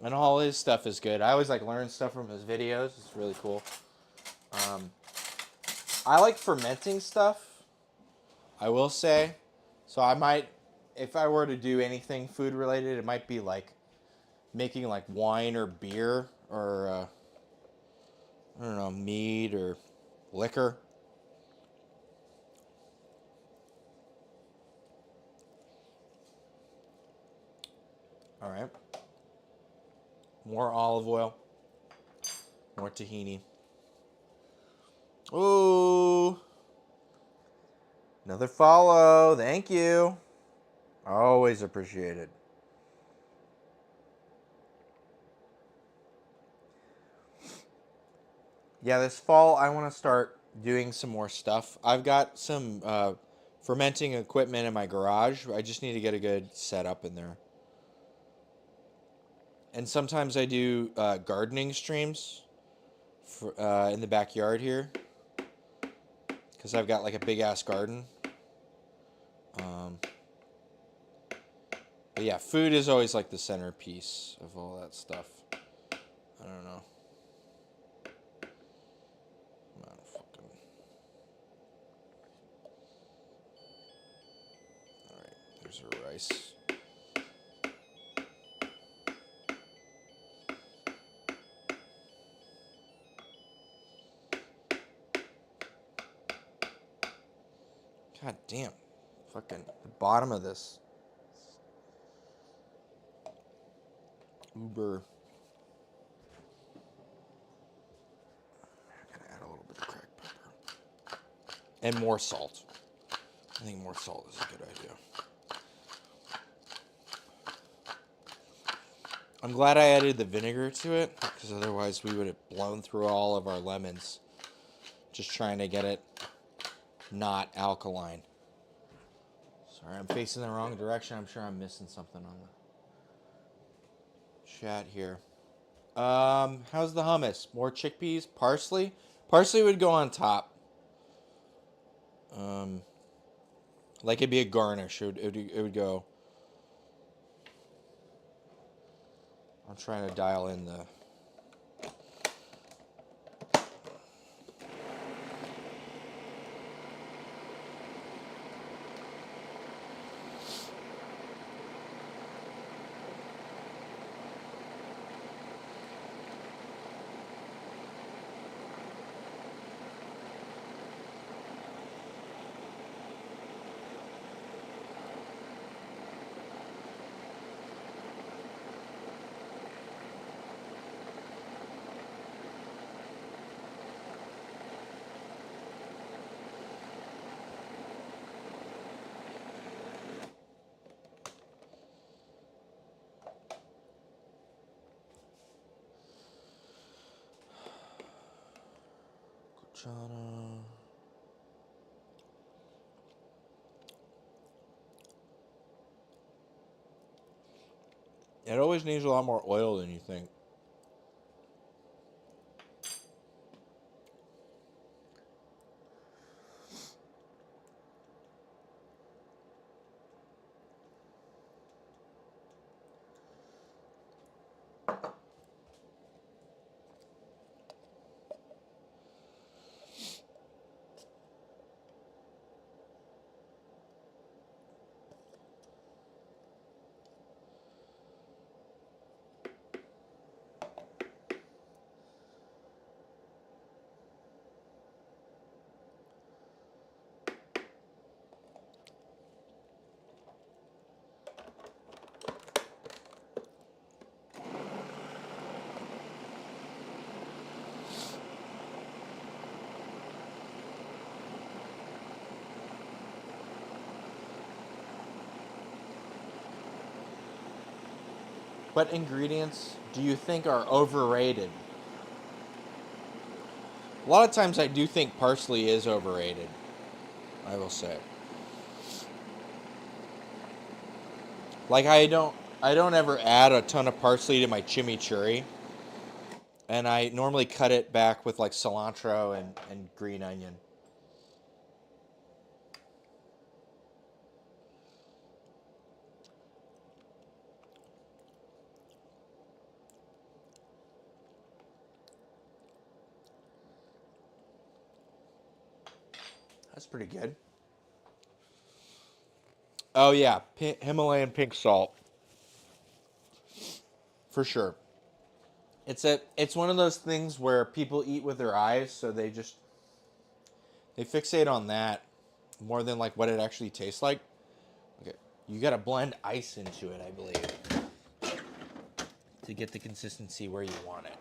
And all his stuff is good. I always, like, learn stuff from his videos. It's really cool. I like fermenting stuff, I will say. So I might, if I were to do anything food related, it might be like making like wine or beer or, I don't know, mead or liquor. All right. More olive oil. More tahini. Ooh. Another follow. Thank you. Always appreciated. Yeah, this fall I want to start doing some more stuff. I've got some fermenting equipment in my garage. I just need to get a good setup in there. And sometimes I do gardening streams in the backyard here because I've got like a big ass garden. But yeah, food is always like the centerpiece of all that stuff. I don't know. Alright, there's our rice. God damn. Fucking the bottom of this. Uber. I'm gonna add a little bit of cracked pepper. And more salt. I think more salt is a good idea. I'm glad I added the vinegar to it, because otherwise we would have blown through all of our lemons. Just trying to get it not alkaline. Sorry, I'm facing the wrong direction. I'm sure I'm missing something on the chat here. How's the hummus? More chickpeas? Parsley? Parsley would go on top. Like it'd be a garnish. It would go. I'm trying to dial in the. It always needs a lot more oil than you think. What ingredients do you think are overrated? A lot of times I do think parsley is overrated. I will say. Like I don't ever add a ton of parsley to my chimichurri. And I normally cut it back with like cilantro and green onion. That's pretty good. Oh yeah, Himalayan pink salt. For sure. It's one of those things where people eat with their eyes, so they fixate on that more than like what it actually tastes like. Okay, you got to blend ice into it, I believe. to get the consistency where you want it.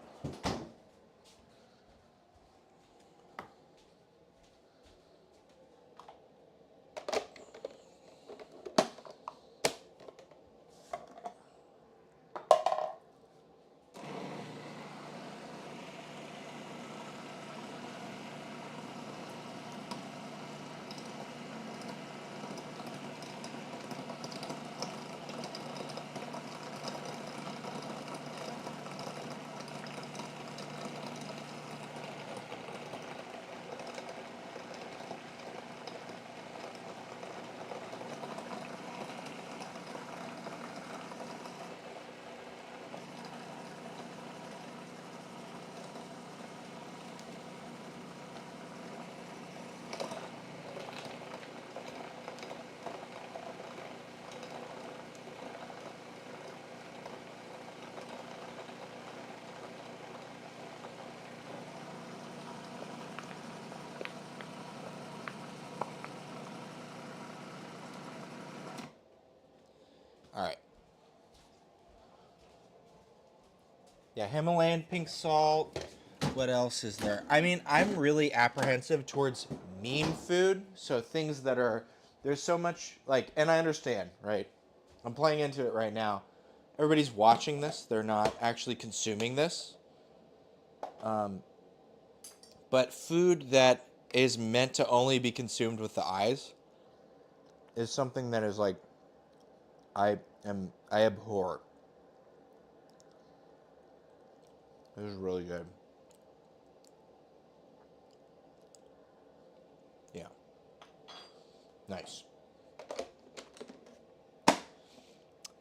All right. Yeah, Himalayan pink salt. What else is there? I mean, I'm really apprehensive towards meme food. So things that are, there's so much, like, and I understand, right? I'm playing into it right now. Everybody's watching this, they're not actually consuming this. But food that is meant to only be consumed with the eyes is something that is like, I abhor. It was really good. Yeah. Nice.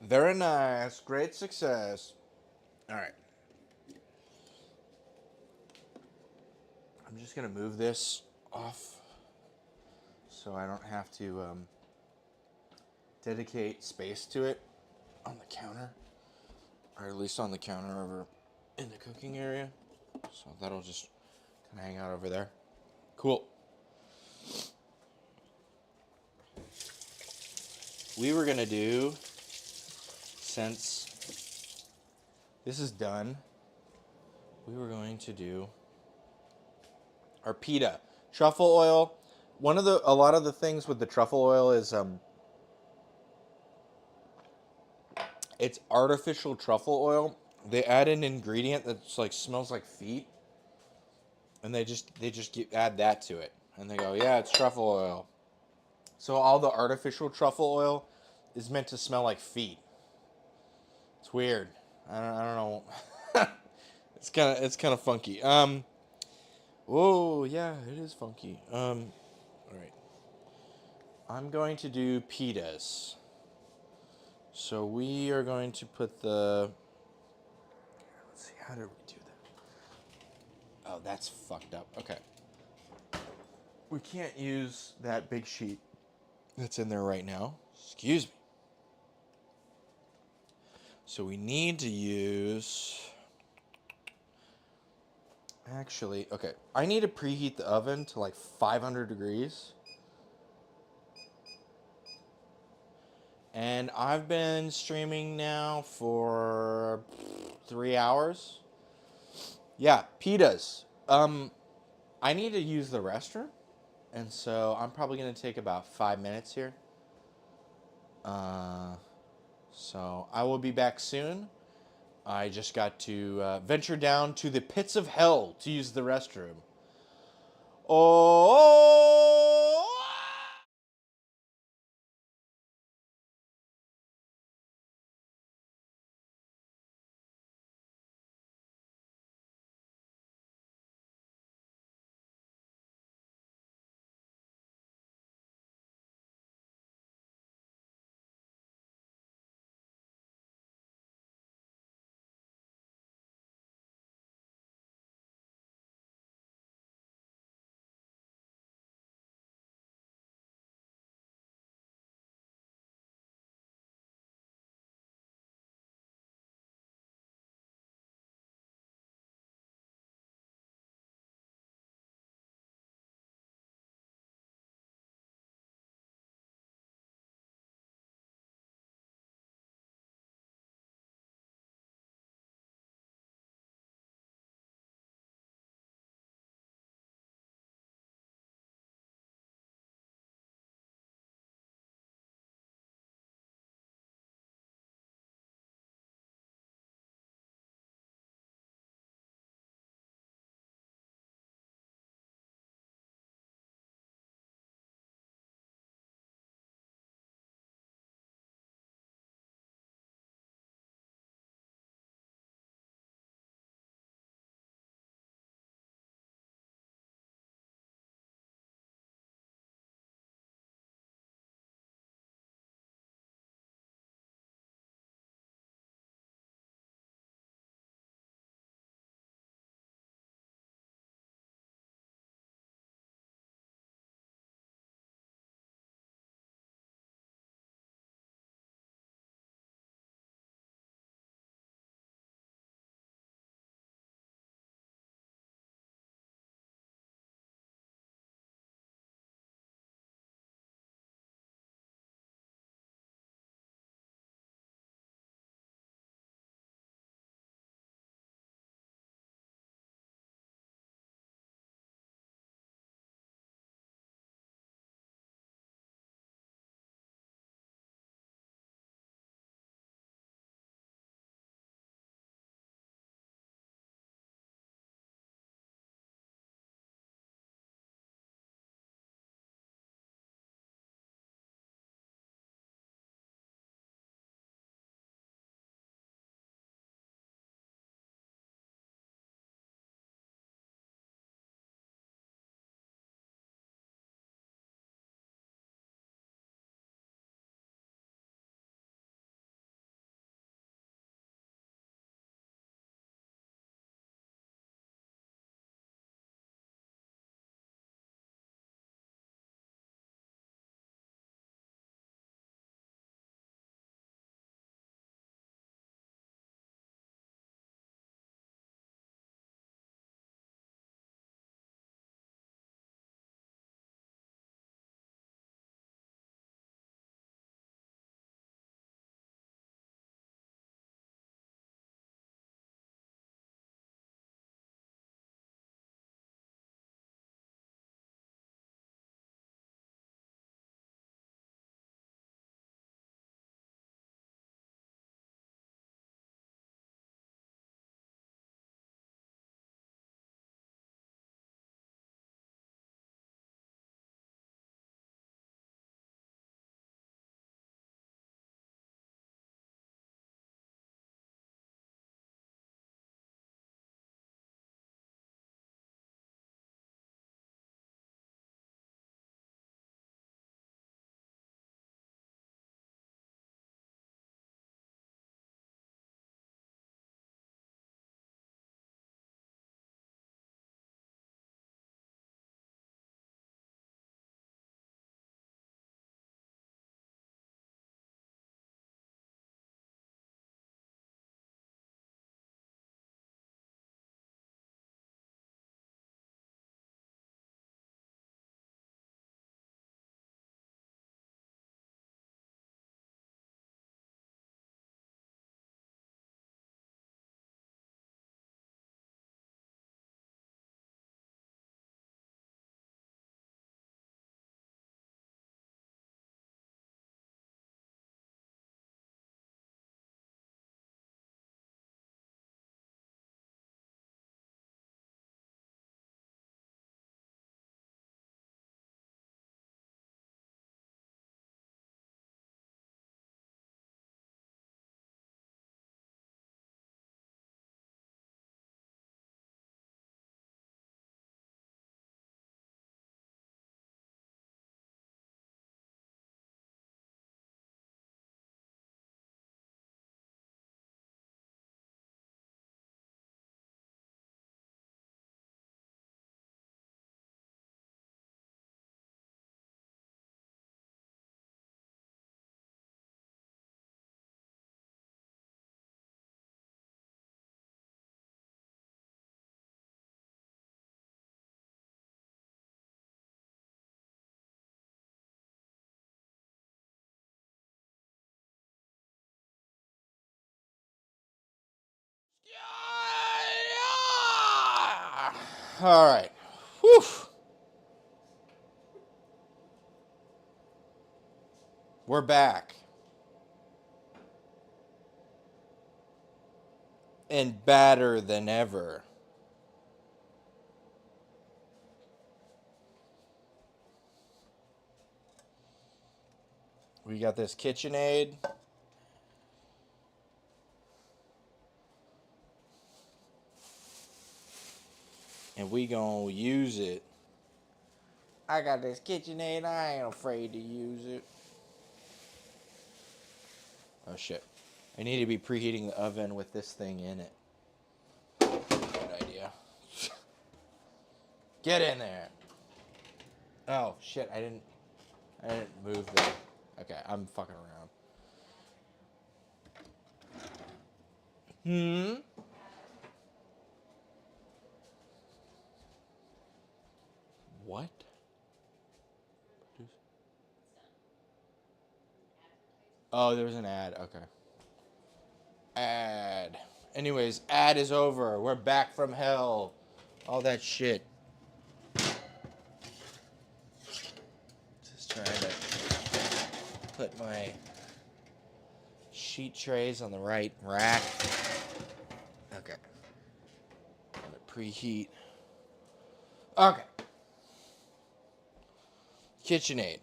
Very nice. Great success. All right. I'm just going to move this off so I don't have to dedicate space to it on the counter. Or at least on the counter over in the cooking area. So that'll just kind of hang out over there. Cool. We were going to do, since this is done, we were going to do our pita. Truffle oil. A lot of the things with the truffle oil is it's artificial truffle oil. They add an ingredient that's like smells like feet, and they just add that to it, and they go, yeah, it's truffle oil. So all the artificial truffle oil is meant to smell like feet. It's weird. I don't know. It's kind of funky. Oh yeah, it is funky. All right. I'm going to do pitas. So we are going to put the. Let's see, how did we do that? Oh, that's fucked up. Okay. We can't use that big sheet that's in there right now. Excuse me. So we need to use. Actually, okay. I need to preheat the oven to like 500 degrees. And I've been streaming now for 3 hours. Yeah, pitas. I need to use the restroom, and so I'm probably gonna take about 5 minutes here. So I will be back soon. I just got to venture down to the pits of hell to use the restroom. Oh. All right. Whew. We're back. And badder than ever. We got this KitchenAid. And we gonna use it. I got this KitchenAid. I ain't afraid to use it. Oh shit. I need to be preheating the oven with this thing in it. Good idea. Get in there. Oh shit, I didn't move the. Okay, I'm fucking around. Hmm? What? Oh, there was an ad. Okay. Ad. Anyways, ad is over. We're back from hell. All that shit. Just trying to put my sheet trays on the right rack. Okay. Let it preheat. Okay. KitchenAid.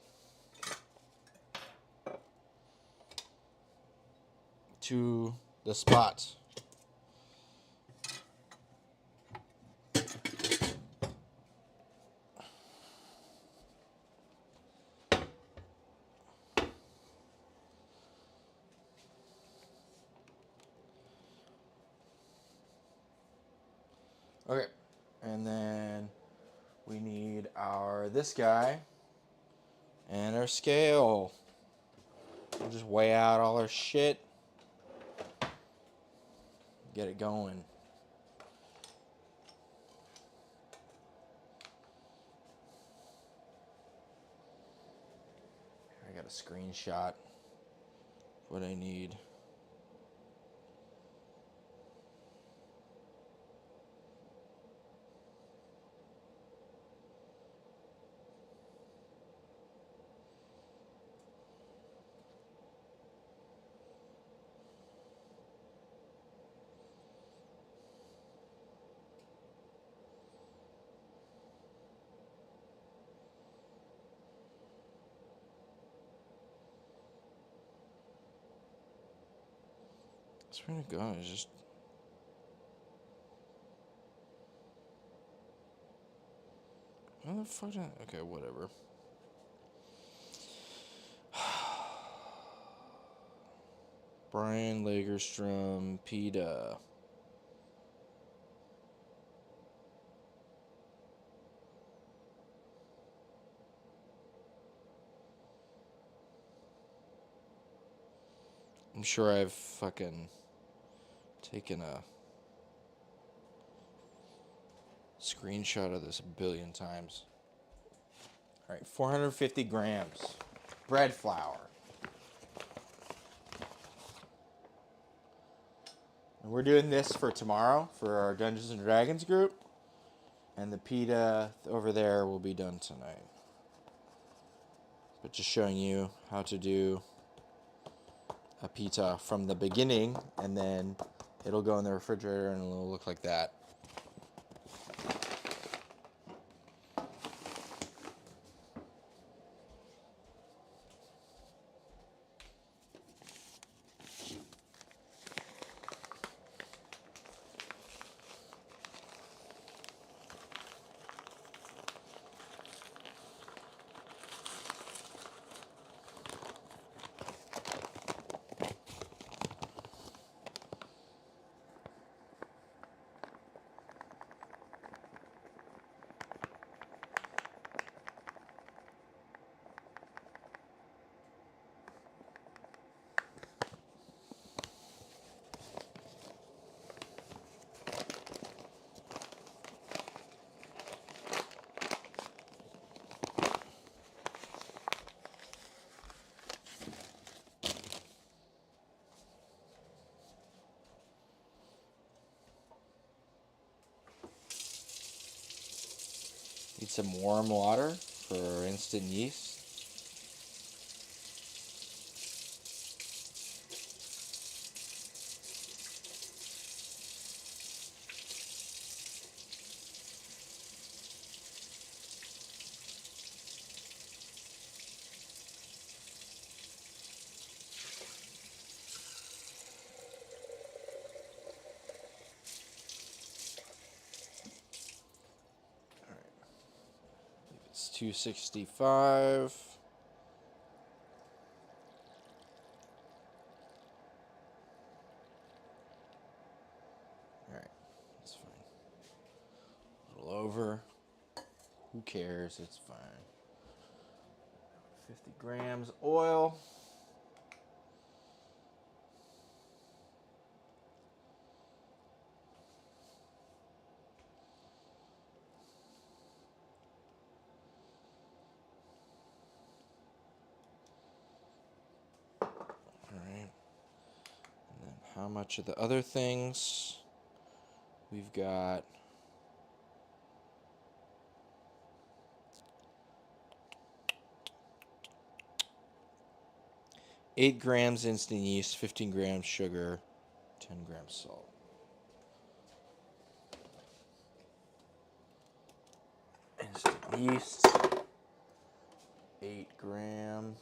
To the spots. Okay. And then we need this guy and our scale. We'll just weigh out all our shit. Get it going. I got a screenshot of what I need. I swear to God, it's just. How the fuck did I... Okay, whatever. Brian Lagerstrom, Pita. I'm sure I've fucking taken a screenshot of this a billion times. All right, 450 grams bread flour. And we're doing this for tomorrow for our Dungeons and Dragons group. And the pita over there will be done tonight. But just showing you how to do a pita from the beginning, and then it'll go in the refrigerator and it'll look like that. Need some warm water for our instant yeast. It's 265. All right, that's fine. A little over. Who cares? It's fine. 50 grams oil. All right. And then how much of the other things? We've got 8 grams instant yeast, 15 grams sugar, 10 grams salt. Instant yeast, 8 gram.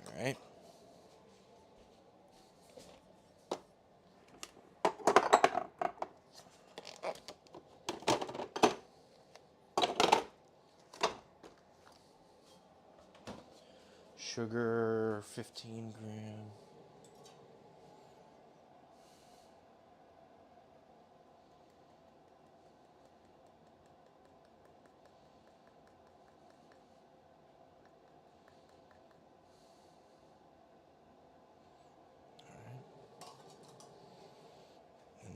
All right. Sugar, 15 gram.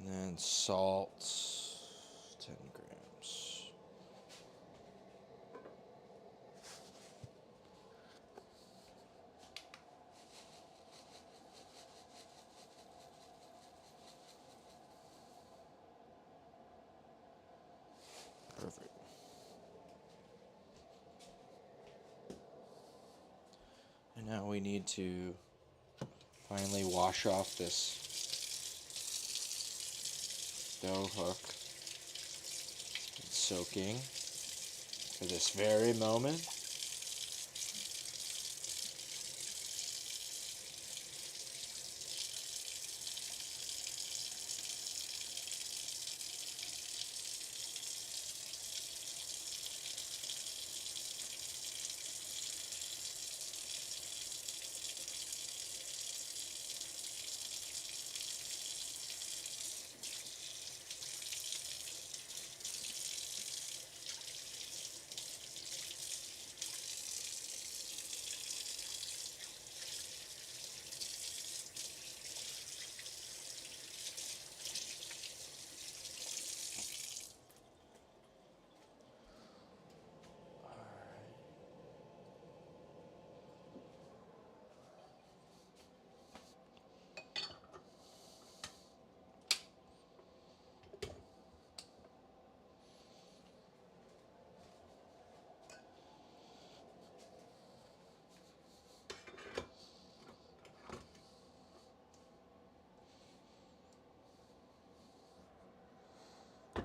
And then salt, 10 grams. Perfect. And now we need to finally wash off this dough hook. It's soaking for this very moment.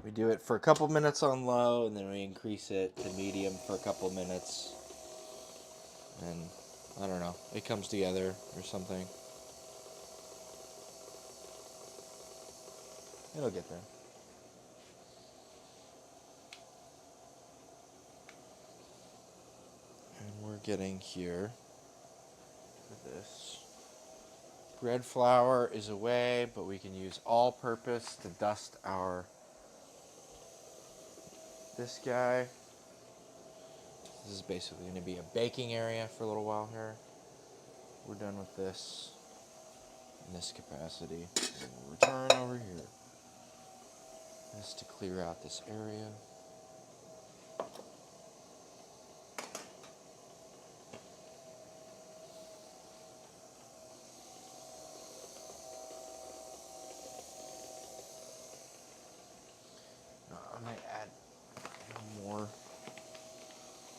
We do it for a couple minutes on low, and then we increase it to medium for a couple minutes. And I don't know, it comes together or something. It'll get there. And we're getting here for this. Bread flour is away, but we can use all-purpose to dust this guy. This is basically going to be a baking area for a little while here. We're done with this in this capacity. And we'll return over here. This to clear out this area.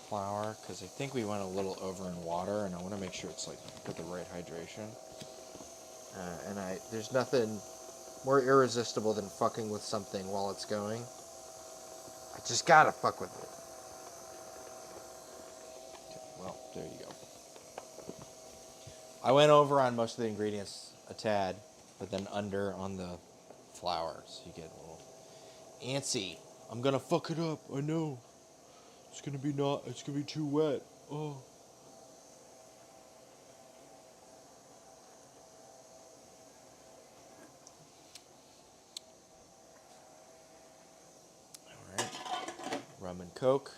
flour because I think we went a little over in water, and I want to make sure it's like got the right hydration. There's nothing more irresistible than fucking with something while it's going. I just gotta fuck with it. Okay, well, there you go. I went over on most of the ingredients a tad, but then under on the flour, so you get a little antsy. I'm gonna fuck it up. I know. It's gonna be too wet. Oh. Alright. Rum and Coke.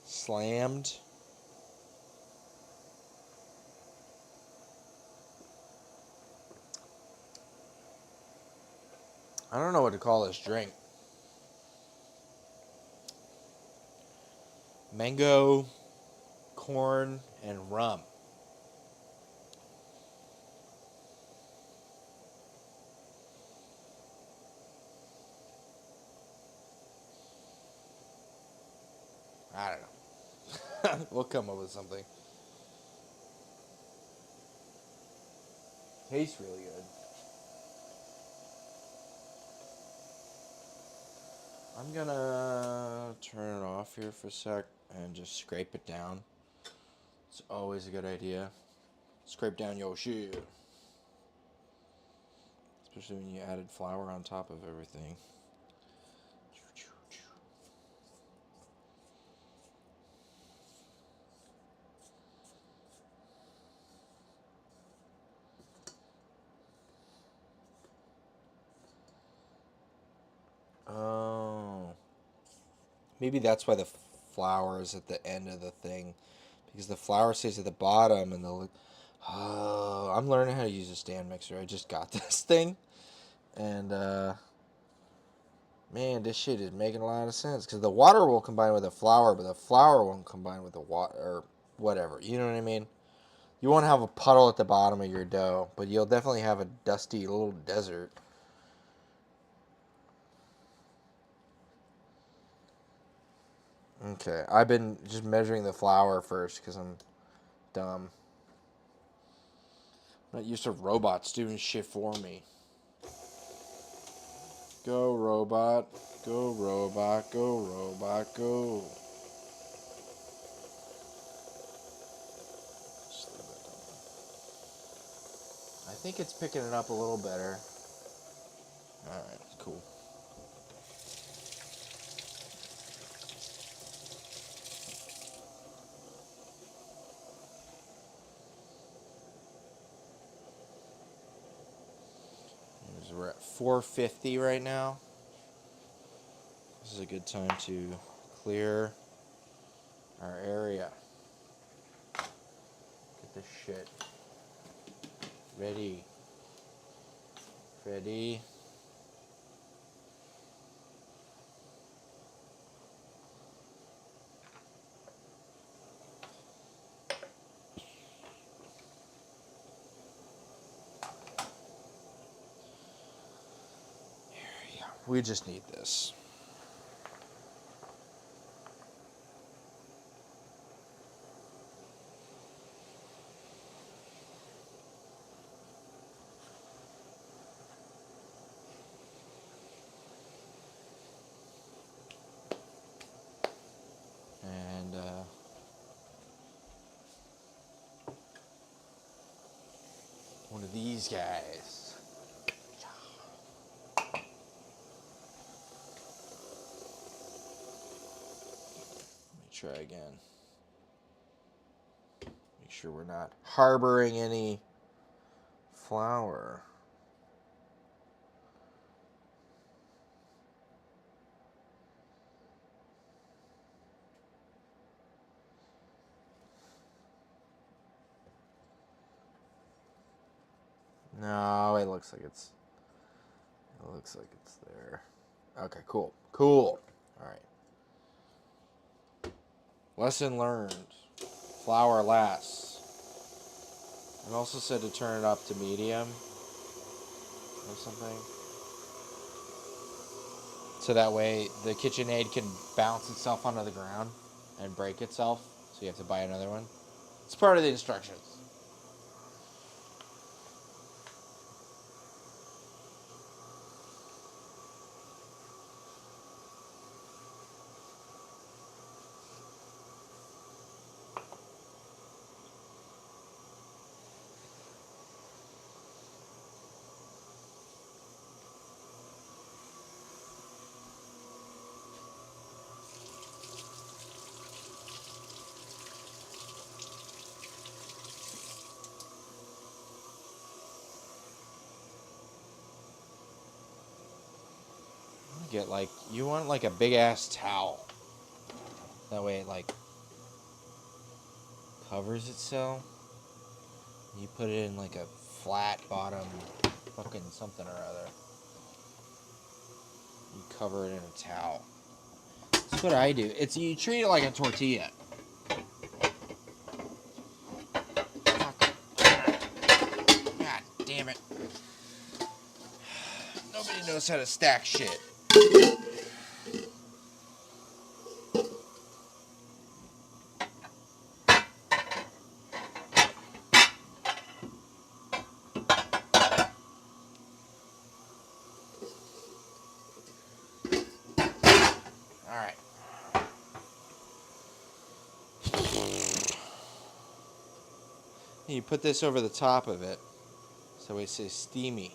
Slammed. I don't know what to call this drink. Mango, corn, and rum. I don't know. We'll come up with something. Tastes really good. I'm gonna turn it off here for a sec and just scrape it down. It's always a good idea. Scrape down your shit. Especially when you added flour on top of everything. Oh. Maybe that's why the flour is at the end of the thing. Because the flour stays at the bottom and the... Oh, I'm learning how to use a stand mixer. I just got this thing. And, man, this shit is making a lot of sense. Because the water will combine with the flour, but the flour won't combine with the water, or whatever. You know what I mean? You won't have a puddle at the bottom of your dough, but you'll definitely have a dusty little desert. Okay, I've been just measuring the flour first because I'm dumb. I'm not used to robots doing shit for me. Go, robot. Go, robot. Go, robot. Go. Just leave that open. I think it's picking it up a little better. Alright, cool. We're at 450 right now. This is a good time to clear our area. Get this shit ready. Ready. We just need this. And one of these guys. Try again. Make sure we're not harboring any flour. No, it looks like it's there. Okay, cool. Cool. All right. Lesson learned. Flour lasts. It also said to turn it up to medium or something. So that way the KitchenAid can bounce itself onto the ground. and break itself, so you have to buy another one. It's part of the instructions. Get like, you want like a big ass towel. That way it like covers itself. You put it in like a flat bottom fucking something or other. You cover it in a towel. That's what I do. It's, you treat it like a tortilla. God damn it. Nobody knows how to stack shit. Alright. You put this over the top of it so it says steamy.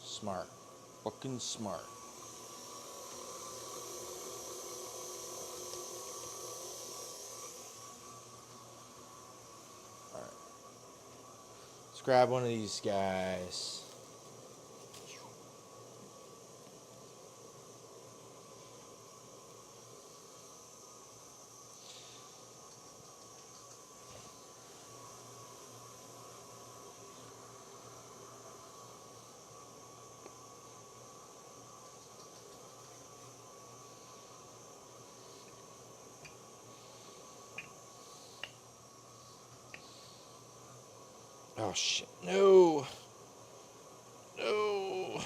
Smart. Fucking smart. Alright. Let's grab one of these guys. Oh shit. No. No.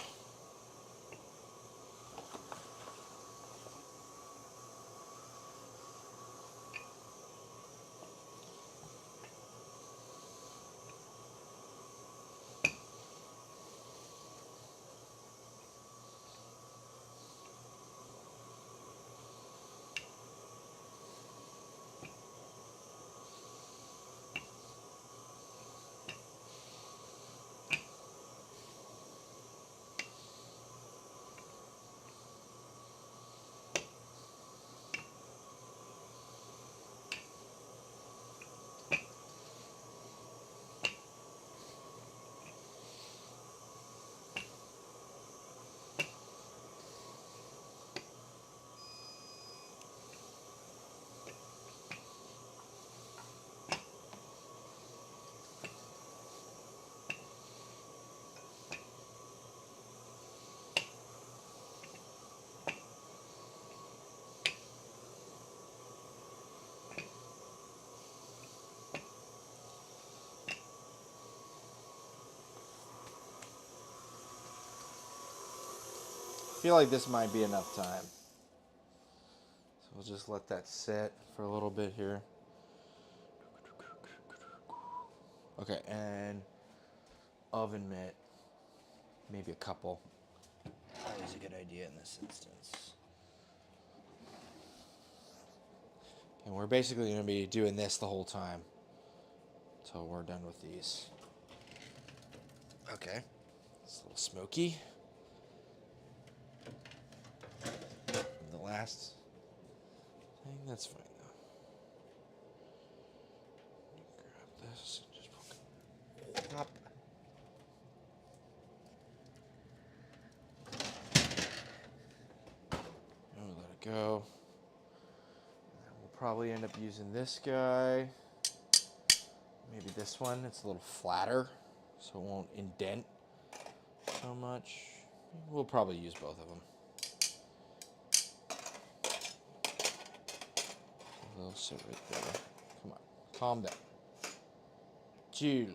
I feel like this might be enough time. So we'll just let that sit for a little bit here. Okay, and oven mitt. Maybe a couple. Always a good idea in this instance. And we're basically going to be doing this the whole time until we're done with these. Okay, it's a little smoky. The last thing, that's fine though. Grab this and just poke it up. And we'll let it go. And we'll probably end up using this guy. Maybe this one, it's a little flatter, so it won't indent so much. We'll probably use both of them. They'll sit right there. Come on, calm down. Chill.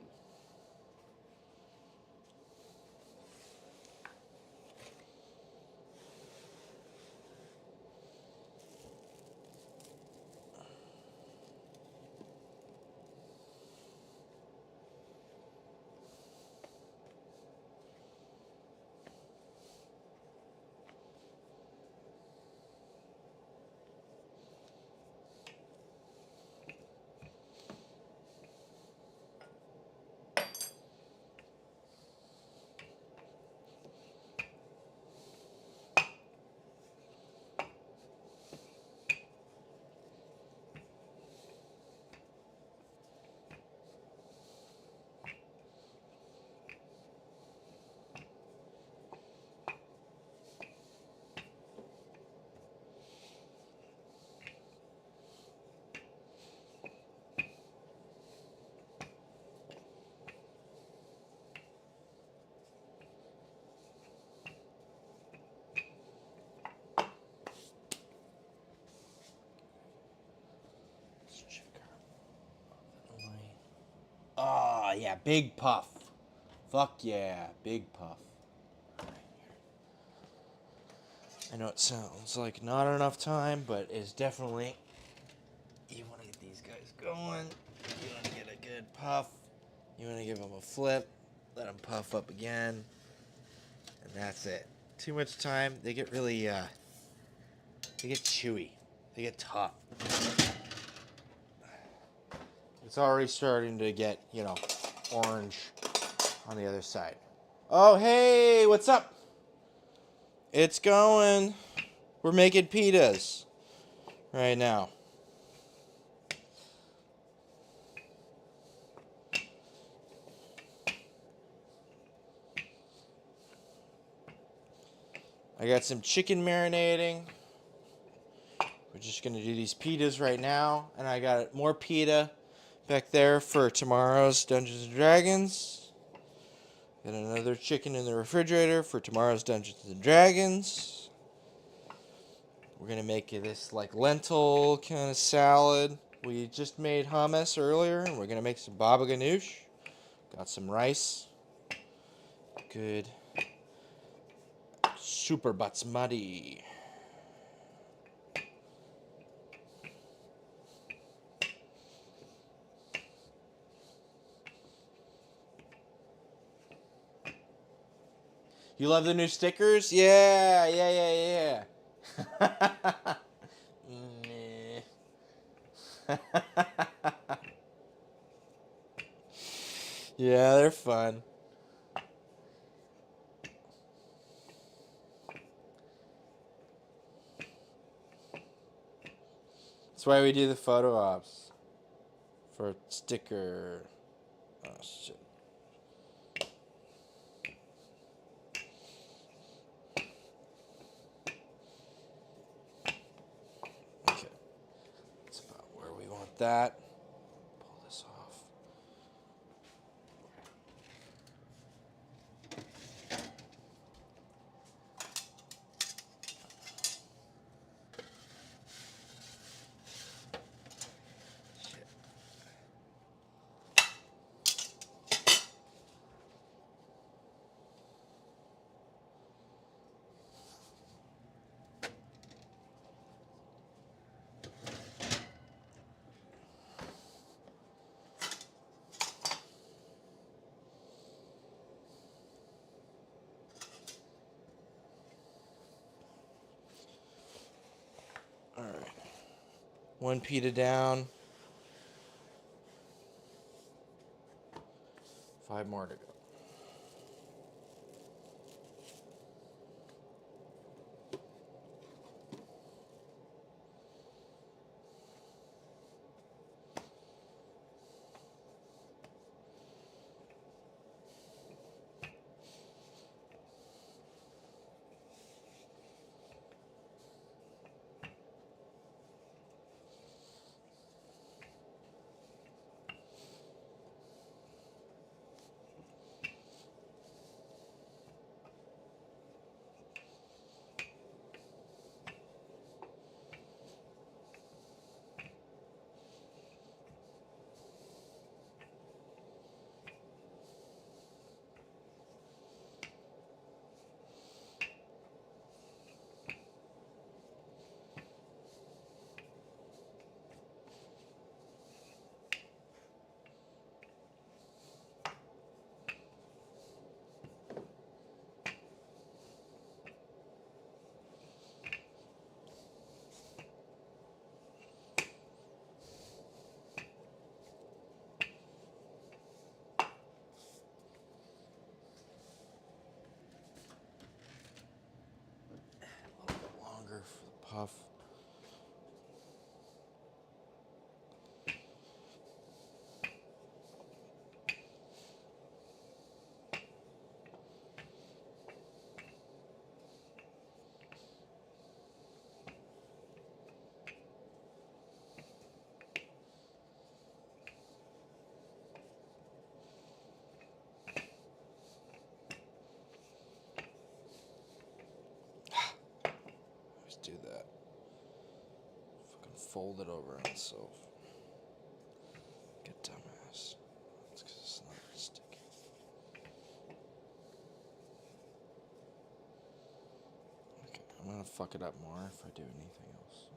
Oh, yeah, big puff. Fuck yeah, big puff. I know it sounds like not enough time, but it's definitely... You want to get these guys going. You want to get a good puff. You want to give them a flip. Let them puff up again. And that's it. Too much time, they get really, they get chewy. They get tough. It's already starting to get, orange on the other side. Oh, hey, what's up? It's going. We're making pitas right now. I got some chicken marinating. We're just going to do these pitas right now. And I got more pita back there for tomorrow's Dungeons & Dragons. Got another chicken in the refrigerator for tomorrow's Dungeons & Dragons. We're going to make this like lentil kind of salad. We just made hummus earlier. And we're going to make some baba ganoush. Got some rice. Good. Super basmati. You love the new stickers? Yeah. Yeah, they're fun. That's why we do the photo ops. For sticker. Oh, shit. Okay. That's about where we want that. Pull this off. Alright. One pita down. 5 more to go. A little bit longer for the puff. Always do that. Fucking fold it over on itself. Get dumbass. It's 'cause it's not gonna fuck it up more if I do anything else.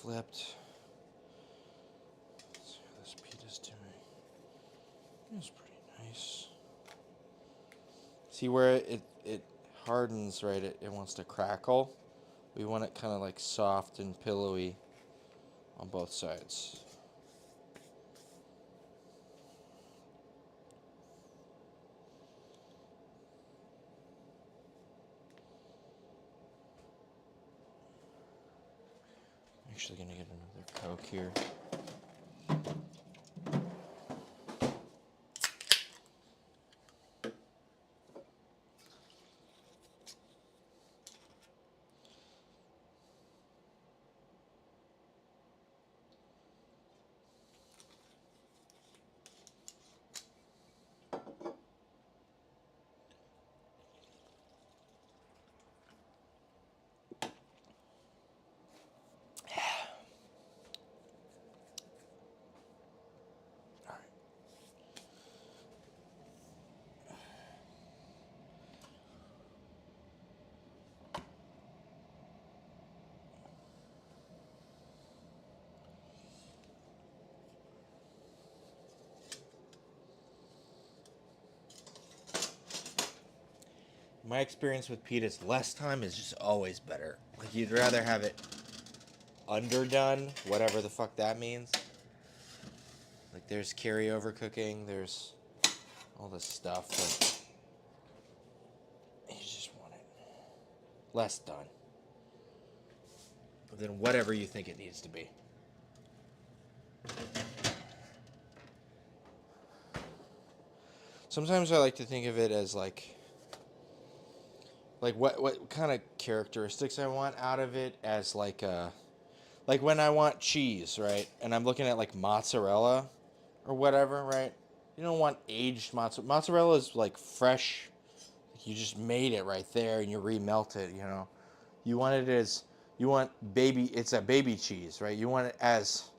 Flipped. Let's see how this pita's doing. It's pretty nice. See where it hardens, right? It wants to crackle. We want it kind of like soft and pillowy on both sides. I'm actually gonna get another Coke here. My experience with pita is less time is just always better. Like, you'd rather have it underdone, whatever the fuck that means. Like, there's carryover cooking, there's all this stuff. Like, you just want it less done than whatever you think it needs to be. Sometimes I like to think of it as like what kind of characteristics I want out of it, as like when I want cheese, right? And I'm looking at like mozzarella or whatever, right? You don't want aged mozzarella. Mozzarella is like fresh. You just made it right there and you remelt it, you know. You want it as, it's a baby cheese, right? You want it as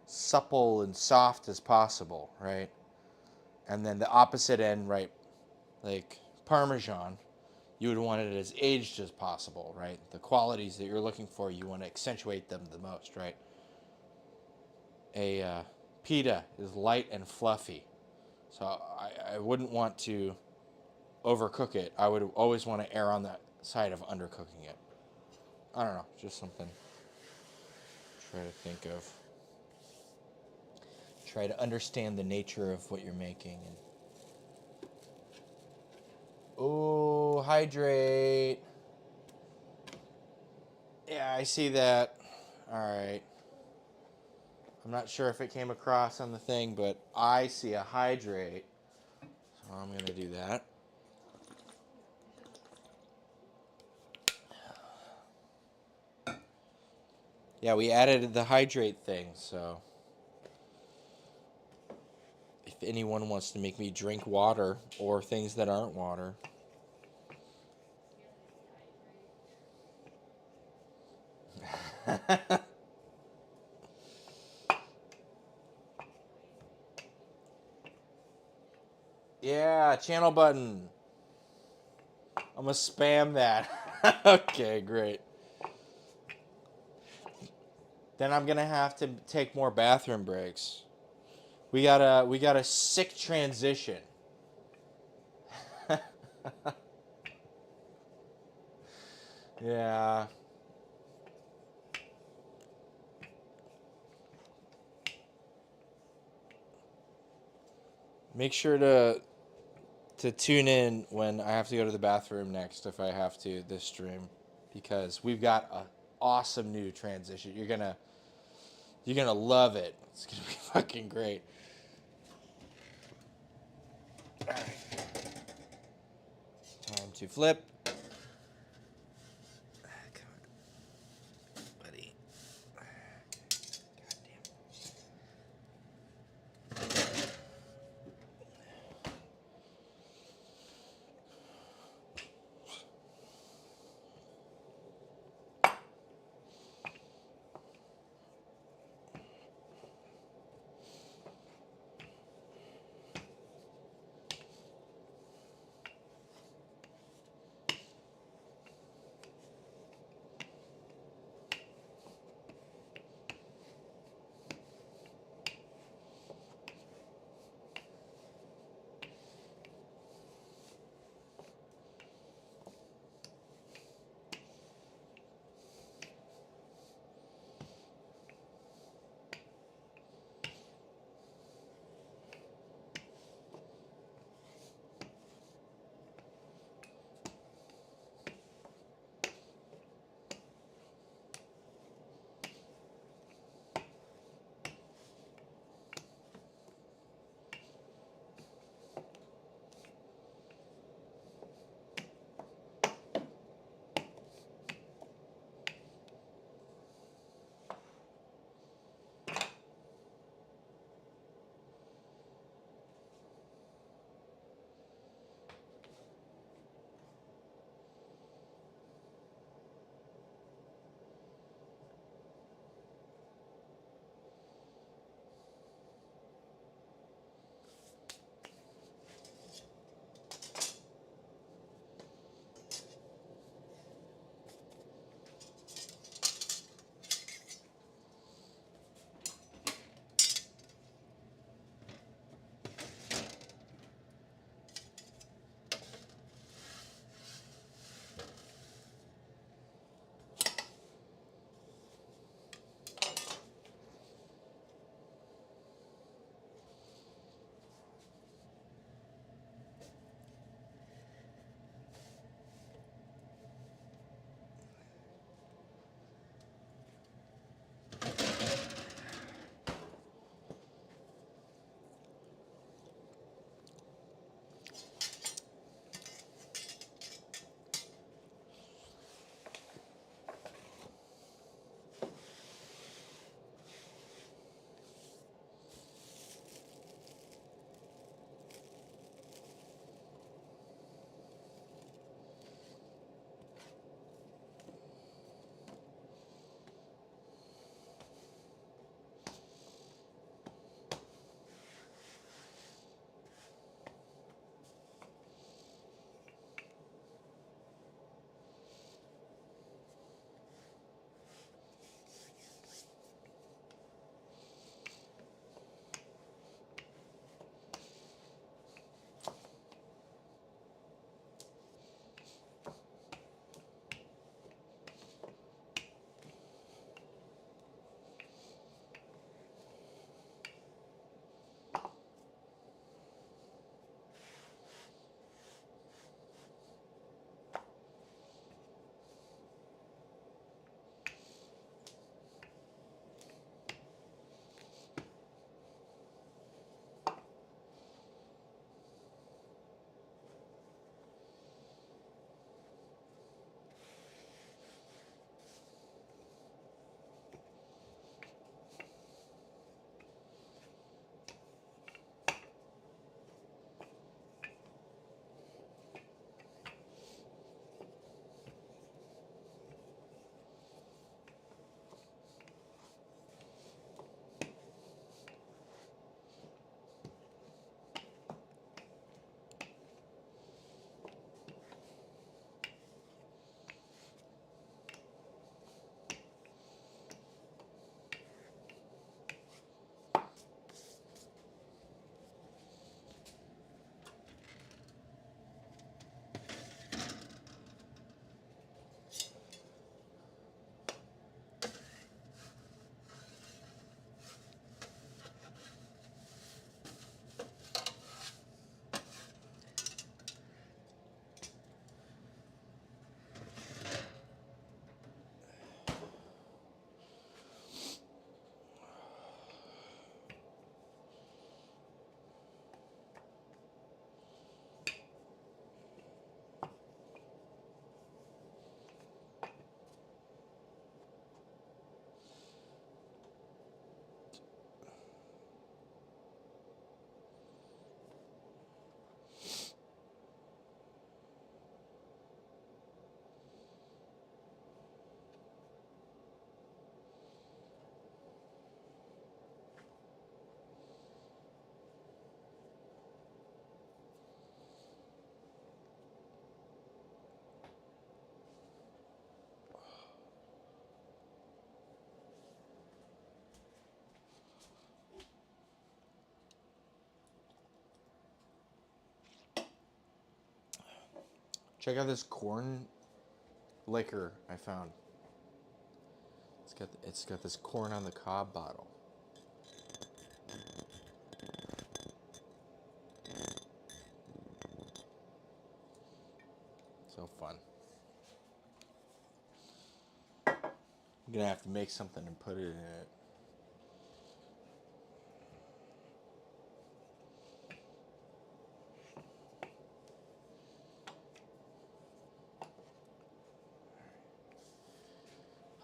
supple and soft as possible, right? And then the opposite end, right? Like Parmesan, you would want it as aged as possible, right? The qualities that you're looking for, you want to accentuate them the most, right? A pita is light and fluffy, so I wouldn't want to overcook it. I would always want to err on the side of undercooking it. I don't know, just something to try to think of. Try to understand the nature of what you're making. Oh, hydrate. Yeah, I see that. All right. I'm not sure if it came across on the thing, but I see a hydrate. So I'm going to do that. Yeah, we added the hydrate thing, so if anyone wants to make me drink water or things that aren't water. Yeah, channel button. I'm gonna spam that. Okay, great. Then I'm gonna have to take more bathroom breaks. We got a sick transition. Yeah. Make sure to tune in when I have to go to the bathroom next, if I have to, this stream, because we've got an awesome new transition. You're gonna love it. It's gonna be fucking great. All right. Time to flip. Come on, buddy. Check out this corn liquor I found. It's got this corn on the cob bottle. So fun. I'm gonna have to make something and put it in it.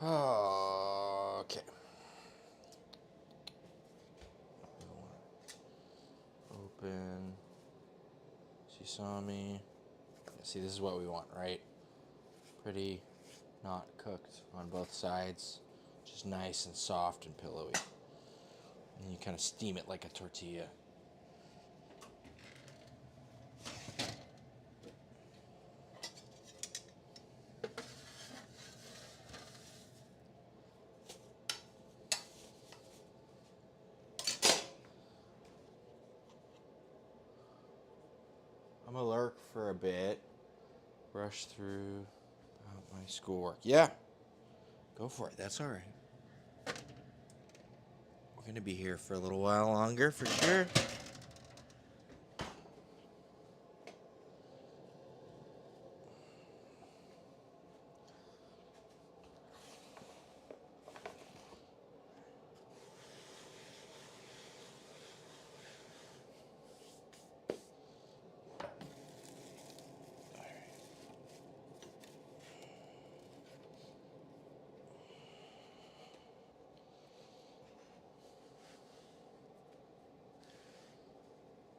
Okay. Open. Sesame. Yeah, see, this is what we want, right? Pretty not cooked on both sides. Just nice and soft and pillowy. And you kind of steam it like a tortilla. I'm gonna lurk for a bit. Rush through my schoolwork. Yeah, go for it. That's all right. We're gonna be here for a little while longer, for sure.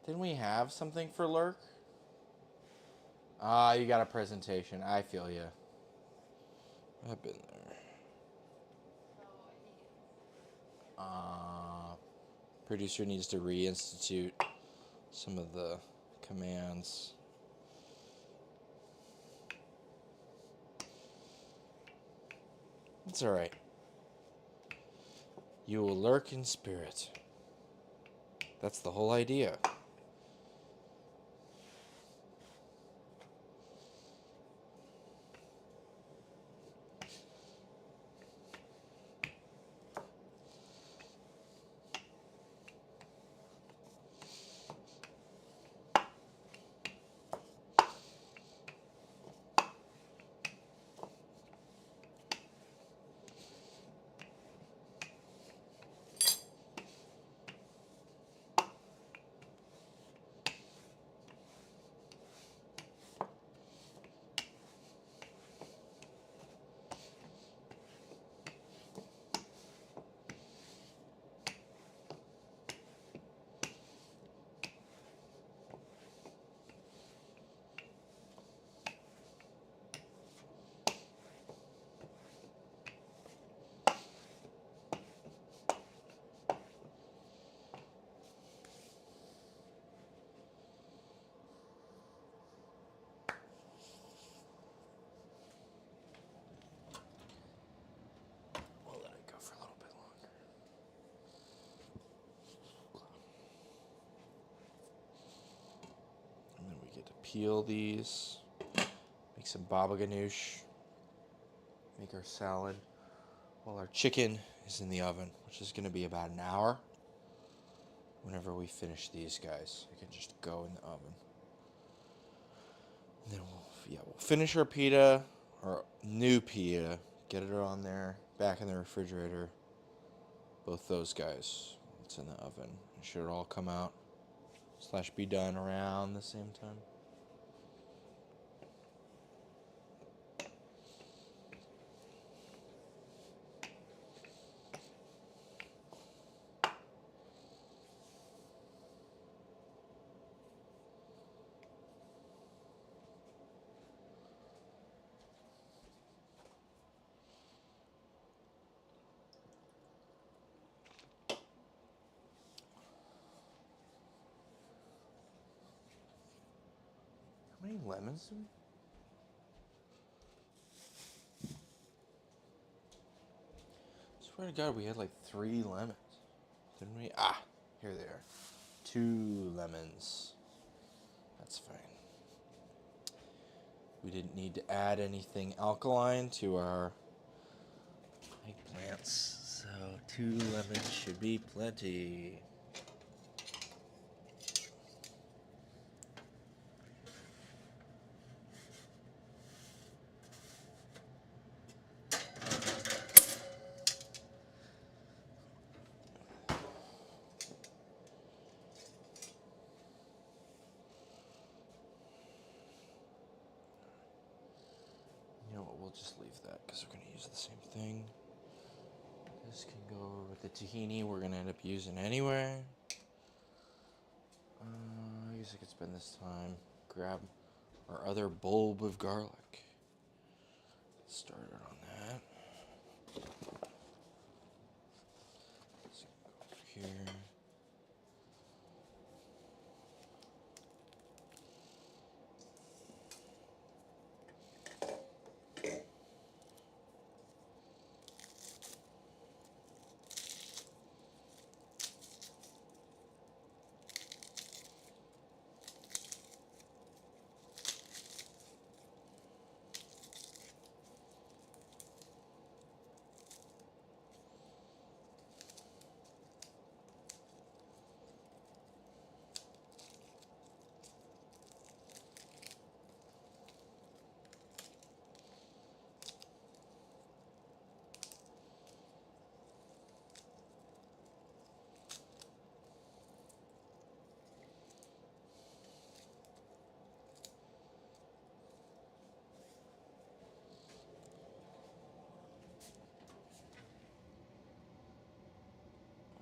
Didn't we have something for lurk? Ah, you got a presentation. I feel you. I've been there. So I think it's Producer needs to reinstitute some of the commands. It's all right. You will lurk in spirit. That's the whole idea. We'll let it go for a little bit longer. And then we get to peel these, make some baba ganoush, make our salad while our chicken is in the oven, which is going to be about an hour. Whenever we finish these guys, we can just go in the oven. And then we'll finish our pita, our new pita, get it on there, back in the refrigerator. Both those guys, it's in the oven. It should all come out / be done around the same time. How many lemons do we? Swear to God, we had like 3 lemons. Didn't we? Ah, here they are. 2 lemons. That's fine. We didn't need to add anything alkaline to our eggplants, so 2 lemons should be plenty. You know what, we'll just leave that because we're going to use the same thing. This can go with the tahini we're going to end up using anyway. I guess I could spend this time, grab our other bulb of garlic. Get started on that. Let's go over here.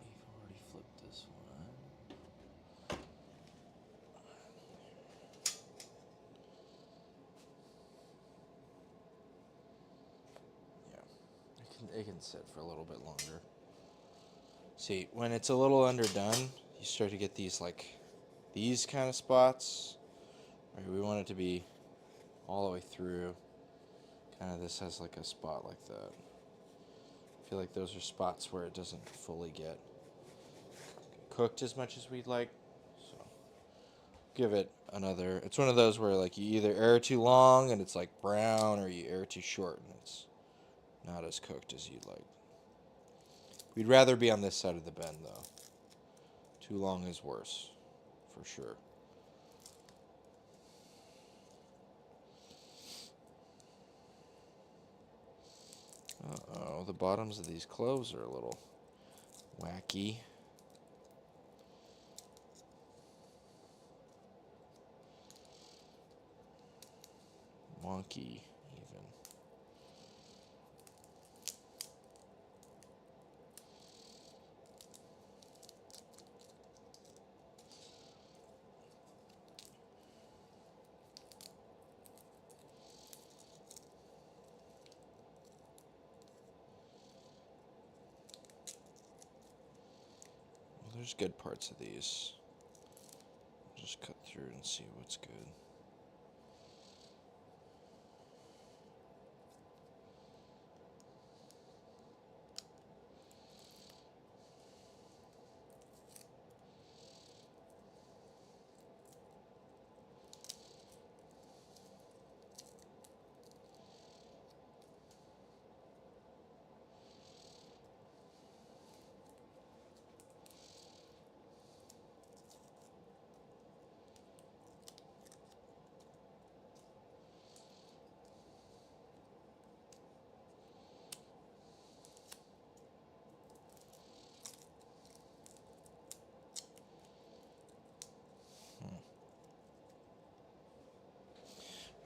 We've already flipped this one. Yeah, it can sit for a little bit longer. See, when it's a little underdone, you start to get these these kind of spots. Right, we want it to be all the way through. Kind of this has like a spot like that. I feel like those are spots where it doesn't fully get cooked as much as we'd like. So give it another. It's one of those where like you either air too long and it's like brown, or you air too short and it's not as cooked as you'd like. We'd rather be on this side of the bend though. Too long is worse, for sure. Uh-oh, the bottoms of these cloves are a little wacky. Wonky, even. Well, there's good parts of these. Just cut through and see what's good.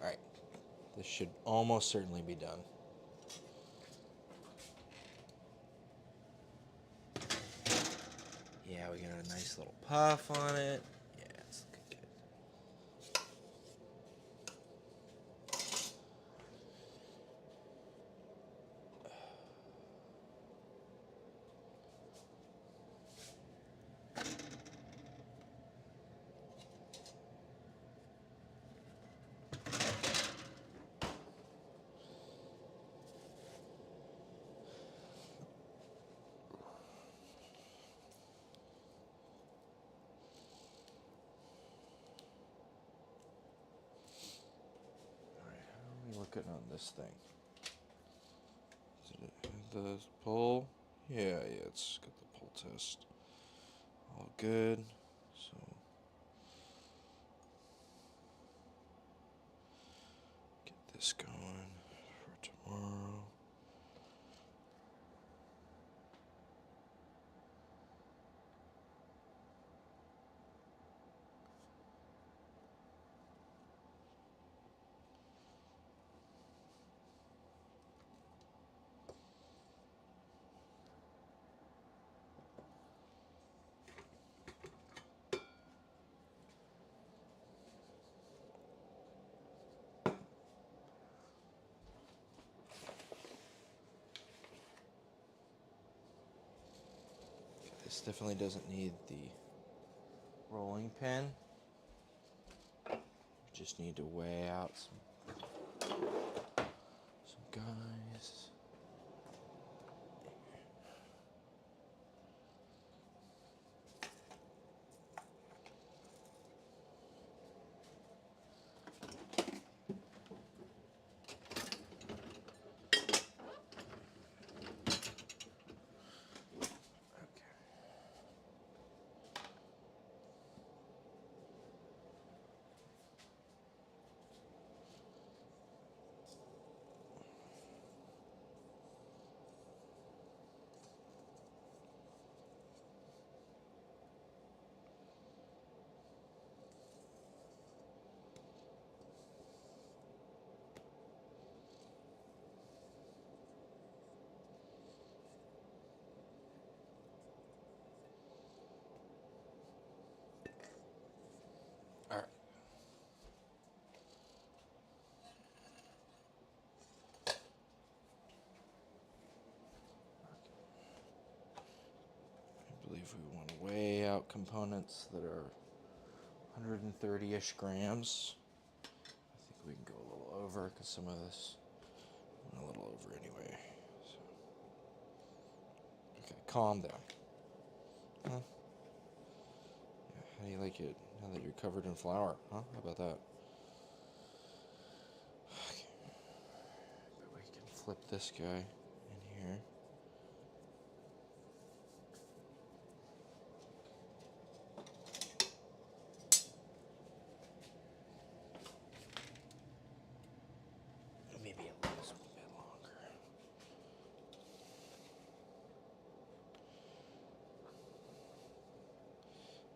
Alright, this should almost certainly be done. Yeah, we got a nice little puff on it. Yeah, it's looking good. looking on this thing? Did it have the pull? Yeah, it's got the pull test. All good. So get this going for tomorrow. This definitely doesn't need the rolling pin. Just need to weigh out some guys. All right. I believe we want to weigh out components that are 130-ish grams. I think we can go a little over because some of this went a little over anyway. So. Okay, calm down. Huh? Yeah, how do you like it now that you're covered in flour? Huh? How about that? Okay. But we can flip this guy in here. Maybe a little bit longer.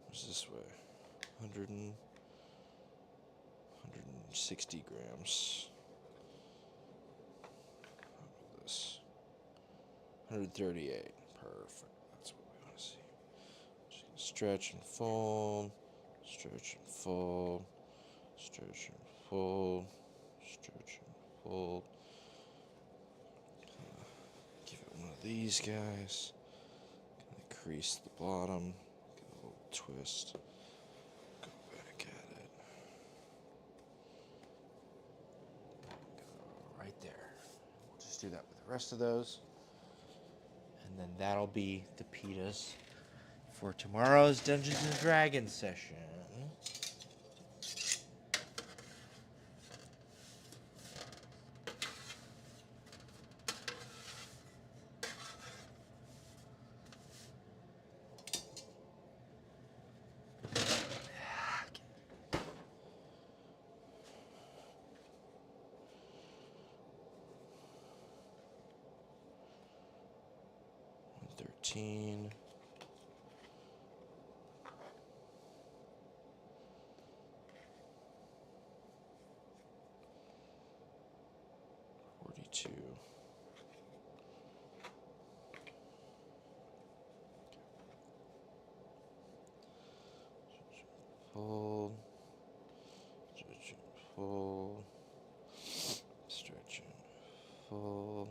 What's this way? 160 grams. How about this? 138. Perfect. That's what we want to see. Just gonna stretch and fold. Stretch and fold. Stretch and fold. Stretch and fold. Give it one of these guys. Kind of crease the bottom. Get a little twist. Go back at it. Go right there. We'll just do that with the rest of those. And then that'll be the pitas for tomorrow's Dungeons and Dragons session. $13. 42. Fold. Stretch and fold. Stretch and fold.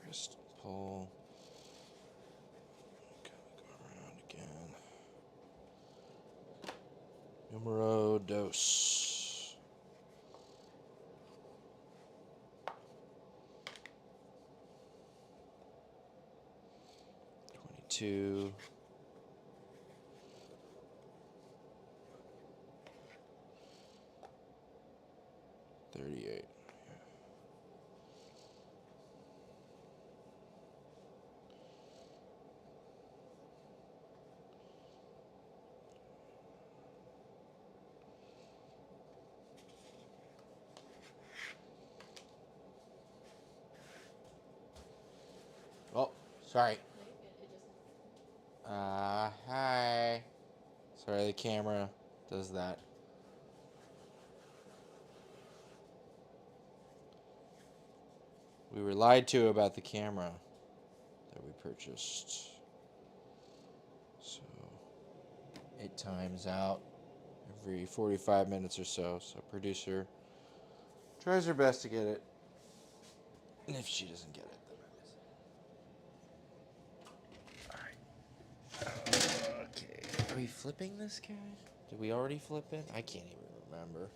Twist and pull. Go around again. Numero dos. 22. Sorry. Make it just. Hi. Sorry, the camera does that. We were lied to about the camera that we purchased. So it times out every 45 minutes or so. So producer tries her best to get it. And if she doesn't get it, then I miss it. Alright. Okay. Are we flipping this guy? Did we already flip it? I can't even remember.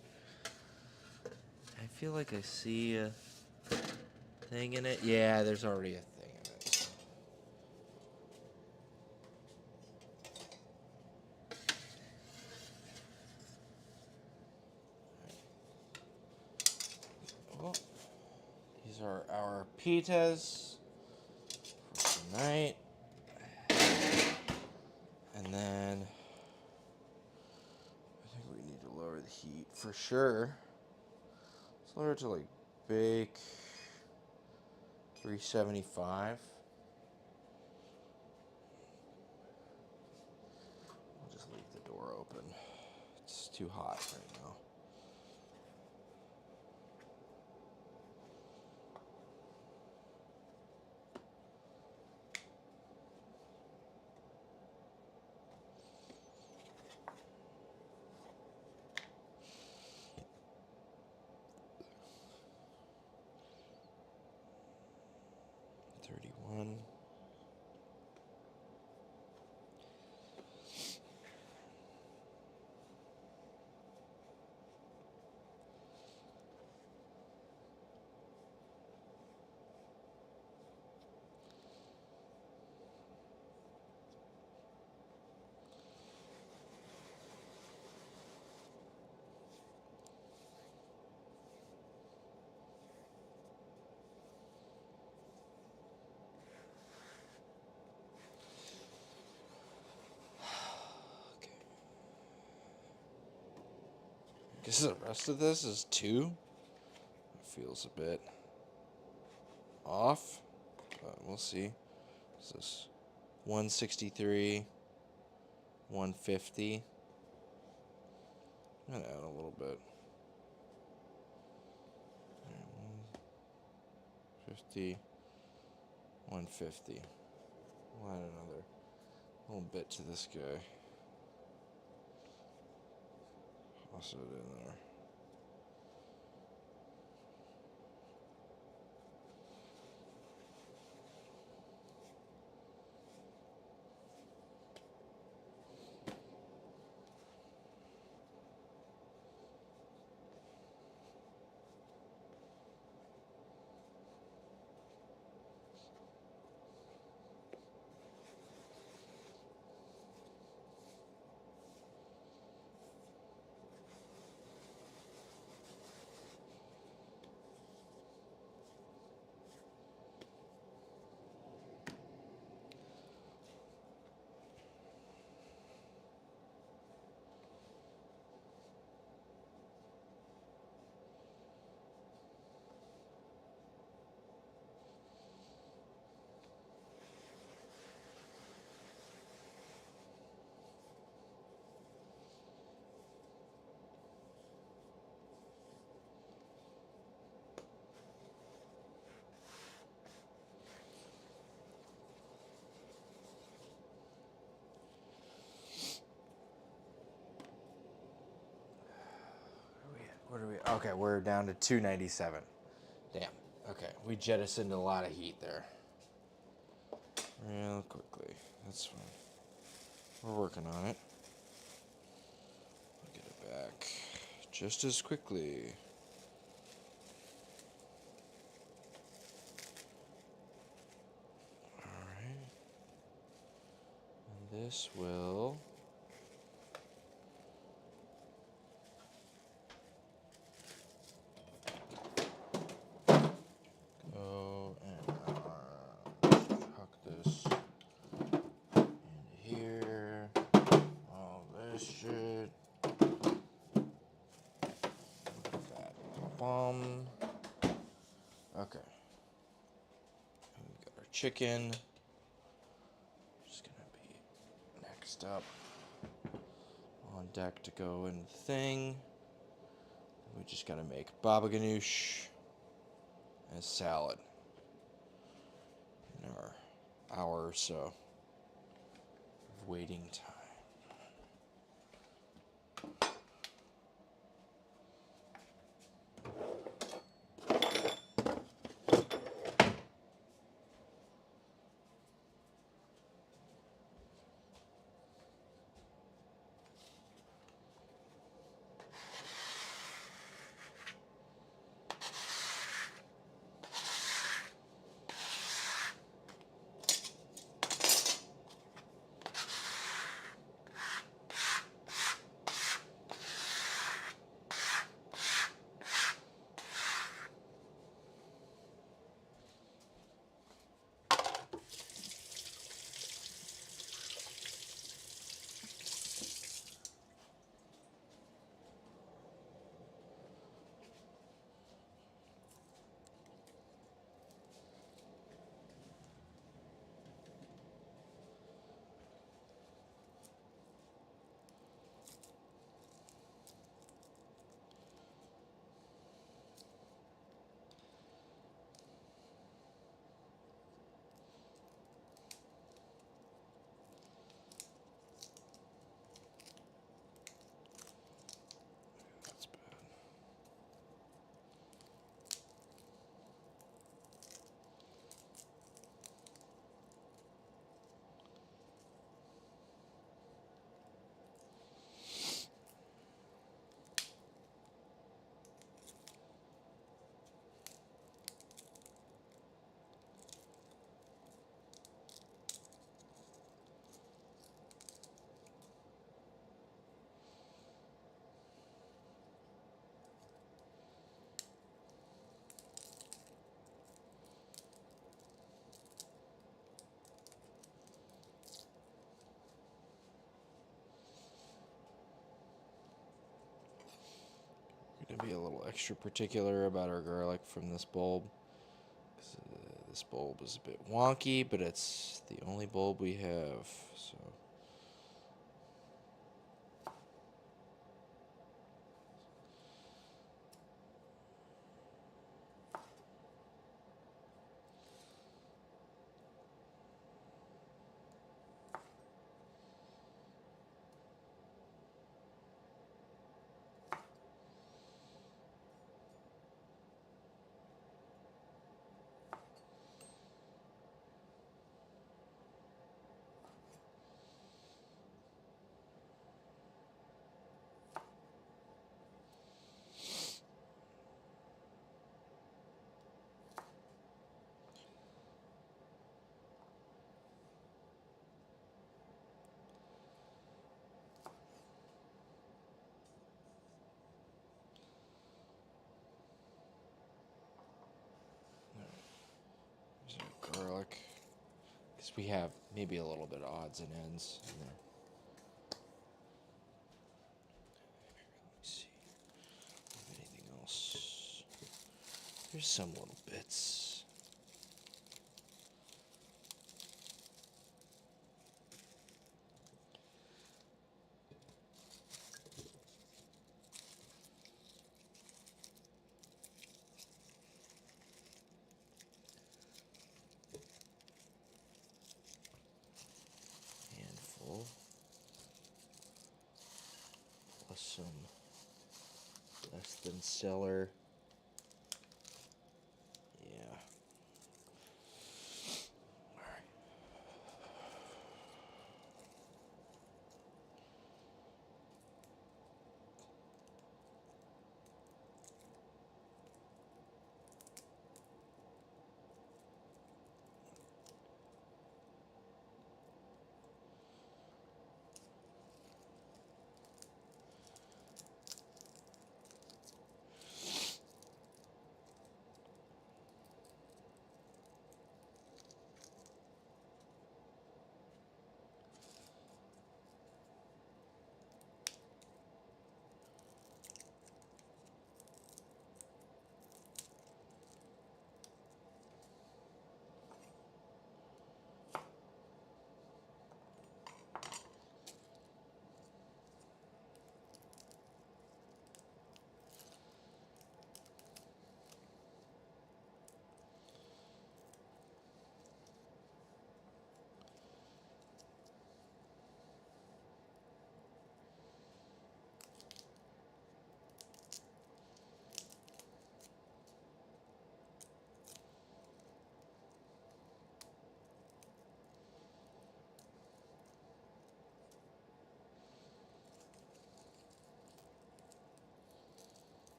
I feel like I see a thing in it. Yeah, there's already a thing in it. Well, these are our pitas for tonight. And then I think we need to lower the heat for sure. Let's lower it to like bake 375. I'll just leave the door open. It's too hot right now. $31. Guess the rest of this is 2. It feels a bit off, but we'll see. This is 163, 150. I'm gonna add a little bit. 150, 150. We'll add another little bit to this guy. Toss it in there. What are we? Okay, we're down to 297. Damn. Okay, we jettisoned a lot of heat there. Real quickly. That's fine. We're working on it. I'll get it back just as quickly. Alright. And this will go and tuck this into here. All this shit. Look at that. Okay. We got our chicken. Next up, on deck to go in the thing, we just gotta make baba ganoush and salad in our hour or so of waiting time. That's bad. We're gonna be a little extra particular about our garlic from this bulb. 'Cause, this bulb is a bit wonky, but it's the only bulb we have, so. There's our garlic. Because we have maybe a little bit of odds and ends in there. Let me see. Anything else? There's some little bits. Handful. Plus some less than stellar. Yeah. Alright.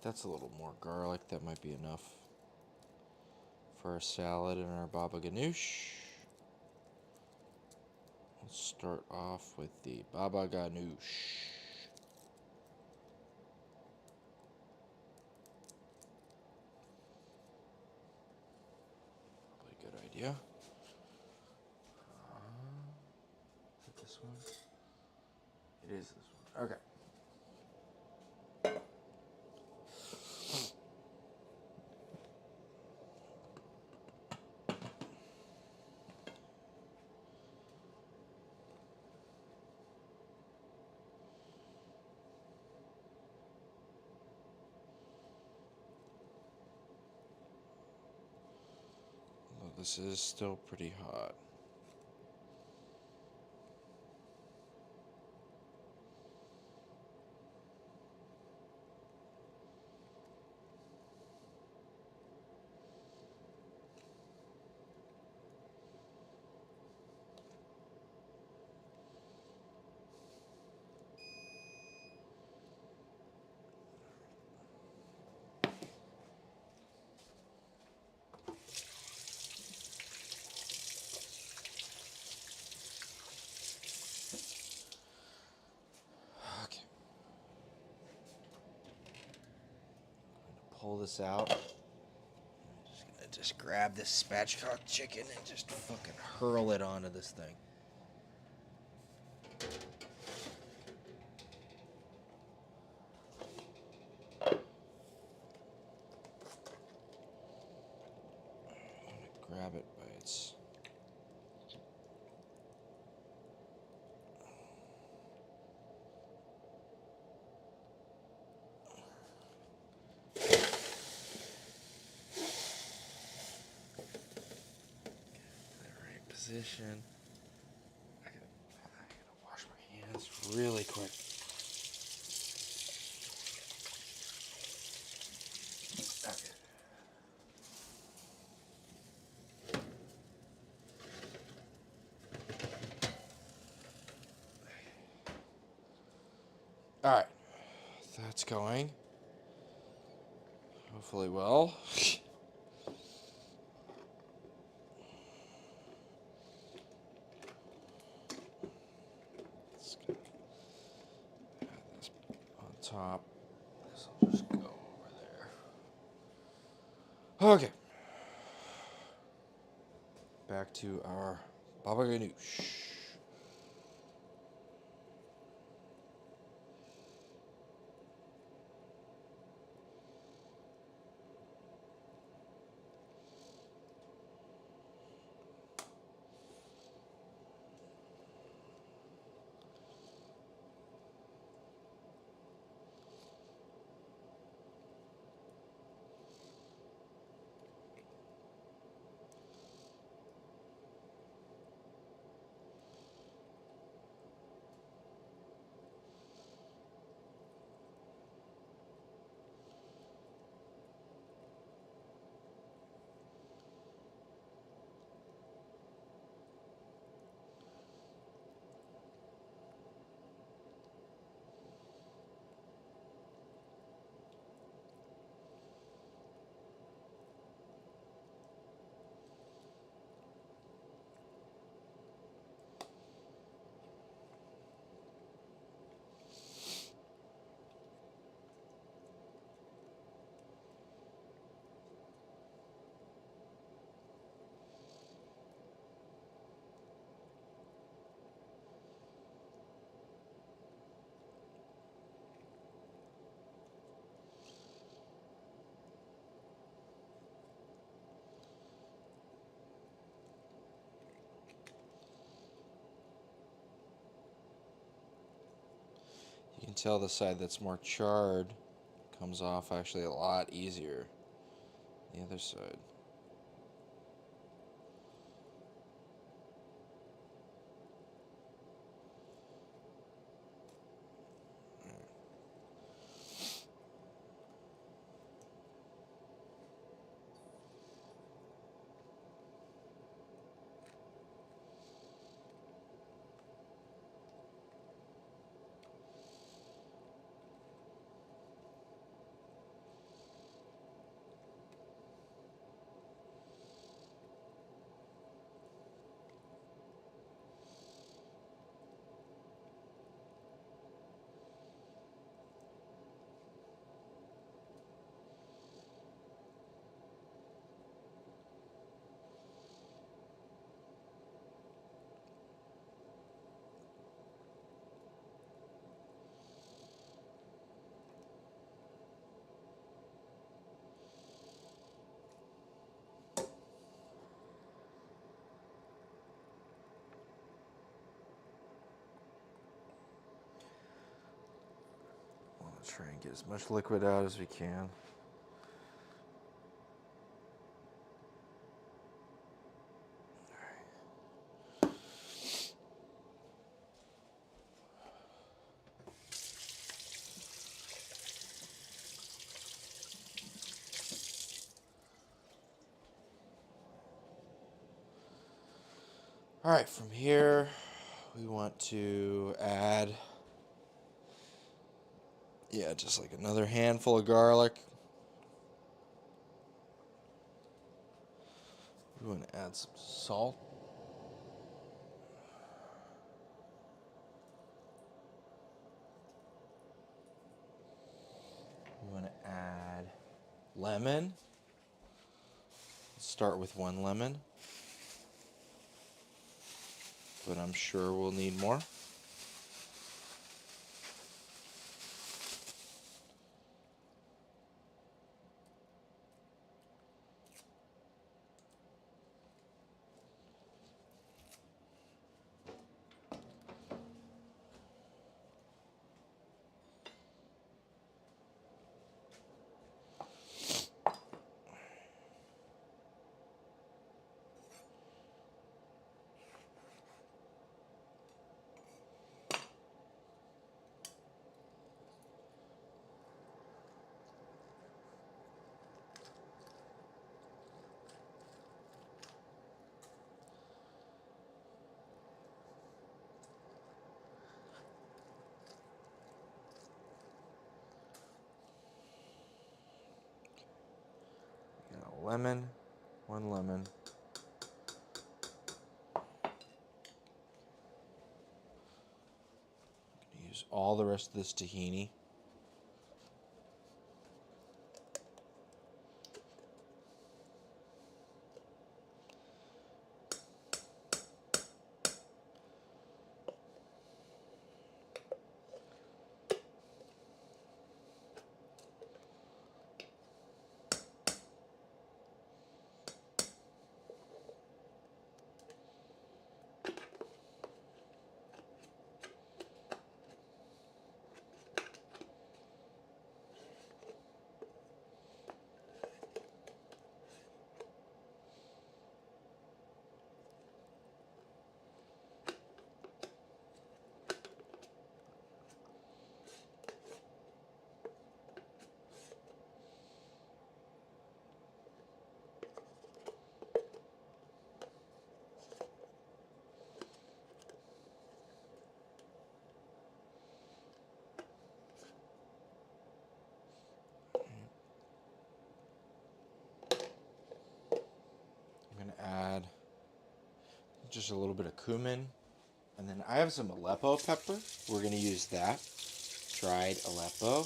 That's a little more garlic. That might be enough for our salad and our baba ganoush. Let's start off with the baba ganoush. Probably a good idea. Is it this one? It is this one. Okay. Although this is still pretty hot. Okay. Pull this out. I'm gonna just grab this spatchcock chicken and just fucking hurl it onto this thing. Grab it by its. Position. I gotta wash my hands really quick. Okay. All right, that's going. Hopefully well. Top. This will just go over there. Okay. Back to our baba ganoush. You can tell the side that's more charred comes off actually a lot easier. The other side. Try and get as much liquid out as we can. All right, from here, we want to add, just like another handful of garlic. We want to add some salt. We want to add lemon. Start with 1 lemon, but I'm sure we'll need more. Lemon, 1 lemon. Use all the rest of this tahini. I'm going to add just a little bit of cumin. And then I have some Aleppo pepper. We're going to use that. Dried Aleppo.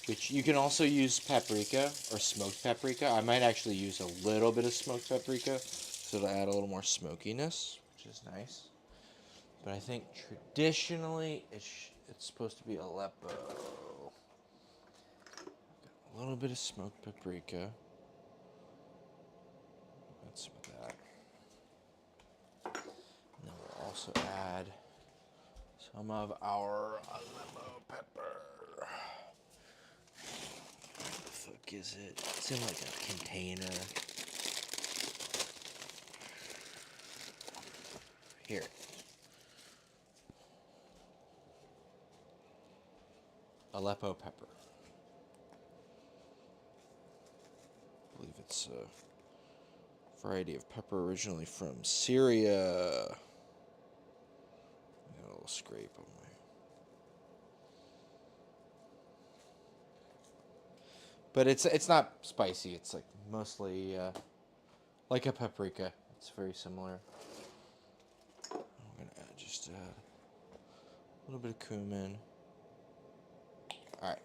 Which you can also use paprika or smoked paprika. I might actually use a little bit of smoked paprika so it'll add a little more smokiness, which is nice. But I think traditionally it's supposed to be Aleppo. A little bit of smoked paprika. Add some of that. And then we'll also add some of our Aleppo pepper. Where the fuck is it? It's in like a container. Here. Aleppo pepper. I believe it's a variety of pepper originally from Syria. Got a little scrape on my. But it's not spicy. It's like mostly like a paprika. It's very similar. I'm gonna add just a little bit of cumin. All right.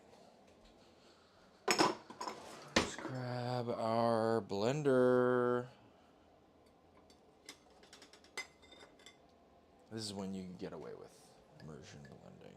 Let's grab our blender. This is when you can get away with immersion blending.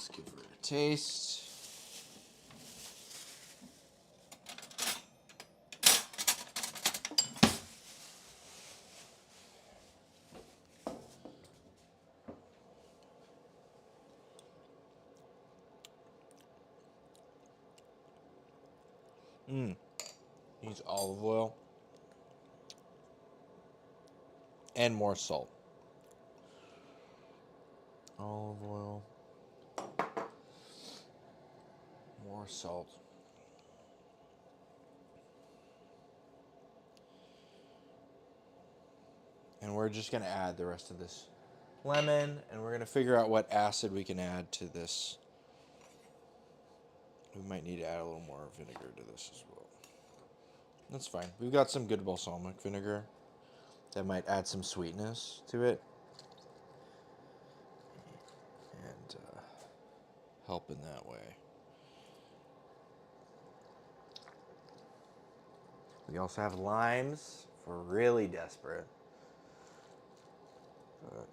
Let's give her a taste. Needs olive oil and more salt. Olive oil, more salt. And we're just going to add the rest of this lemon, and we're going to figure out what acid we can add to this. We might need to add a little more vinegar to this as well. That's fine. We've got some good balsamic vinegar that might add some sweetness to it and help in that way. We also have limes if we're really desperate. But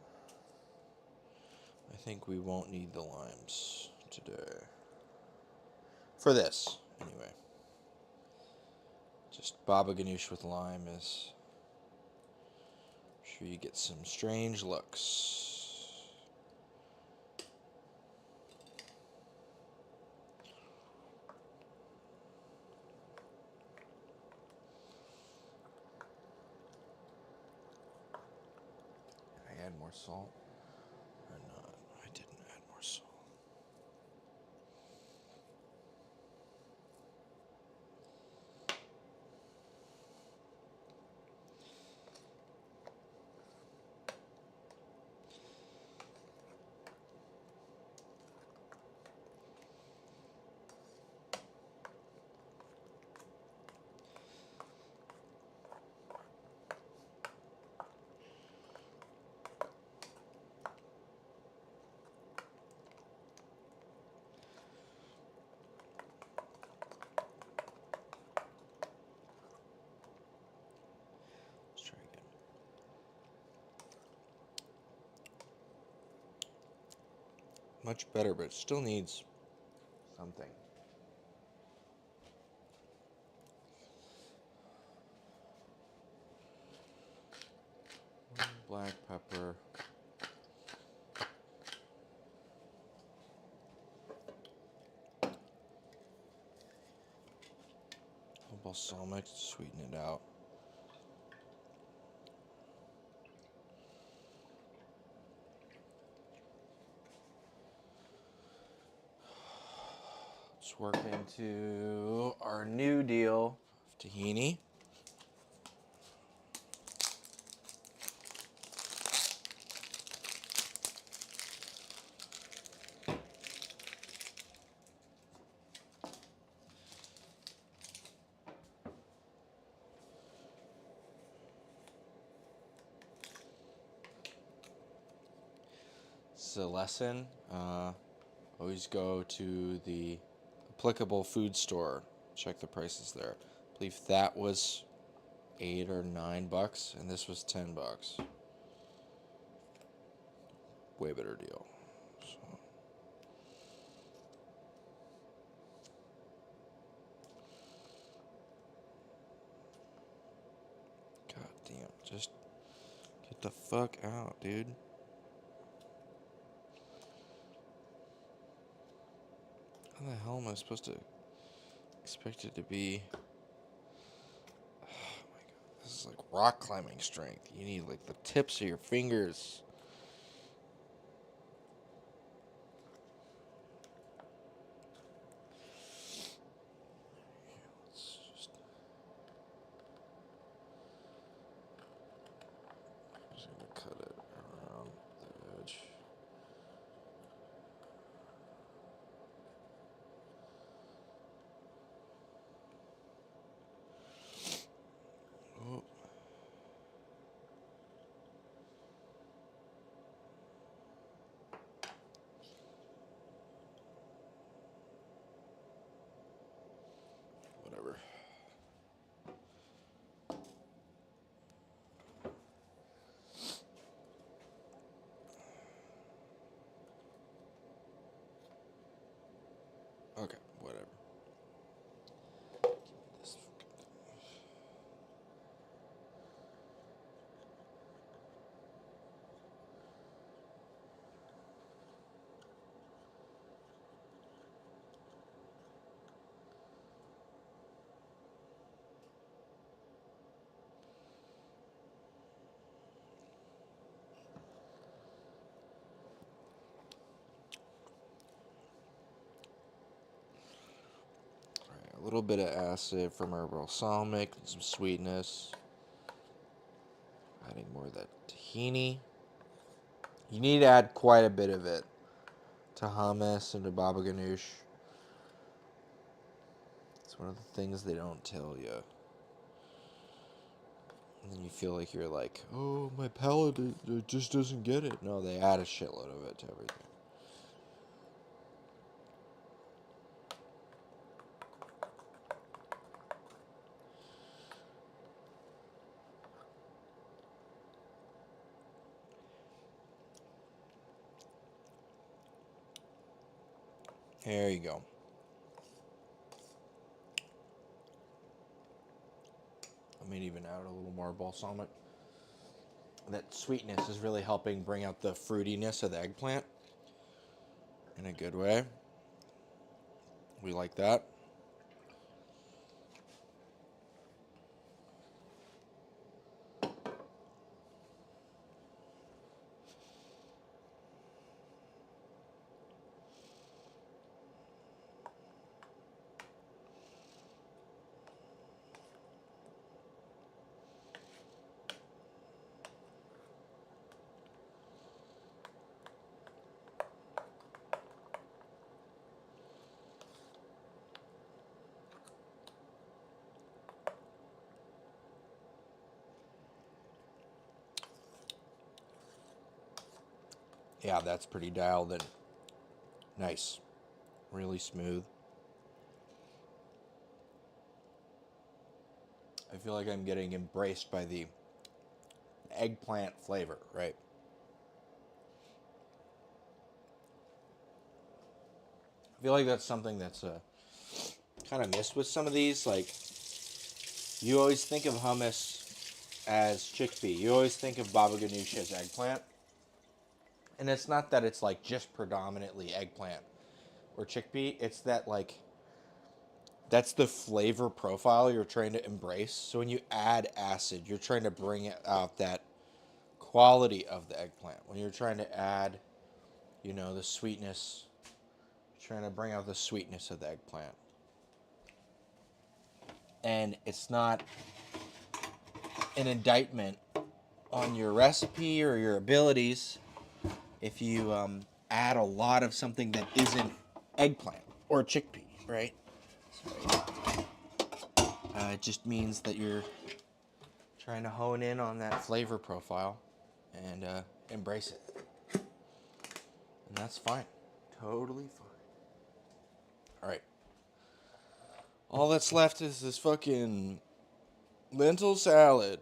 I think we won't need the limes today. For this, anyway. Just baba ganoush with lime is... I'm sure you get some strange looks. I add more salt or not? I didn't add more salt. Let's try again. Much better, but it still needs something. Black pepper. Balsamic to sweeten it out. Let's work into our new deal of tahini. This is a lesson. Always go to the applicable food store. Check the prices there. I believe that was $8 or $9, and this was $10. Way better deal. So. God damn! Just get the fuck out, dude. How the hell am I supposed to expect it to be? Oh my god, this is like rock climbing strength. You need like the tips of your fingers. Let's just gonna cut it around the edge. Oh. Okay, whatever. This A little bit of acid from our balsamic and some sweetness. Adding more of that tahini. You need to add quite a bit of it to hummus and to baba ganoush. It's one of the things they don't tell you. And then you feel like you're like, oh, my palate it just doesn't get it. No, they add a shitload of it to everything. There you go. I may even add a little more balsamic. That sweetness is really helping bring out the fruitiness of the eggplant in a good way. We like that. Yeah, that's pretty dialed in. Nice. Really smooth. I feel like I'm getting embraced by the eggplant flavor, right? I feel like that's something that's kind of missed with some of these. Like, you always think of hummus as chickpea. You always think of baba ganoush as eggplant. And it's not that it's like just predominantly eggplant or chickpea. It's that like that's the flavor profile you're trying to embrace. So when you add acid, you're trying to bring out that quality of the eggplant. When you're trying to add, the sweetness, you're trying to bring out the sweetness of the eggplant. And it's not an indictment on your recipe or your abilities if you add a lot of something that isn't eggplant or chickpea, right? It just means that you're trying to hone in on that flavor profile and embrace it. And that's fine. Totally fine. All right. All that's left is this fucking lentil salad.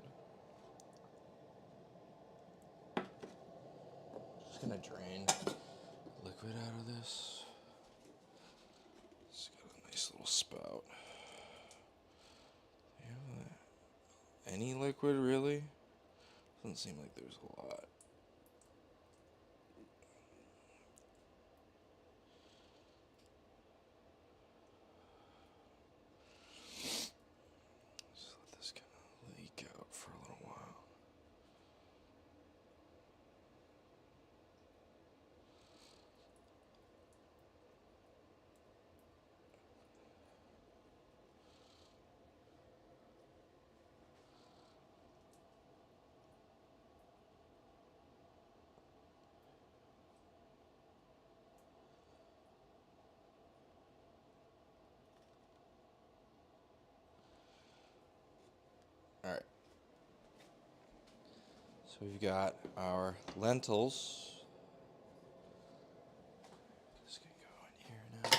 Just gonna drain liquid out of this. It's got a nice little spout. Any liquid, really? Doesn't seem like there's a lot. Just let this kind of leak out for a little while. All right. So we've got our lentils. Just gonna go in here now.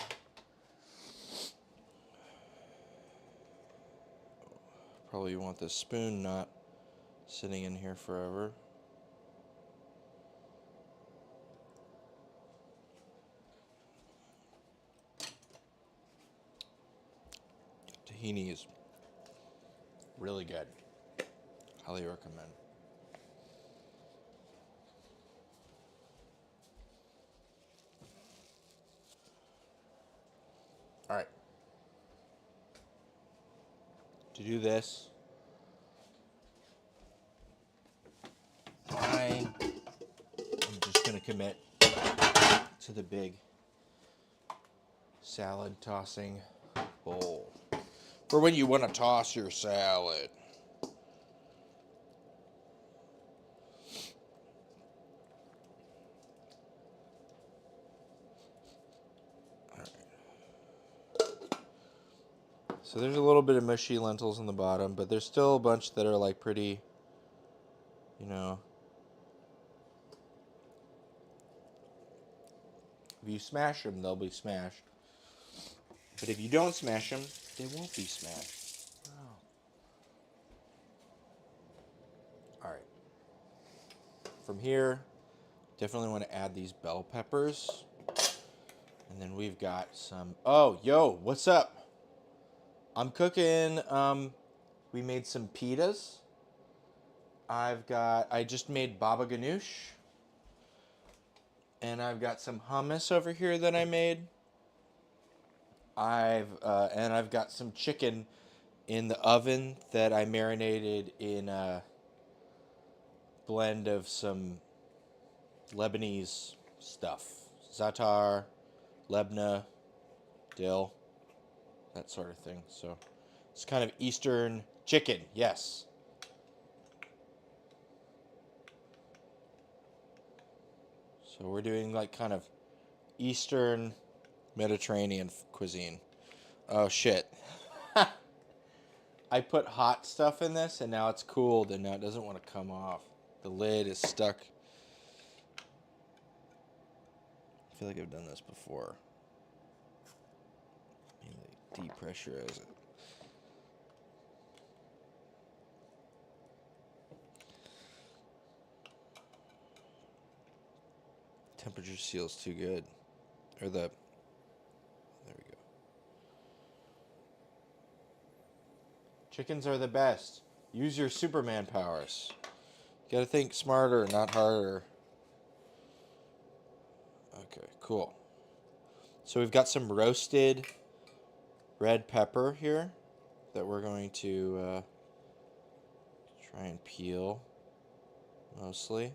Probably want the spoon not sitting in here forever. tahini is really good. Highly recommend. All right. To do this, I am just going to commit to the big salad tossing bowl for when you want to toss your salad. So there's a little bit of mushy lentils on the bottom, but there's still a bunch that are like pretty, you know. If you smash them, they'll be smashed. But if you don't smash them, they won't be smashed. Oh. All right. From here, definitely want to add these bell peppers. And then we've got some, oh, yo, what's up? I'm cooking, we made some pitas. I just made baba ganoush. And I've got some hummus over here that I made. I've got some chicken in the oven that I marinated in a blend of some Lebanese stuff. Zataar, lebna, dill, that sort of thing. So it's kind of Eastern chicken, yes. So we're doing like kind of Eastern Mediterranean cuisine. Oh shit. I put hot stuff in this and now it's cooled and now it doesn't want to come off. The lid is stuck. I feel like I've done this before. Depressurize it. Temperature seal's too good. There we go. Chickens are the best. Use your Superman powers. You gotta think smarter, not harder. Okay, cool. So we've got some roasted red pepper here that we're going to try and peel mostly.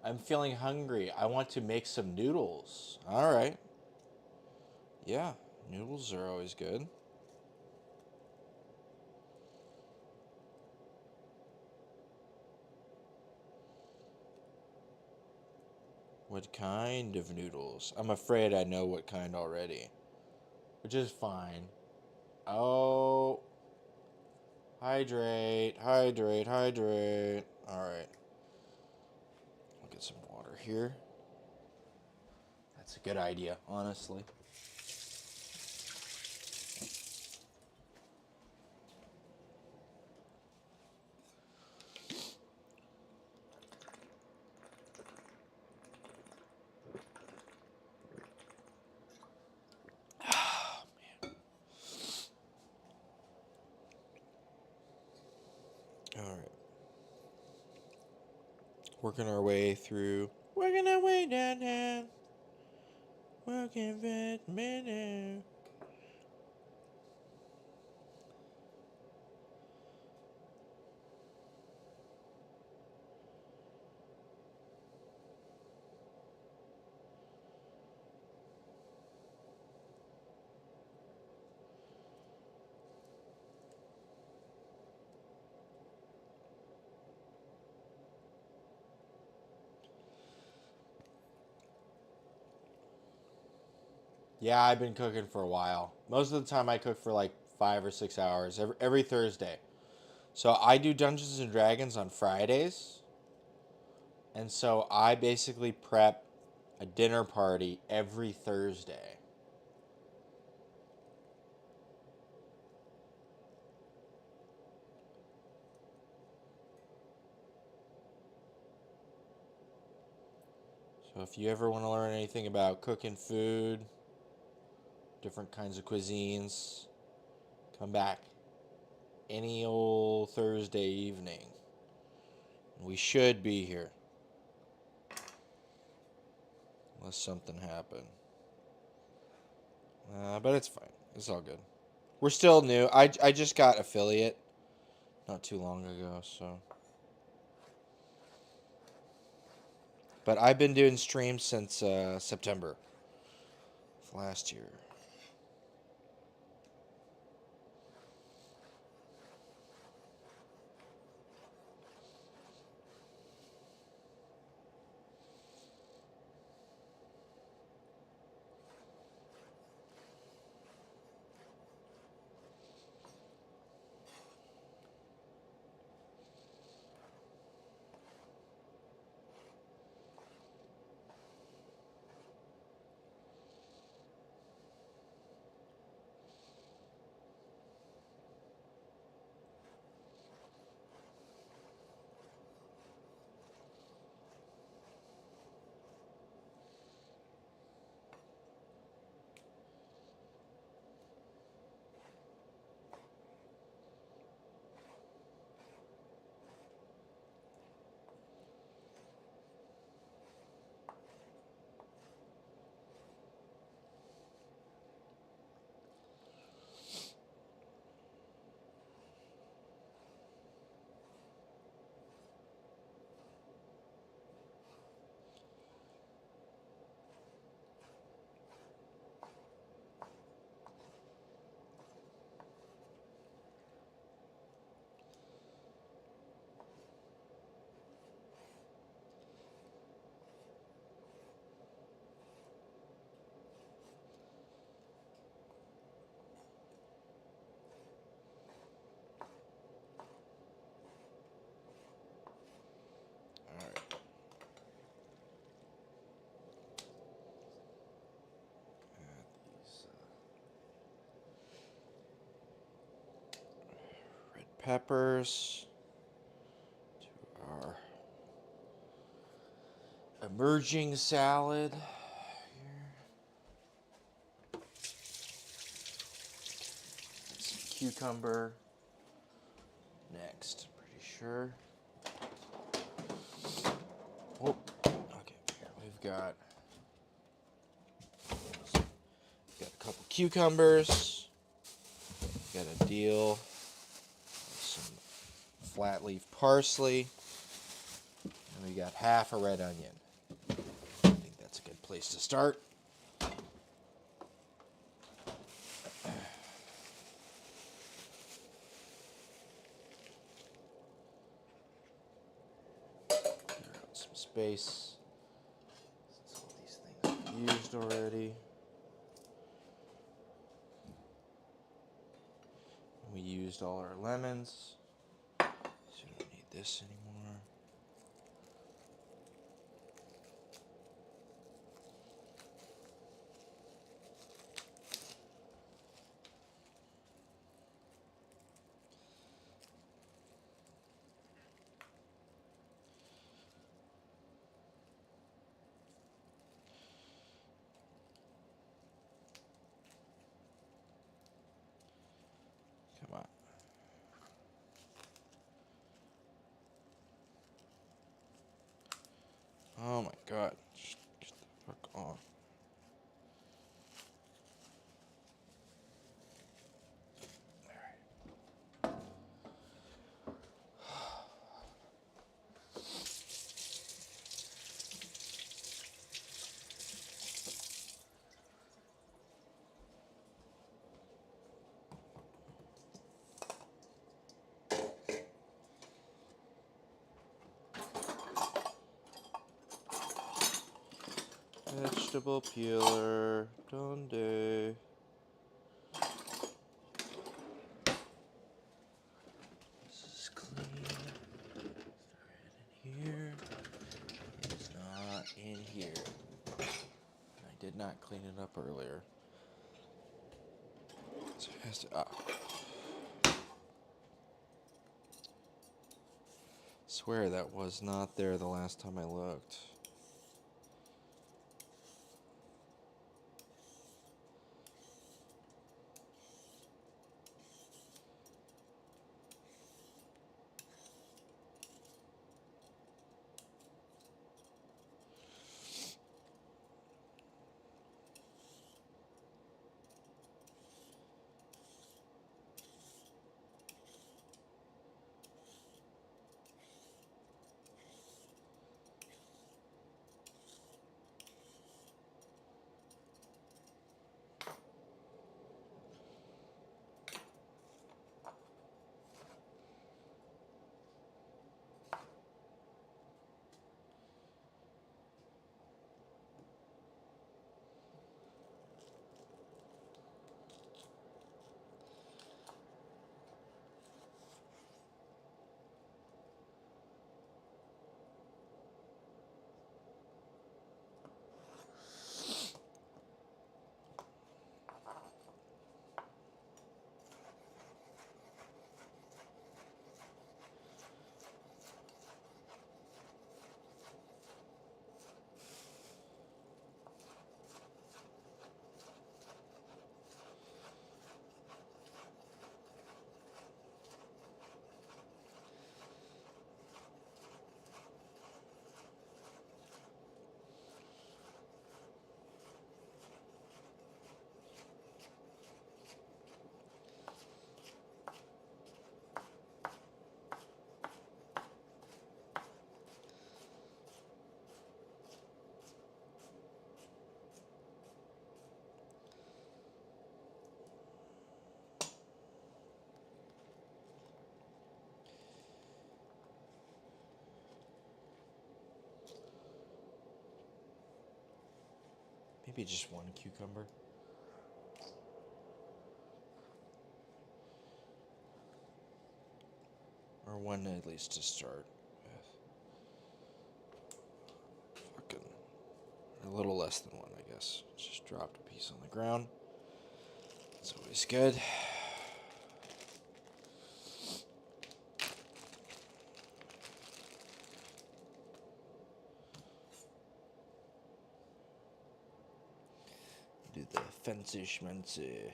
I'm feeling hungry. I want to make some noodles. All right. Yeah, noodles are always good. What kind of noodles? I'm afraid I know what kind already, which is fine. Oh, hydrate, hydrate, hydrate. All right. I'll get some water here. That's a good idea, honestly. All right. Working our way through. Working our way downtown. Working with me. Yeah, I've been cooking for a while. Most of the time, I cook for like 5 or 6 hours every Thursday. So I do Dungeons and Dragons on Fridays, and so I basically prep a dinner party every Thursday. So if you ever want to learn anything about cooking food, different kinds of cuisines, come back any old Thursday evening. We should be here. Unless something happened. But it's fine. It's all good. We're still new. I just got affiliate not too long ago, so. But I've been doing streams since September of last year. Alright. Add these red peppers to our emerging salad. Some cucumber next, pretty sure. Oh, okay. Here we've got a couple cucumbers. Got a deal. Some flat leaf parsley. And we got half a red onion. I think that's a good place to start. Clear out some space. Since all these things are used already. We used all our lemons. So we don't need this anymore. Come on. God. Just get the fuck on. Vegetable peeler, donde? This is clean. Start it in here. It's not in here. I did not clean it up earlier. So it has to. Swear that was not there the last time I looked. Maybe just one cucumber. Or one at least to start with. Fucking. A little less than one, I guess. Just dropped a piece on the ground. It's always good. Do the fancy schmancy.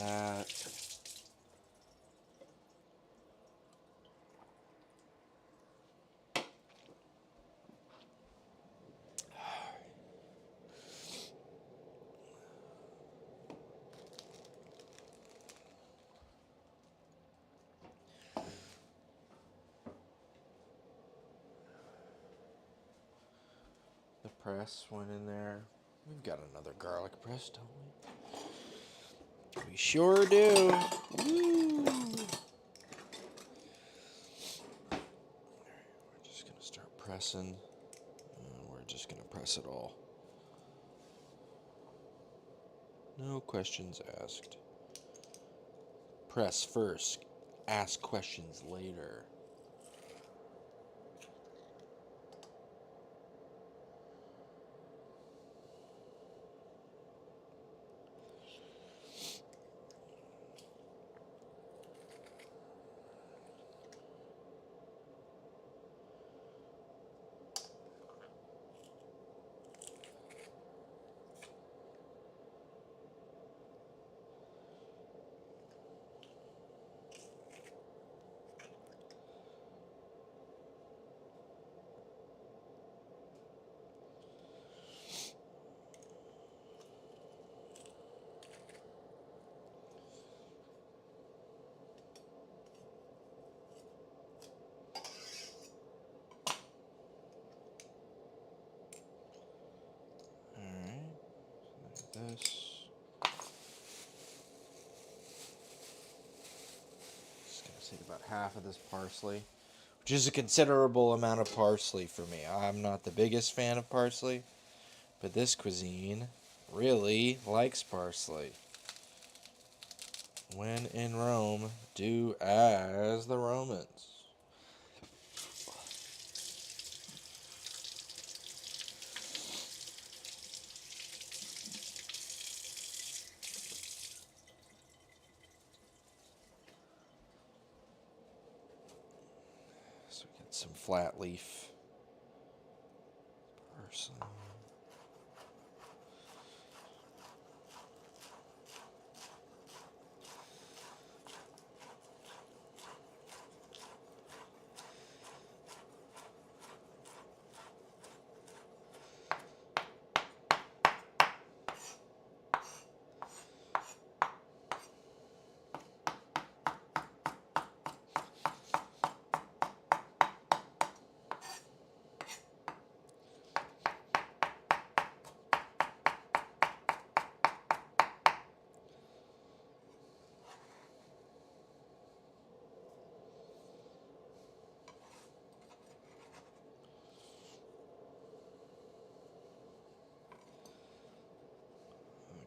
that. The press went in there. We've got another garlic press, don't we? We sure do. Woo! We're just gonna start pressing. We're just gonna press it all. No questions asked. Press first. Ask questions later. This. Just gonna take about half of this parsley, which is a considerable amount of parsley for me. I'm not the biggest fan of parsley, but this cuisine really likes parsley. When in Rome, do as the Romans. So we get some flat leaf parsley.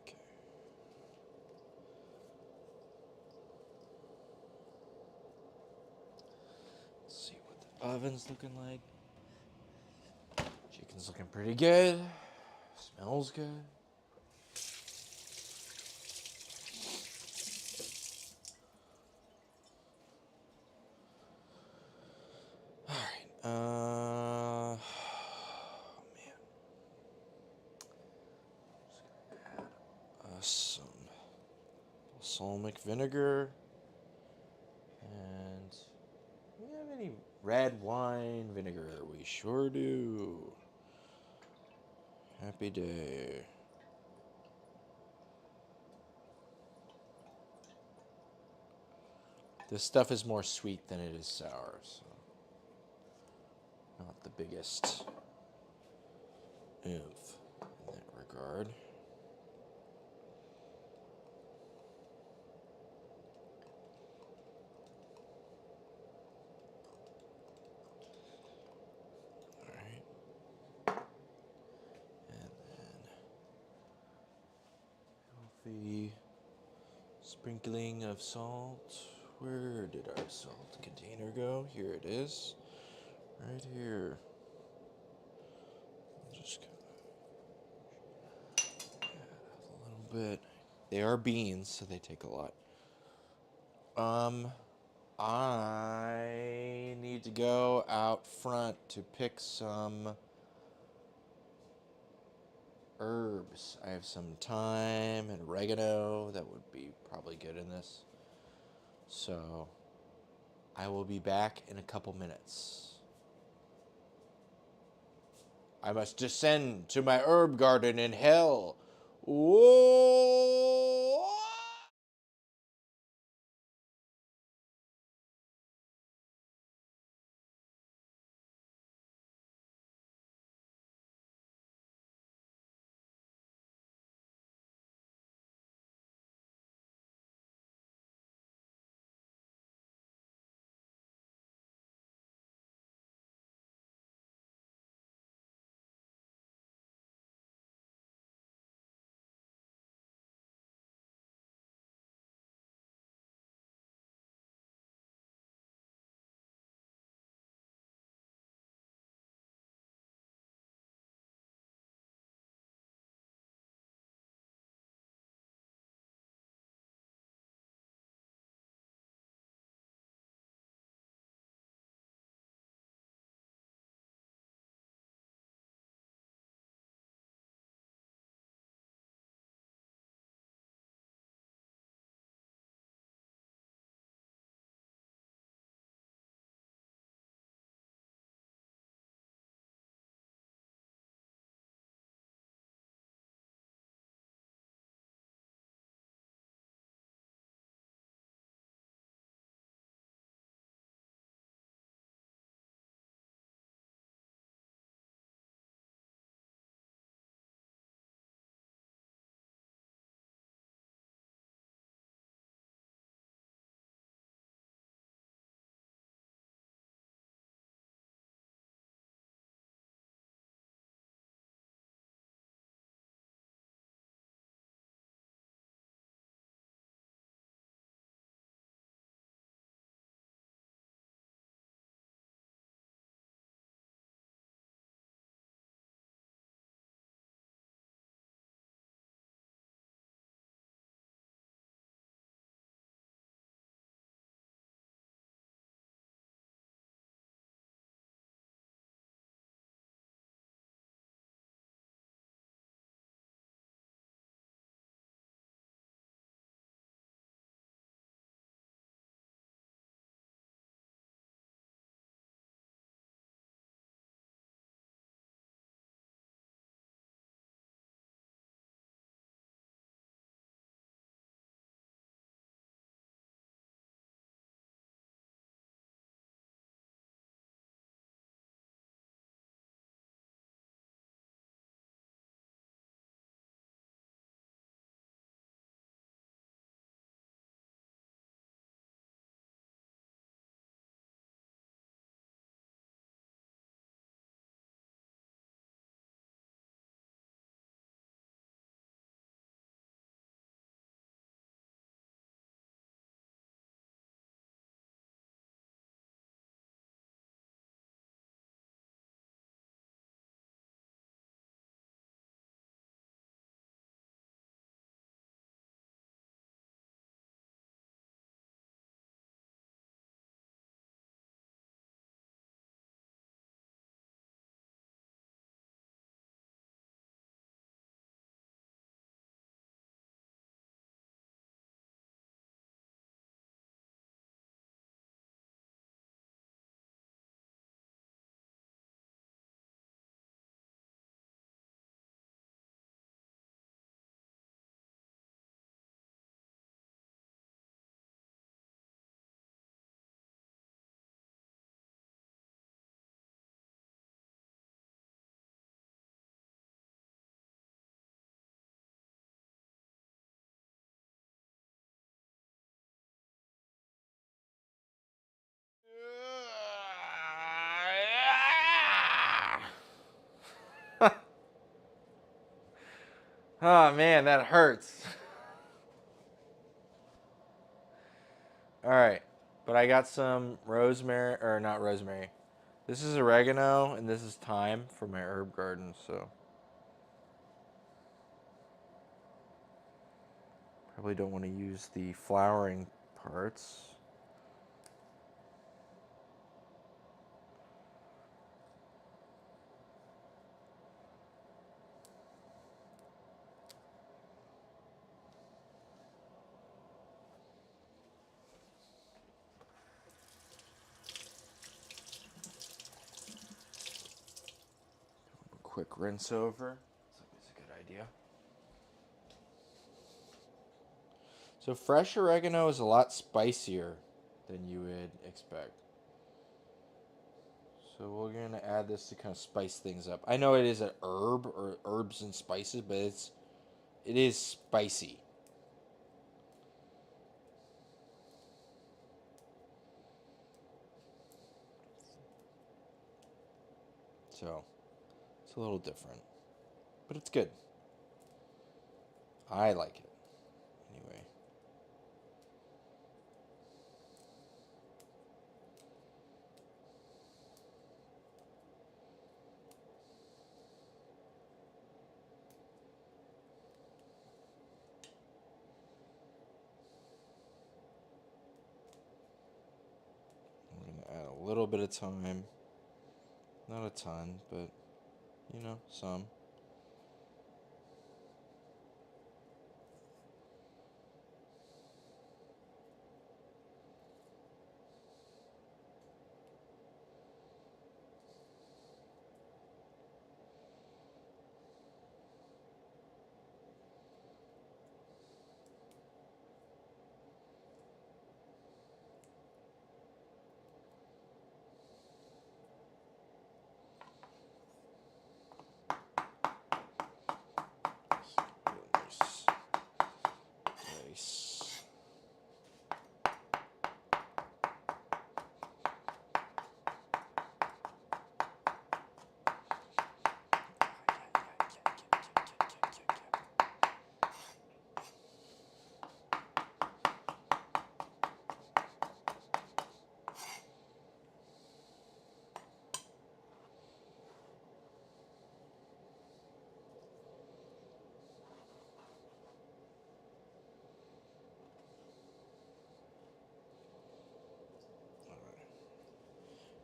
Okay. Let's see what the oven's looking like. Chicken's looking pretty good. Smells good. Alright, oh man. Just gonna add some balsamic vinegar. And do we have any red wine vinegar? We sure do. Happy day. This stuff is more sweet than it is sour, so not the biggest oomph in that regard. Alright. And then healthy sprinkling of salt. Where did our salt container go? Here it is. Right here. Just add a little bit. They are beans, so they take a lot. I need to go out front to pick some herbs. I have some thyme and oregano that would be probably good in this. So I will be back in a couple minutes. I must descend to my herb garden in hell. Whoa! Oh man, that hurts. All right, but I got some rosemary, or not rosemary. This is oregano, and this is thyme for my herb garden. So probably don't want to use the flowering parts. quick rinse over. It's always a good idea. So fresh oregano is a lot spicier than you would expect. So we're going to add this to kind of spice things up. I know it is an herb or herbs and spices, but it is spicy. So it's a little different, but it's good. I like it. Anyway. We're going to add a little bit of thyme. Not a ton, but, you know, some. Nice. Nice.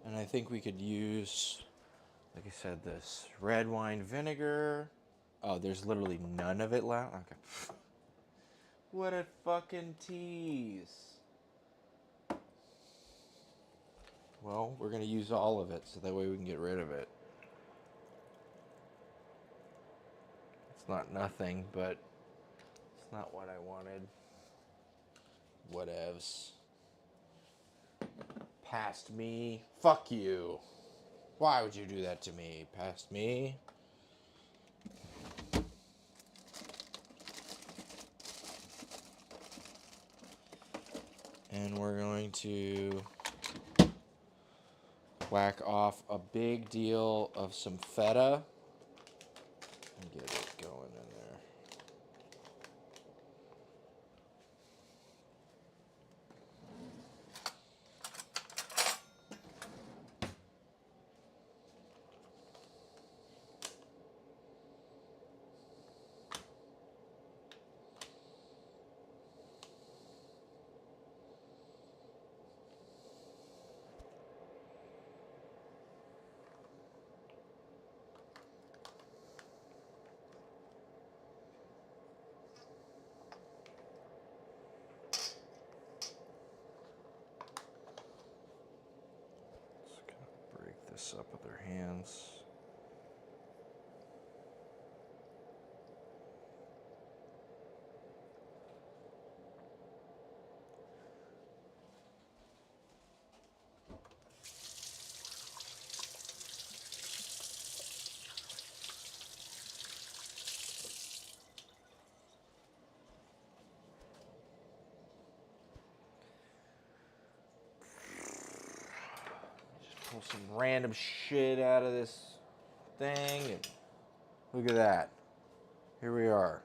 And I think we could use, like I said, this red wine vinegar. Oh, there's literally none of it left? Okay. What a fucking tease. Well, we're going to use all of it so that way we can get rid of it. It's not nothing, but it's not what I wanted. Whatevs. Past me. Fuck you. Why would you do that to me? Past me. And we're going to whack off a big deal of some feta and get it going in there. Just gonna break this up with our hands. Pull some random shit out of this thing and look at that. Here we are.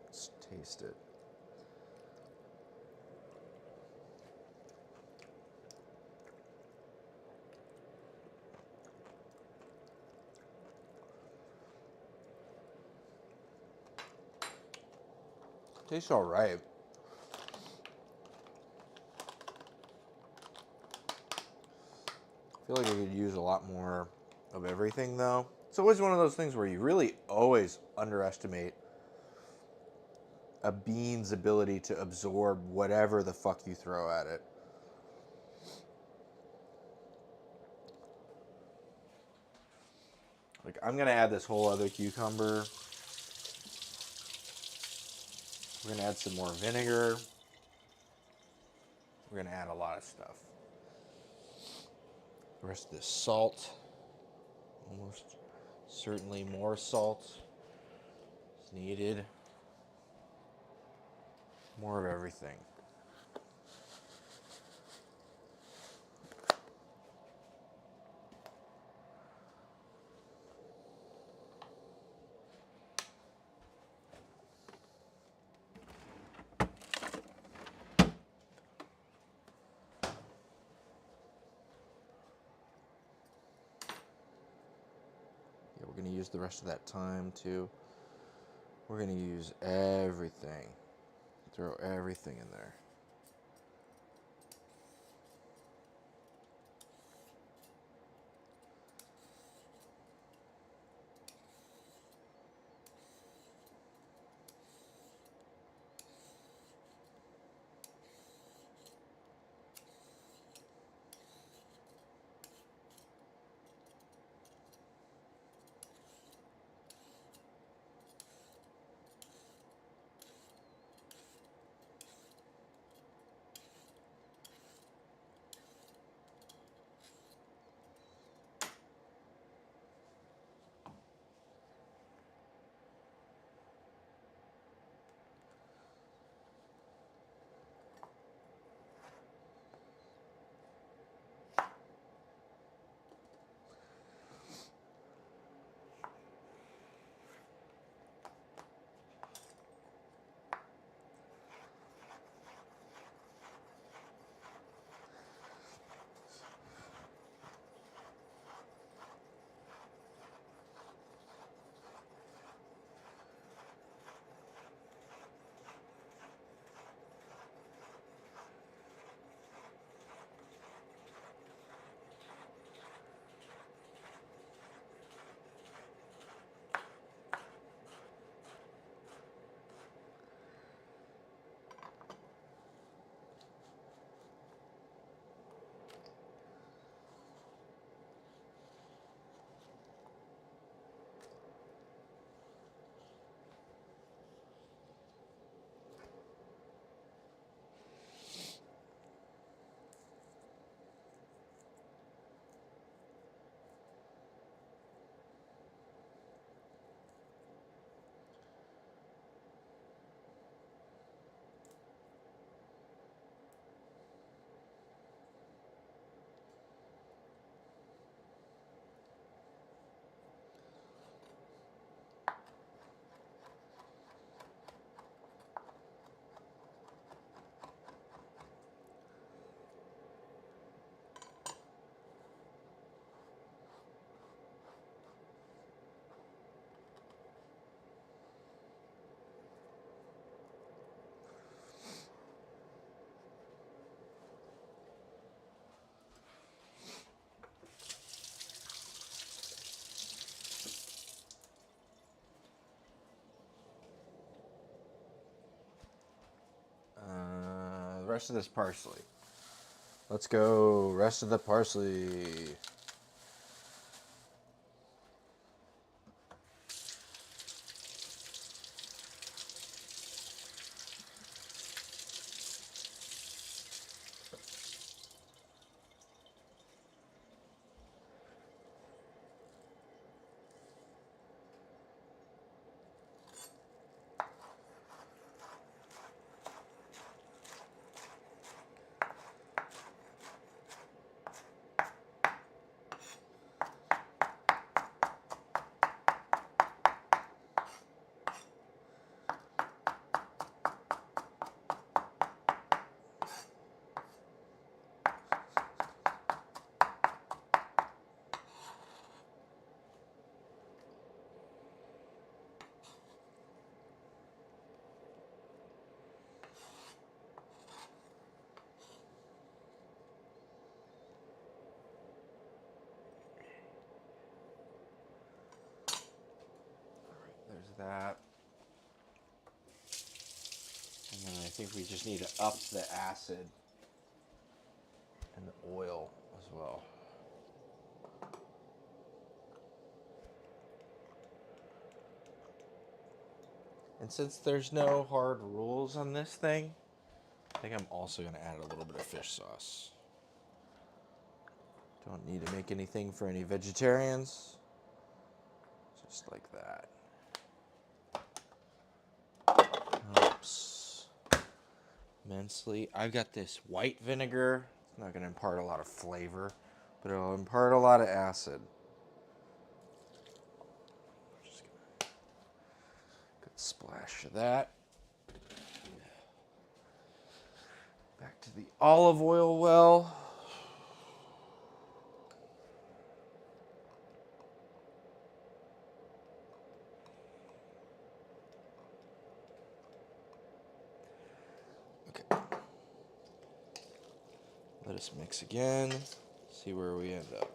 Let's taste it. Tastes all right. I feel like I could use a lot more of everything, though. It's always one of those things where you really always underestimate a bean's ability to absorb whatever the fuck you throw at it. Like, I'm gonna add this whole other cucumber. We're gonna add some more vinegar. We're gonna add a lot of stuff. The rest of this salt. Almost certainly more salt is needed. More of everything. Yeah, we're gonna use the rest of that thyme too. We're gonna use everything. Throw everything in there. The rest of this parsley. Let's go. Rest of the parsley. that. And then I think we just need to up the acid and the oil as well. And since there's no hard rules on this thing, I think I'm also going to add a little bit of fish sauce. Don't need to make anything for any vegetarians. Just like that. Oops. Immensely. I've got this white vinegar. It's not going to impart a lot of flavor, but it'll impart a lot of acid. Just gonna good splash of that. Back to the olive oil well. Okay. Let us mix again. See where we end up.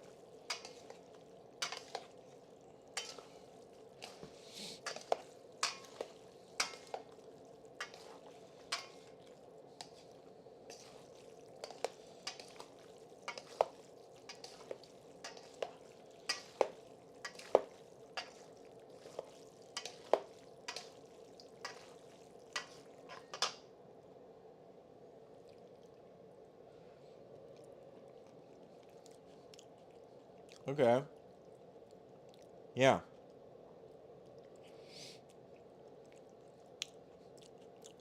Okay. Yeah.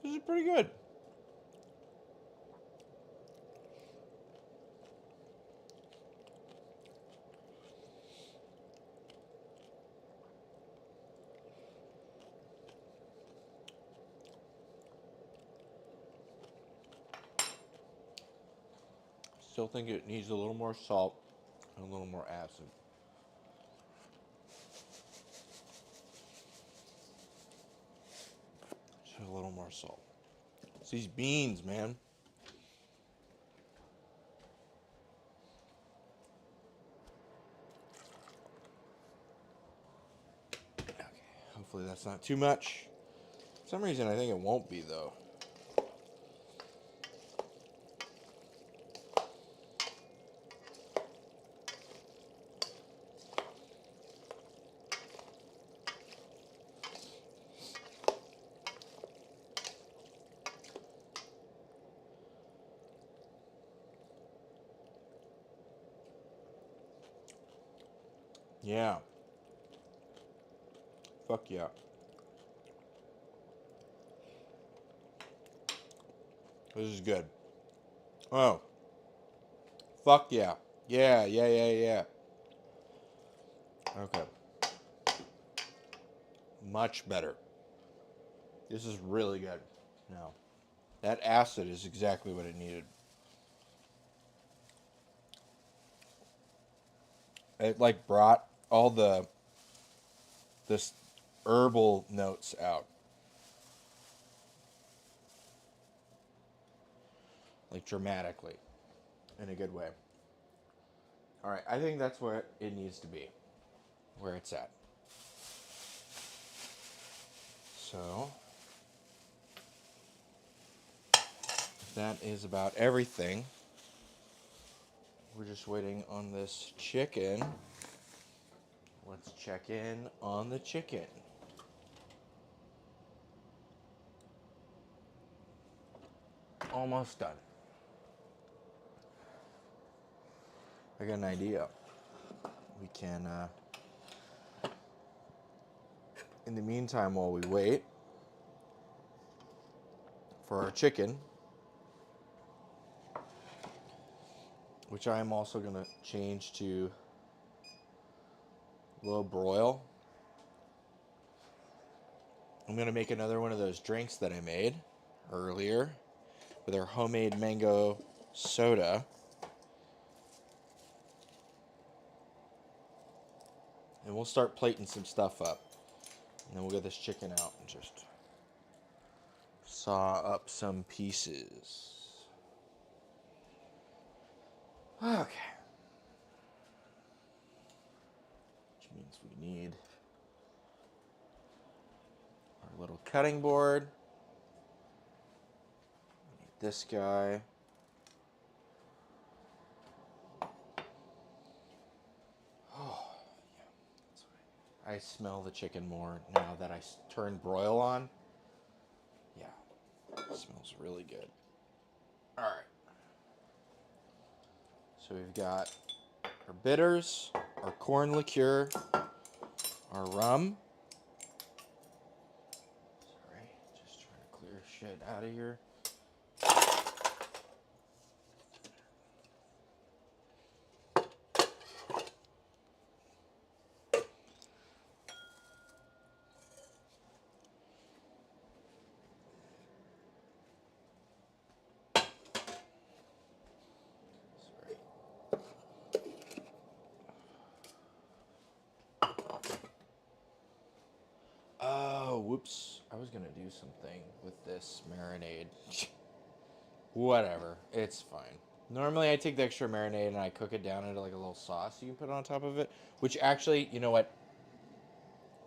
This is pretty good. Still think it needs a little more salt and a little more acid. Just a little more salt. It's these beans, man. Okay, hopefully that's not too much. For some reason, I think it won't be, though. Yeah. Fuck yeah. This is good. Oh. Fuck yeah. Yeah, yeah, yeah, yeah. Okay. Much better. This is really good. Now, that acid is exactly what it needed. It like brought all this herbal notes out. Like dramatically. In a good way. Alright, I think that's where it needs to be. Where it's at. So, that is about everything. We're just waiting on this chicken. Let's check in on the chicken. Almost done. I got an idea. We can, in the meantime, while we wait for our chicken, which I am also going to change to low broil. I'm going to make another one of those drinks that I made earlier with our homemade mango soda. And we'll start plating some stuff up. And then we'll get this chicken out and just saw up some pieces. Okay. Which means we need A little cutting board. Need this guy. Oh, yeah. That's right. I smell the chicken more now that I turned broil on. Yeah, it smells really good. All right. So we've got our bitters, our corn liqueur, our rum. Sorry, just trying to clear shit out of here. Sorry. Oh, whoops. I was going to do something with this marinade. Whatever. It's fine. Normally I take the extra marinade and I cook it down into like a little sauce you can put on top of it. Which actually, you know what?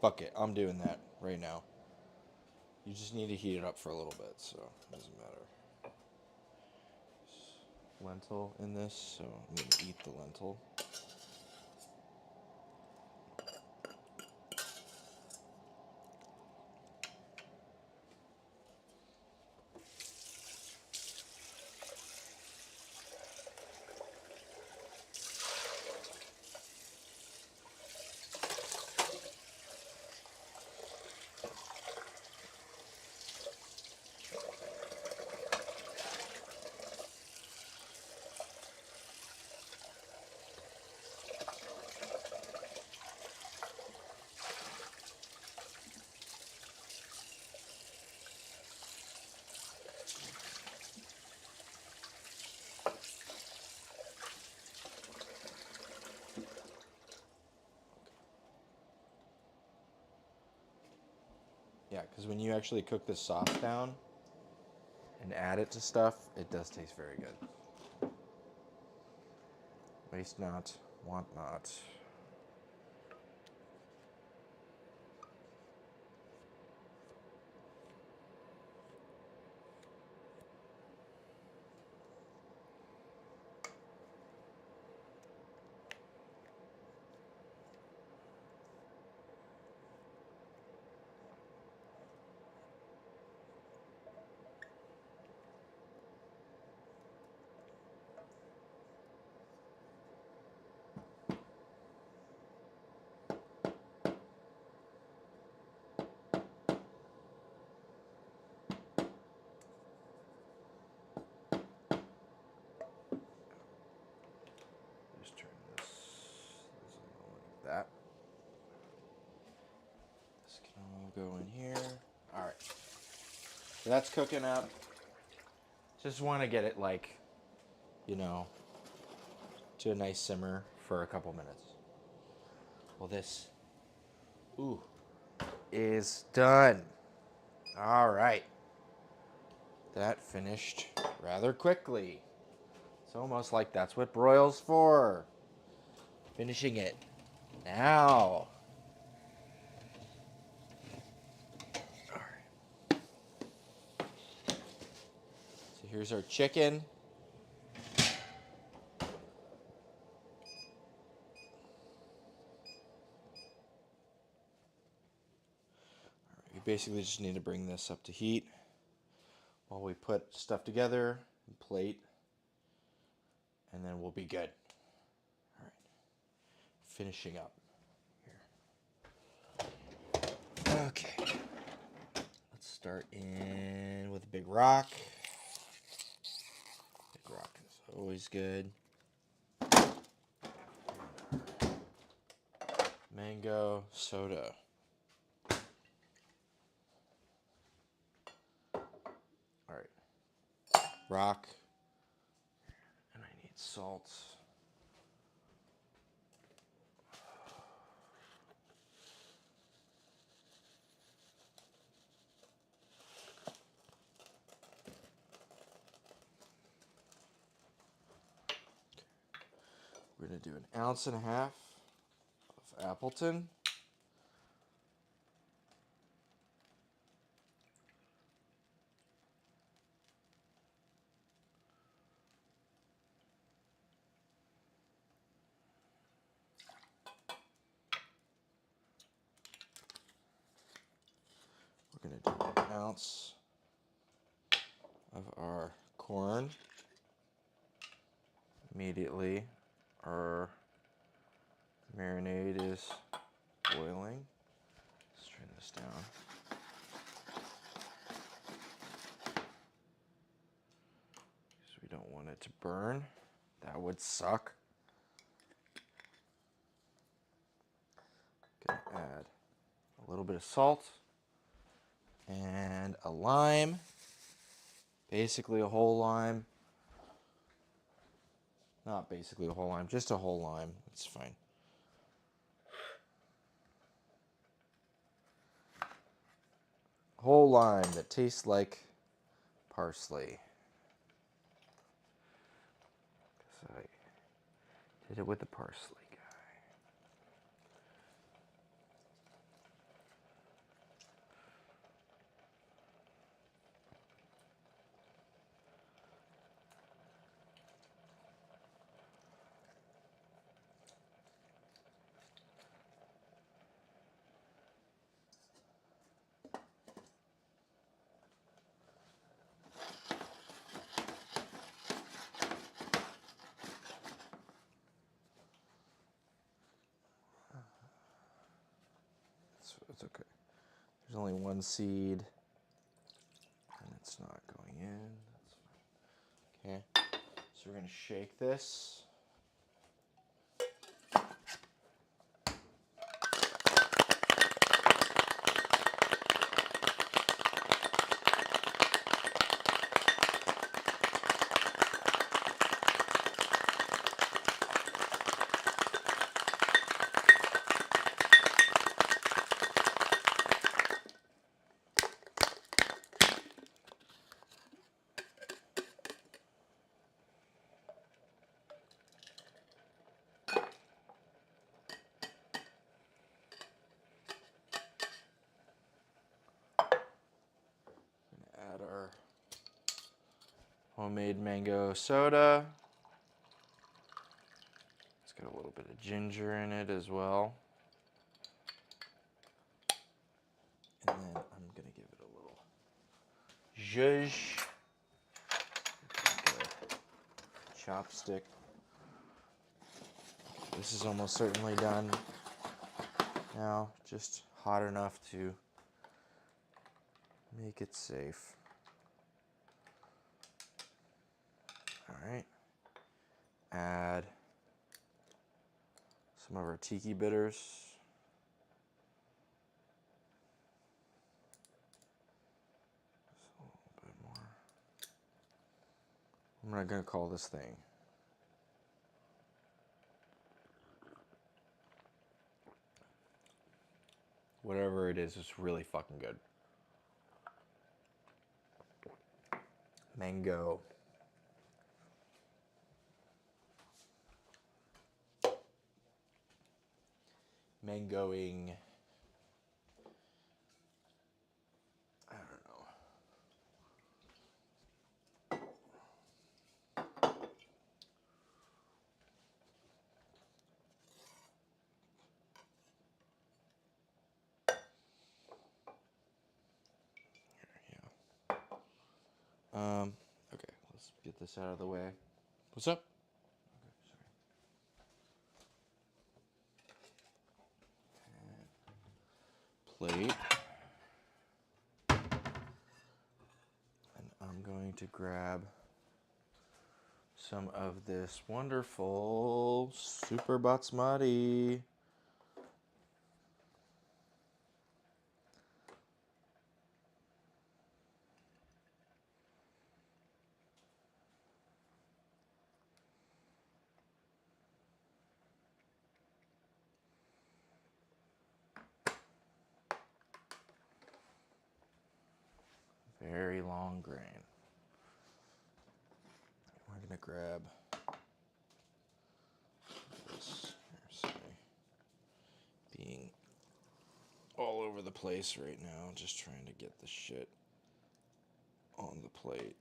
Fuck it. I'm doing that right now. You just need to heat it up for a little bit, so it doesn't matter. There's lentil in this, so I'm going to eat the lentil. Yeah, because when you actually cook this sauce down and add it to stuff, it does taste very good. Waste not, want not. Just turn this like that. This can all go in here. All right. So that's cooking up. Just want to get it like, you know, to a nice simmer for a couple minutes. Well, this, ooh, is done. All right. That finished rather quickly. It's almost like that's what broil's for. Finishing it now. All right. So here's our chicken. You basically just need to bring this up to heat while we put stuff together and plate, and then we'll be good. All right, finishing up here. Okay, let's start in with a big rock. Big rock is always good. Mango soda. All right, rock, and I need salt. We're gonna do 1.5 ounces of Appleton. ounce of our corn. Immediately, our marinade is boiling. Let's turn this down. Because we don't want it to burn. That would suck. Gonna add a little bit of salt and a lime. Basically a whole lime. Not basically a whole lime, just a whole lime. It's fine. Whole lime that tastes like parsley. So I did it with the parsley guy. It's okay. There's only one seed, and it's not going in. That's fine. Okay, so we're gonna shake this. Add our homemade mango soda. It's got a little bit of ginger in it as well. And then I'm going to give it a little zhuzh. Chopstick. This is almost certainly done now, just hot enough to make it safe. Alright. Add some of our tiki bitters. Just a little bit more. I'm not going to call this thing. Whatever it is, it's really fucking good. Mango. Mangoing. I don't know. Okay, let's get this out of the way. What's up? Okay, sorry. Plate. And I'm going to grab some of this wonderful super basmati. Very long grain. We're going to grab this. Sorry. Being all over the place right now, just trying to get the shit on the plate.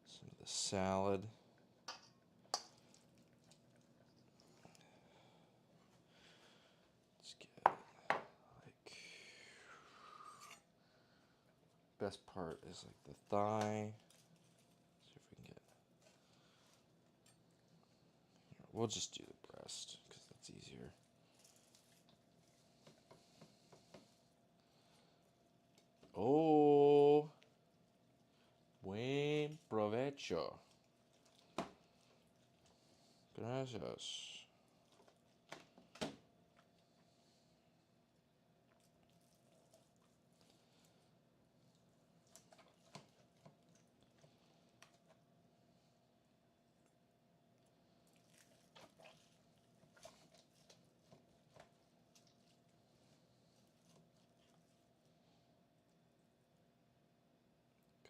Some of the salad. Let's get like best part is like the thigh. See if we can get. We'll just do the breast because that's easier. Oh, buen provecho. Gracias.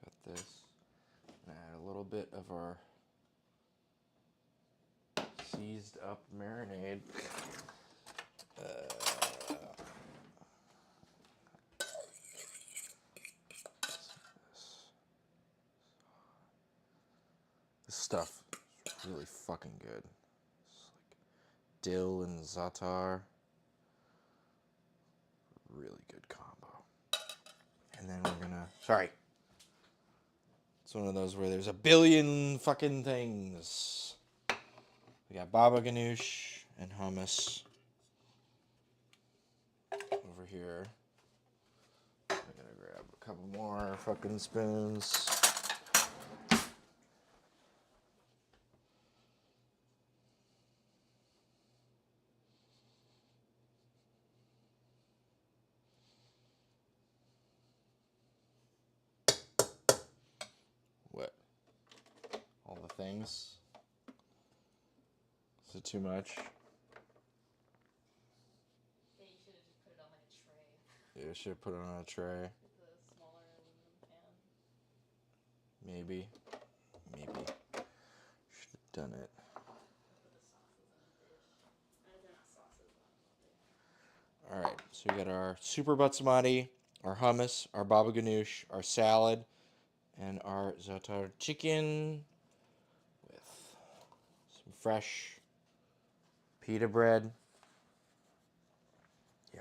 Got this. And add a little bit of our seized up marinade. This stuff is really fucking good. It's like dill and za'atar. Really good combo. And then we're gonna. Sorry. It's one of those where there's a billion fucking things. We got baba ganoush and hummus over here. I'm gonna grab a couple more fucking spoons. What? All the things? Is it too much? Yeah, you should have just put it on like a tray. Yeah, I should have put it on a tray. With the smaller aluminum pan. Maybe. Should have done it. Put the sauces in a dish. They're not sauces, I don't know what they are. All right, so we got our super basmati, our hummus, our baba ganoush, our salad, and our za'atar chicken with some fresh pita bread. Yeah.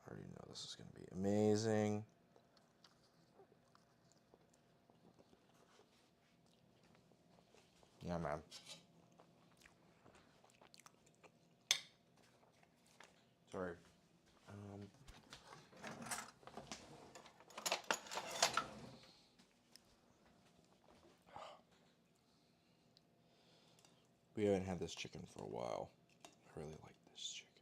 I already know this is going to be amazing. Yeah, man. Sorry. We haven't had this chicken for a while. I really like this chicken.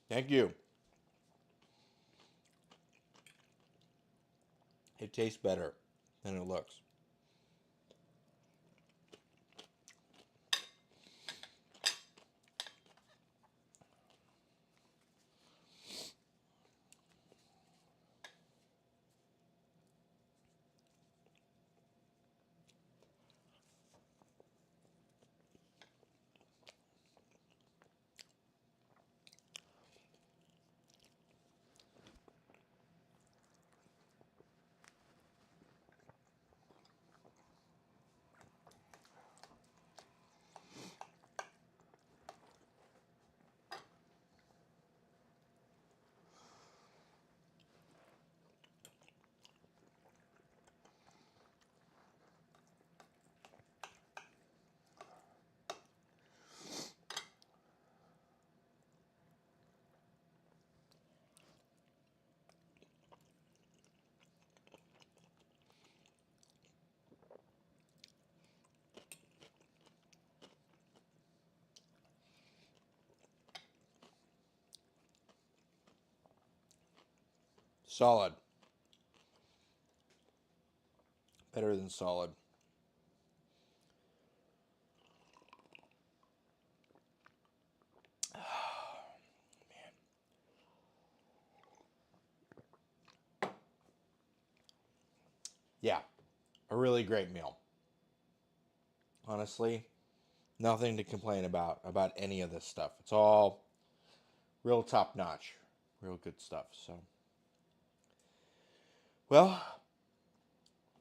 Thank you. It tastes better than it looks. Solid. Better than solid. Yeah, a really great meal. Honestly, nothing to complain about any of this stuff. It's all real top notch, real good stuff. So, well,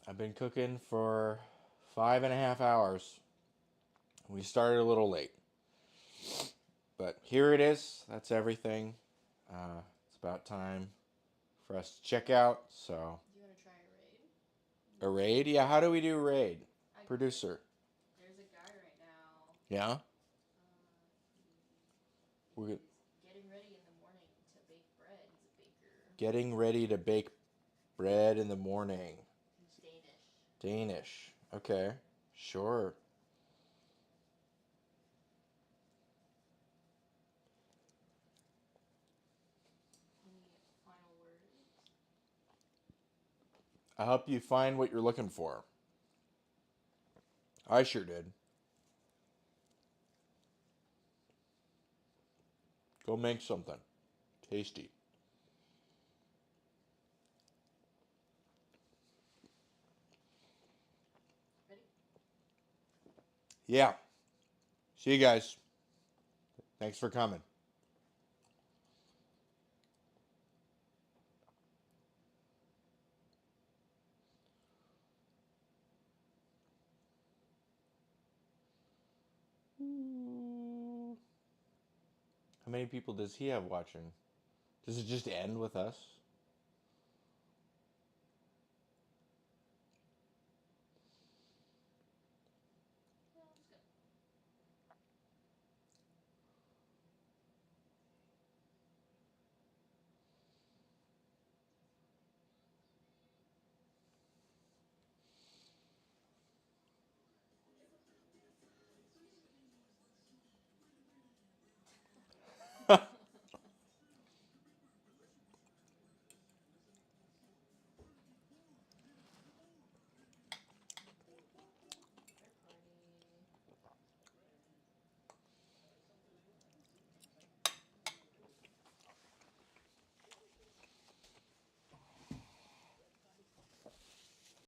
I've been cooking for 5.5 hours. We started a little late. But here it is. That's everything. It's about time for us to check out. So, Do you want to try a raid? a raid? Yeah, how do we do raid? I Producer. There's a guy right now. Yeah? He's We're getting ready in the morning to bake bread. He's a baker. getting ready to bake bread in the morning. He's Danish. Danish. Okay. Sure. Any final words? I hope you find what you're looking for. I sure did. Go make something tasty. Ready? Yeah. See you guys. Thanks for coming. How many people does he have watching? Does it just end with us?